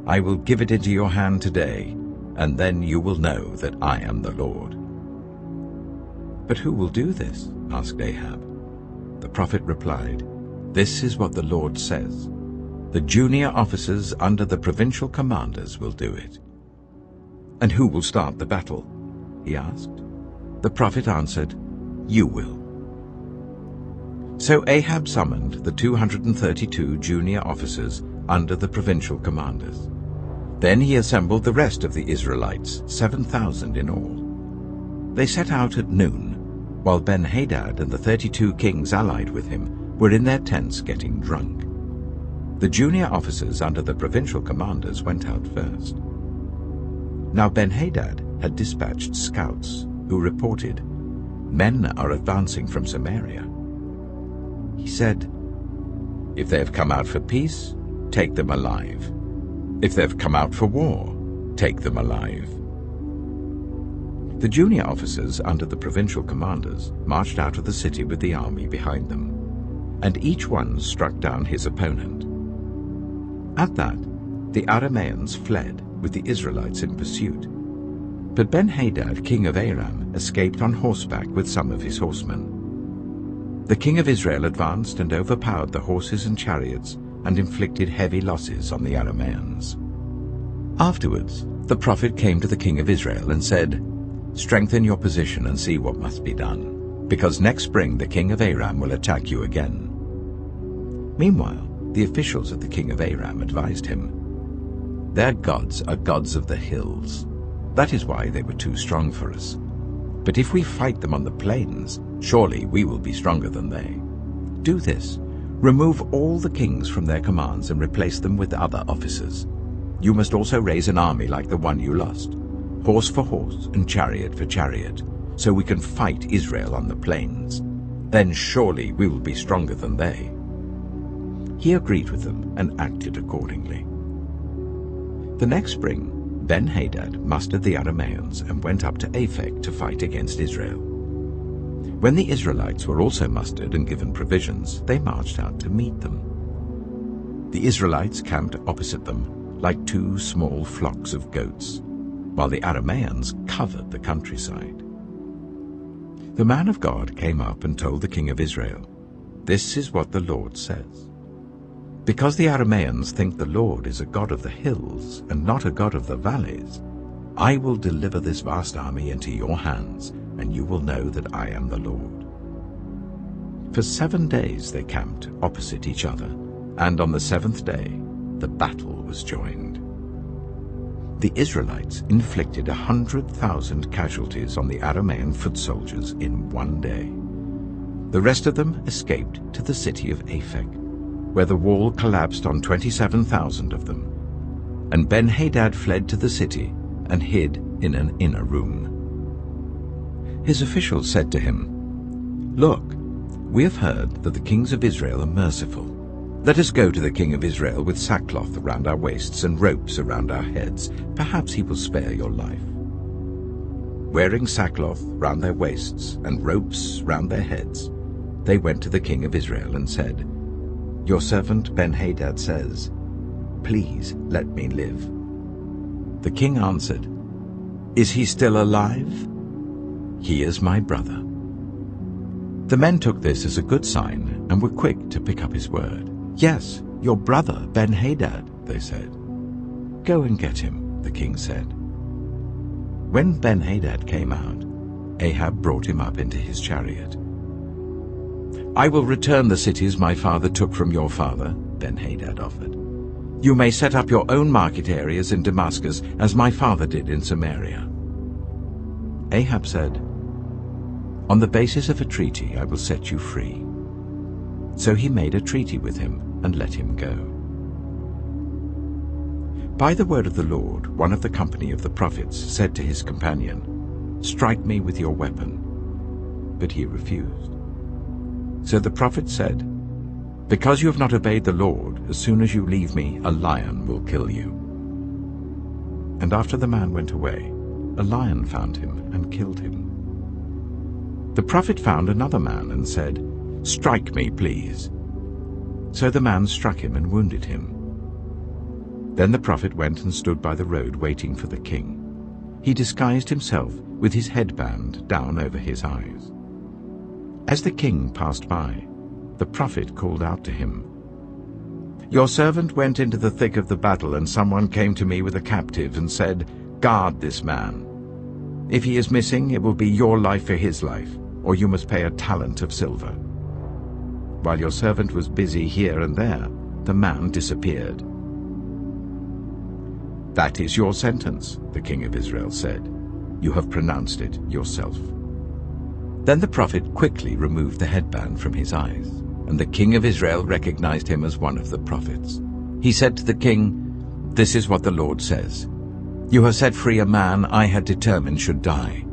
I will give it into your hand today, and then you will know that I am the Lord." "But who will do this?" asked Ahab. The prophet replied, "This is what the Lord says. The junior officers under the provincial commanders will do it." "And who will start the battle?" he asked. The prophet answered, "You will." So Ahab summoned the 232 junior officers under the provincial commanders. Then he assembled the rest of the Israelites, 7,000 in all. They set out at noon, while Ben-Hadad and the 32 kings allied with him were in their tents getting drunk. The junior officers under the provincial commanders went out first. Now Ben-Hadad had dispatched scouts who reported, "Men are advancing from Samaria." He said, "If they have come out for peace, take them alive. If they have come out for war, take them alive." The junior officers under the provincial commanders marched out of the city with the army behind them, and each one struck down his opponent. At that, the Arameans fled with the Israelites in pursuit. But Ben-Hadad, king of Aram, escaped on horseback with some of his horsemen. The king of Israel advanced and overpowered the horses and chariots and inflicted heavy losses on the Arameans. Afterwards, the prophet came to the king of Israel and said, "Strengthen your position and see what must be done, because next spring the king of Aram will attack you again." Meanwhile, the officials of the king of Aram advised him, "Their gods are gods of the hills. That is why they were too strong for us. But if we fight them on the plains, surely we will be stronger than they. Do this: remove all the kings from their commands and replace them with other officers. You must also raise an army like the one you lost, horse for horse and chariot for chariot, so we can fight Israel on the plains. Then surely we will be stronger than they." He agreed with them and acted accordingly. The next spring, Ben-Hadad mustered the Arameans and went up to Aphek to fight against Israel. When the Israelites were also mustered and given provisions, they marched out to meet them. The Israelites camped opposite them like two small flocks of goats, while the Arameans covered the countryside. The man of God came up and told the king of Israel, "This is what the Lord says. Because the Arameans think the Lord is a God of the hills and not a God of the valleys, I will deliver this vast army into your hands, and you will know that I am the Lord." For 7 days they camped opposite each other, and on the 7th day the battle was joined. The Israelites inflicted 100,000 casualties on the Aramean foot soldiers in 1 day. The rest of them escaped to the city of Aphek, where the wall collapsed on 27,000 of them, and Ben-Hadad fled to the city and hid in an inner room. His officials said to him, "Look, we have heard that the kings of Israel are merciful. Let us go to the king of Israel with sackcloth around our waists and ropes around our heads. Perhaps he will spare your life." Wearing sackcloth round their waists and ropes round their heads, they went to the king of Israel and said, "Your servant Ben-Hadad says, 'Please let me live.'" The king answered, "Is he still alive?" "He is my brother." The men took this as a good sign and were quick to pick up his word. "Yes, your brother Ben-Hadad," they said. "Go and get him," the king said. When Ben-Hadad came out, Ahab brought him up into his chariot. "I will return the cities my father took from your father," Ben-Hadad offered. "You may set up your own market areas in Damascus, as my father did in Samaria." Ahab said, "On the basis of a treaty I will set you free." So he made a treaty with him and let him go. By the word of the Lord, one of the company of the prophets said to his companion, "Strike me with your weapon." But he refused. So the prophet said, "Because you have not obeyed the Lord, as soon as you leave me, a lion will kill you." And after the man went away, a lion found him and killed him. The prophet found another man and said, "Strike me, please." So the man struck him and wounded him. Then the prophet went and stood by the road waiting for the king. He disguised himself with his headband down over his eyes. As the king passed by, the prophet called out to him, "Your servant went into the thick of the battle, and someone came to me with a captive and said, 'Guard this man. If he is missing, it will be your life for his life, or you must pay a talent of silver.' While your servant was busy here and there, the man disappeared." "That is your sentence," the king of Israel said. "You have pronounced it yourself." Then the prophet quickly removed the headband from his eyes, and the king of Israel recognized him as one of the prophets. He said to the king, "This is what the Lord says. You have set free a man I had determined should die.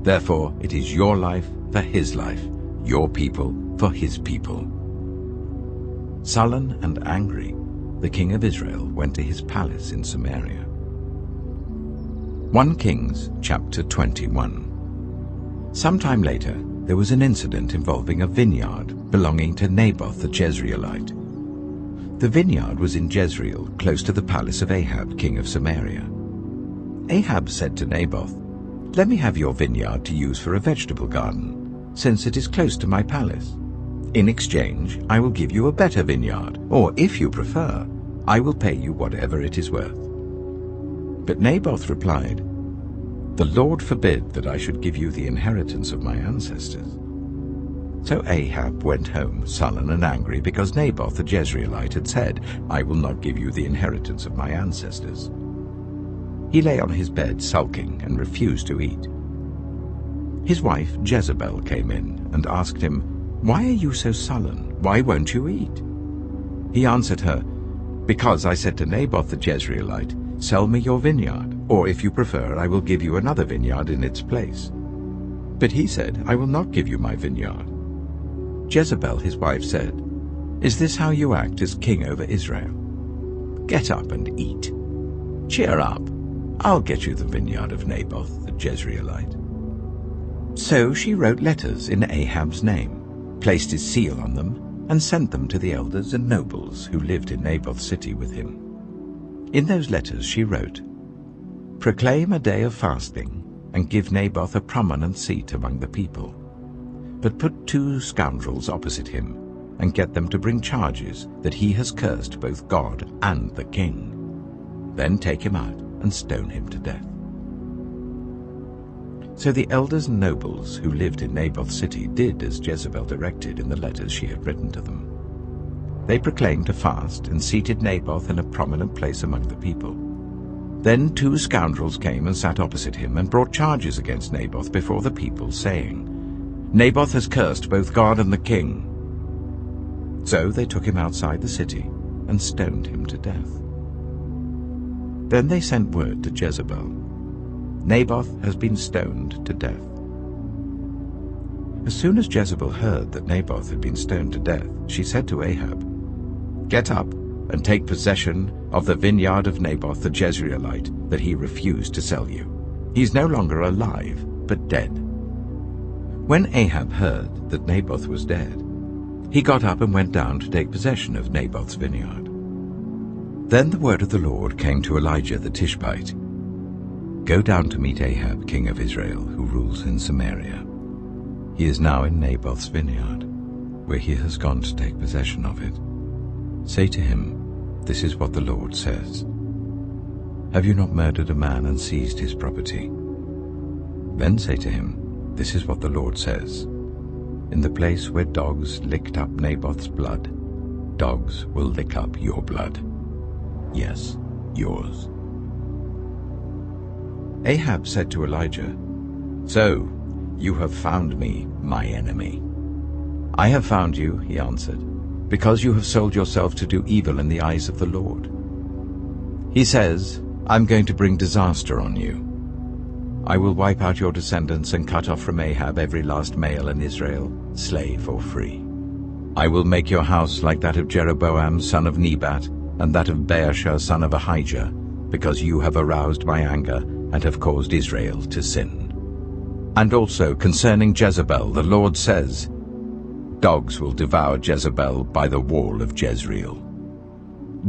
Therefore it is your life for his life, your people for his people." Sullen and angry, the king of Israel went to his palace in Samaria. 1 Kings chapter 21. Sometime later, there was an incident involving a vineyard belonging to Naboth the Jezreelite. The vineyard was in Jezreel, close to the palace of Ahab, king of Samaria. Ahab said to Naboth, "Let me have your vineyard to use for a vegetable garden, since it is close to my palace. In exchange, I will give you a better vineyard, or if you prefer, I will pay you whatever it is worth." But Naboth replied, "The Lord forbid that I should give you the inheritance of my ancestors." So Ahab went home sullen and angry because Naboth the Jezreelite had said, "I will not give you the inheritance of my ancestors." He lay on his bed sulking and refused to eat. His wife Jezebel came in and asked him, "Why are you so sullen? Why won't you eat?" He answered her, "Because I said to Naboth the Jezreelite, 'Sell me your vineyard, or if you prefer, I will give you another vineyard in its place.' But he said, 'I will not give you my vineyard.'" Jezebel, his wife, said, "Is this how you act as king over Israel? Get up and eat. Cheer up. I'll get you the vineyard of Naboth the Jezreelite." So she wrote letters in Ahab's name, placed his seal on them, and sent them to the elders and nobles who lived in Naboth's city with him. In those letters she wrote, "Proclaim a day of fasting, and give Naboth a prominent seat among the people. But put 2 scoundrels opposite him, and get them to bring charges that he has cursed both God and the king. Then take him out and stone him to death." So the elders and nobles who lived in Naboth's city did as Jezebel directed in the letters she had written to them. They proclaimed a fast and seated Naboth in a prominent place among the people. Then 2 scoundrels came and sat opposite him and brought charges against Naboth before the people, saying, "Naboth has cursed both God and the king." So they took him outside the city and stoned him to death. Then they sent word to Jezebel, "Naboth has been stoned to death." As soon as Jezebel heard that Naboth had been stoned to death, she said to Ahab, "Get up and take possession of the vineyard of Naboth the Jezreelite that he refused to sell you. He is no longer alive, but dead." When Ahab heard that Naboth was dead, he got up and went down to take possession of Naboth's vineyard. Then the word of the Lord came to Elijah the Tishbite, "Go down to meet Ahab, king of Israel, who rules in Samaria. He is now in Naboth's vineyard, where he has gone to take possession of it. Say to him, 'This is what the Lord says. Have you not murdered a man and seized his property?' Then say to him, 'This is what the Lord says. In the place where dogs licked up Naboth's blood, dogs will lick up your blood. Yes, yours." Ahab said to Elijah, "So, you have found me, my enemy." "I have found you," he answered, "because you have sold yourself to do evil in the eyes of the Lord. He says, 'I'm going to bring disaster on you. I will wipe out your descendants and cut off from Ahab every last male in Israel, slave or free. I will make your house like that of Jeroboam son of Nebat and that of Baasha son of Ahijah, because you have aroused my anger and have caused Israel to sin.' And also concerning Jezebel, the Lord says, 'Dogs will devour Jezebel by the wall of Jezreel.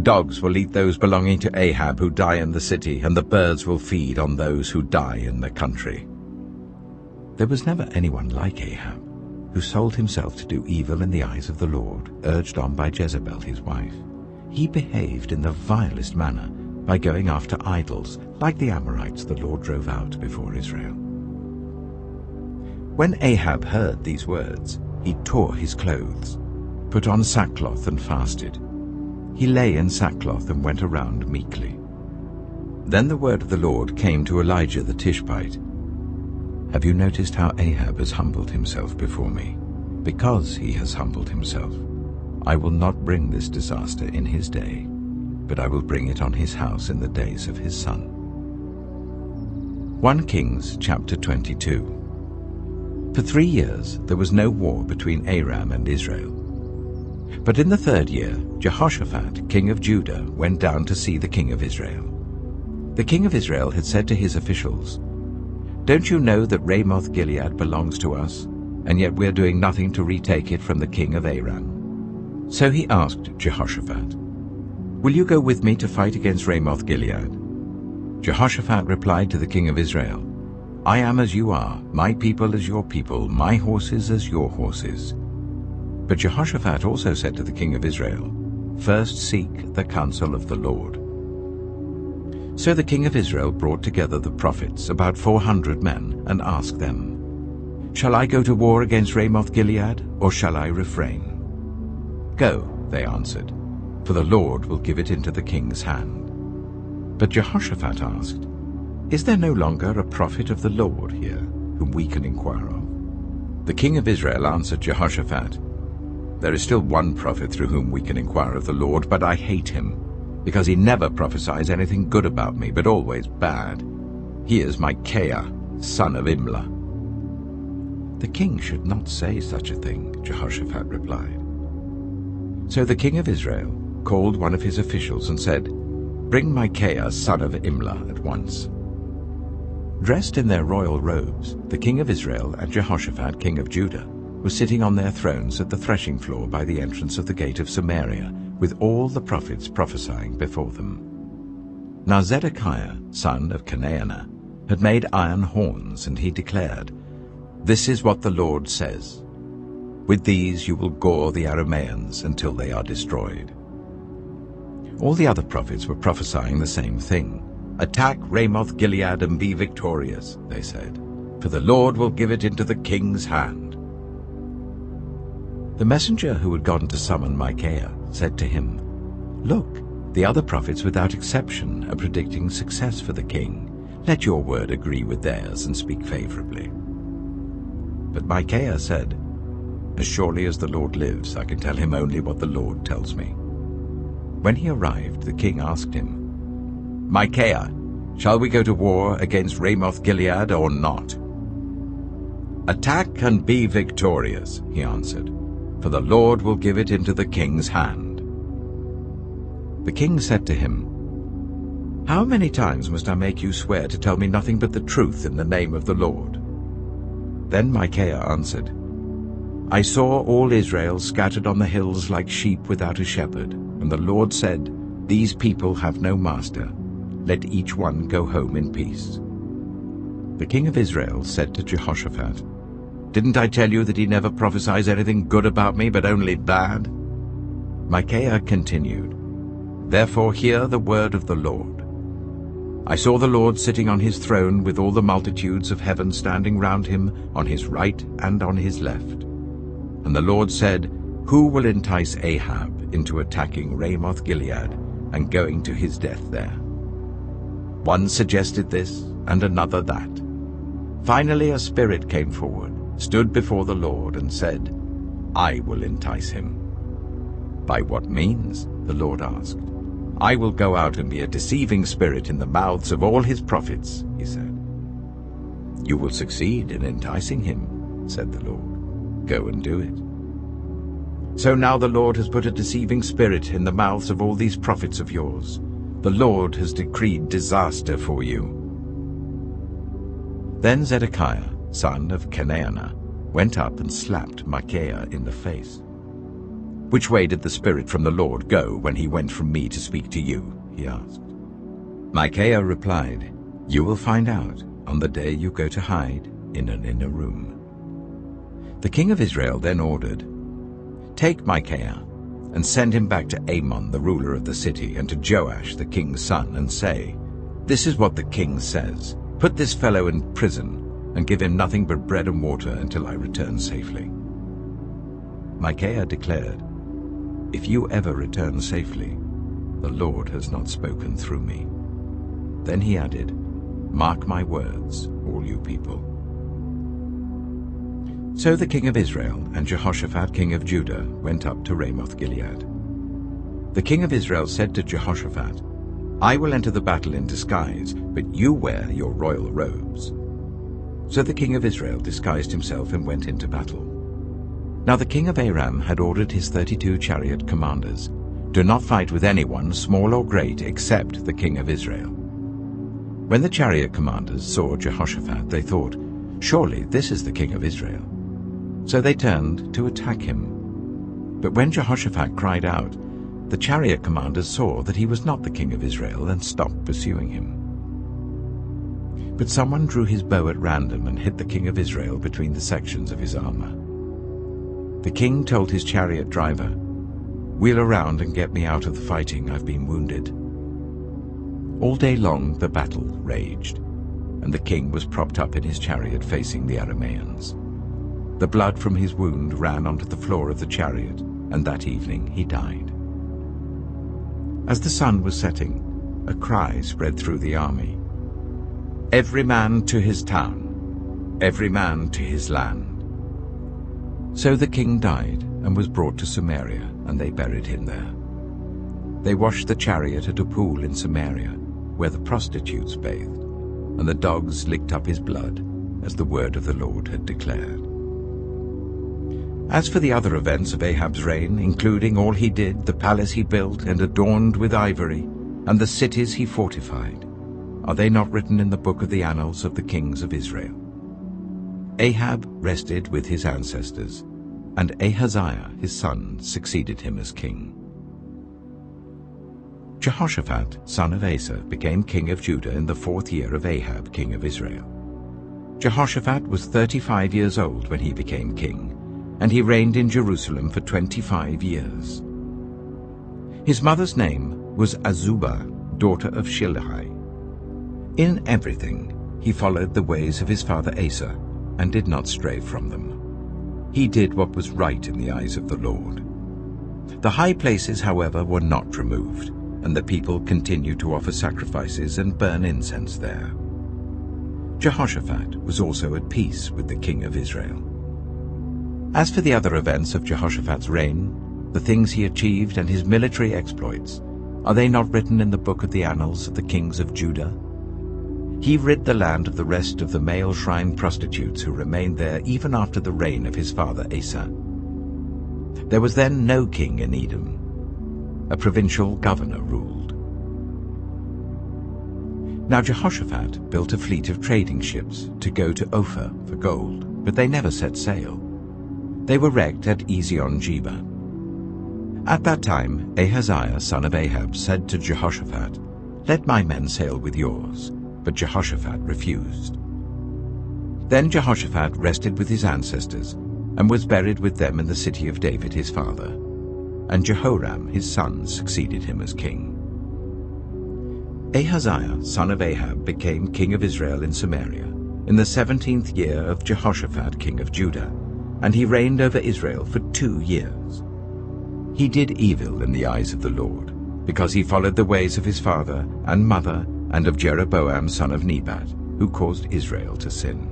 Dogs will eat those belonging to Ahab who die in the city, and the birds will feed on those who die in the country.' There was never anyone like Ahab, who sold himself to do evil in the eyes of the Lord, urged on by Jezebel his wife. He behaved in the vilest manner by going after idols, like the Amorites the Lord drove out before Israel. When Ahab heard these words, he tore his clothes, put on sackcloth and fasted. He lay in sackcloth and went around meekly. Then the word of the Lord came to Elijah the Tishbite. Have you noticed how Ahab has humbled himself before me? Because he has humbled himself, I will not bring this disaster in his day, but I will bring it on his house in the days of his son. 1 Kings chapter 22. For 3 years there was no war between Aram and Israel. But in the 3rd year, Jehoshaphat, king of Judah, went down to see the king of Israel. The king of Israel had said to his officials, "Don't you know that Ramoth-Gilead belongs to us, and yet we're doing nothing to retake it from the king of Aram?" So he asked Jehoshaphat, "Will you go with me to fight against Ramoth-Gilead?" Jehoshaphat replied to the king of Israel, "I am as you are, my people as your people, my horses as your horses." But Jehoshaphat also said to the king of Israel, "First seek the counsel of the Lord." So the king of Israel brought together the prophets, about 400 men, and asked them, "Shall I go to war against Ramoth-Gilead, or shall I refrain?" "Go," they answered, "for the Lord will give it into the king's hand." But Jehoshaphat asked, "Is there no longer a prophet of the Lord here, whom we can inquire of?" The king of Israel answered Jehoshaphat, "There is still one prophet through whom we can inquire of the Lord, but I hate him, because he never prophesies anything good about me, but always bad. He is Micaiah, son of Imlah." "The king should not say such a thing," Jehoshaphat replied. So the king of Israel called one of his officials and said, "Bring Micaiah, son of Imlah, at once." Dressed in their royal robes, the king of Israel and Jehoshaphat, king of Judah, were sitting on their thrones at the threshing floor by the entrance of the gate of Samaria, with all the prophets prophesying before them. Now Zedekiah, son of Chenaanah, had made iron horns, and he declared, "This is what the Lord says. With these you will gore the Arameans until they are destroyed." All the other prophets were prophesying the same thing. "Attack Ramoth-Gilead and be victorious," they said, "for the Lord will give it into the king's hand." The messenger who had gone to summon Micaiah said to him, "Look, the other prophets without exception are predicting success for the king. Let your word agree with theirs and speak favorably." But Micaiah said, "As surely as the Lord lives, I can tell him only what the Lord tells me." When he arrived, the king asked him, "Micaiah, shall we go to war against Ramoth-Gilead or not?" "Attack and be victorious," he answered, "for the Lord will give it into the king's hand." The king said to him, "How many times must I make you swear to tell me nothing but the truth in the name of the Lord?" Then Micaiah answered, "I saw all Israel scattered on the hills like sheep without a shepherd, and the Lord said, 'These people have no master. Let each one go home in peace.'" The king of Israel said to Jehoshaphat, "Didn't I tell you that he never prophesies anything good about me, but only bad?" Micaiah continued, "Therefore hear the word of the Lord. I saw the Lord sitting on his throne with all the multitudes of heaven standing round him on his right and on his left. And the Lord said, 'Who will entice Ahab into attacking Ramoth-Gilead and going to his death there?' One suggested this, and another that. Finally a spirit came forward, stood before the Lord, and said, 'I will entice him.' 'By what means?' the Lord asked. 'I will go out and be a deceiving spirit in the mouths of all his prophets,' he said. 'You will succeed in enticing him,' said the Lord. 'Go and do it.' So now the Lord has put a deceiving spirit in the mouths of all these prophets of yours. The Lord has decreed disaster for you." Then Zedekiah, son of Chenaanah, went up and slapped Micaiah in the face. "Which way did the spirit from the Lord go when he went from me to speak to you?" he asked. Micaiah replied, "You will find out on the day you go to hide in an inner room." The king of Israel then ordered, "Take Micaiah and send him back to Amon, the ruler of the city, and to Joash, the king's son, and say, 'This is what the king says. Put this fellow in prison and give him nothing but bread and water until I return safely.'" Micaiah declared, "If you ever return safely, the Lord has not spoken through me." Then he added, "Mark my words, all you people." So the king of Israel and Jehoshaphat king of Judah went up to Ramoth-Gilead. The king of Israel said to Jehoshaphat, "I will enter the battle in disguise, but you wear your royal robes." So the king of Israel disguised himself and went into battle. Now the king of Aram had ordered his 32 chariot commanders, "Do not fight with anyone, small or great, except the king of Israel." When the chariot commanders saw Jehoshaphat, they thought, "Surely this is the king of Israel." So they turned to attack him. But when Jehoshaphat cried out, the chariot commanders saw that he was not the king of Israel and stopped pursuing him. But someone drew his bow at random and hit the king of Israel between the sections of his armor. The king told his chariot driver, "Wheel around and get me out of the fighting, I've been wounded." All day long the battle raged, and the king was propped up in his chariot facing the Arameans. The blood from his wound ran onto the floor of the chariot, and that evening he died. As the sun was setting, a cry spread through the army, "Every man to his town, every man to his land." So the king died and was brought to Samaria, and they buried him there. They washed the chariot at a pool in Samaria, where the prostitutes bathed, and the dogs licked up his blood, as the word of the Lord had declared. As for the other events of Ahab's reign, including all he did, the palace he built and adorned with ivory, and the cities he fortified, are they not written in the book of the annals of the kings of Israel? Ahab rested with his ancestors, and Ahaziah his son succeeded him as king. Jehoshaphat, son of Asa, became king of Judah in the 4th year of Ahab, king of Israel. Jehoshaphat was 35 years old when he became king, and he reigned in Jerusalem for 25 years. His mother's name was Azubah, daughter of Shilhi. In everything he followed the ways of his father Asa, and did not stray from them. He did what was right in the eyes of the Lord. The high places, however, were not removed, and the people continued to offer sacrifices and burn incense there. Jehoshaphat was also at peace with the king of Israel. As for the other events of Jehoshaphat's reign, the things he achieved and his military exploits, are they not written in the book of the annals of the kings of Judah? He rid the land of the rest of the male shrine prostitutes who remained there even after the reign of his father Asa. There was then no king in Edom. A provincial governor ruled. Now Jehoshaphat built a fleet of trading ships to go to Ophir for gold, but they never set sail. They were wrecked at Ezion-Geber. At that time Ahaziah, son of Ahab, said to Jehoshaphat, "Let my men sail with yours." But Jehoshaphat refused. Then Jehoshaphat rested with his ancestors, and was buried with them in the city of David his father. And Jehoram his son succeeded him as king. Ahaziah, son of Ahab, became king of Israel in Samaria in the 17th year of Jehoshaphat king of Judah, and he reigned over Israel for 2 years. He did evil in the eyes of the Lord, because he followed the ways of his father and mother, and of Jeroboam son of Nebat, who caused Israel to sin.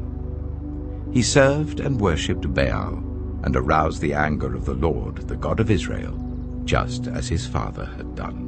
He served and worshipped Baal, and aroused the anger of the Lord, the God of Israel, just as his father had done.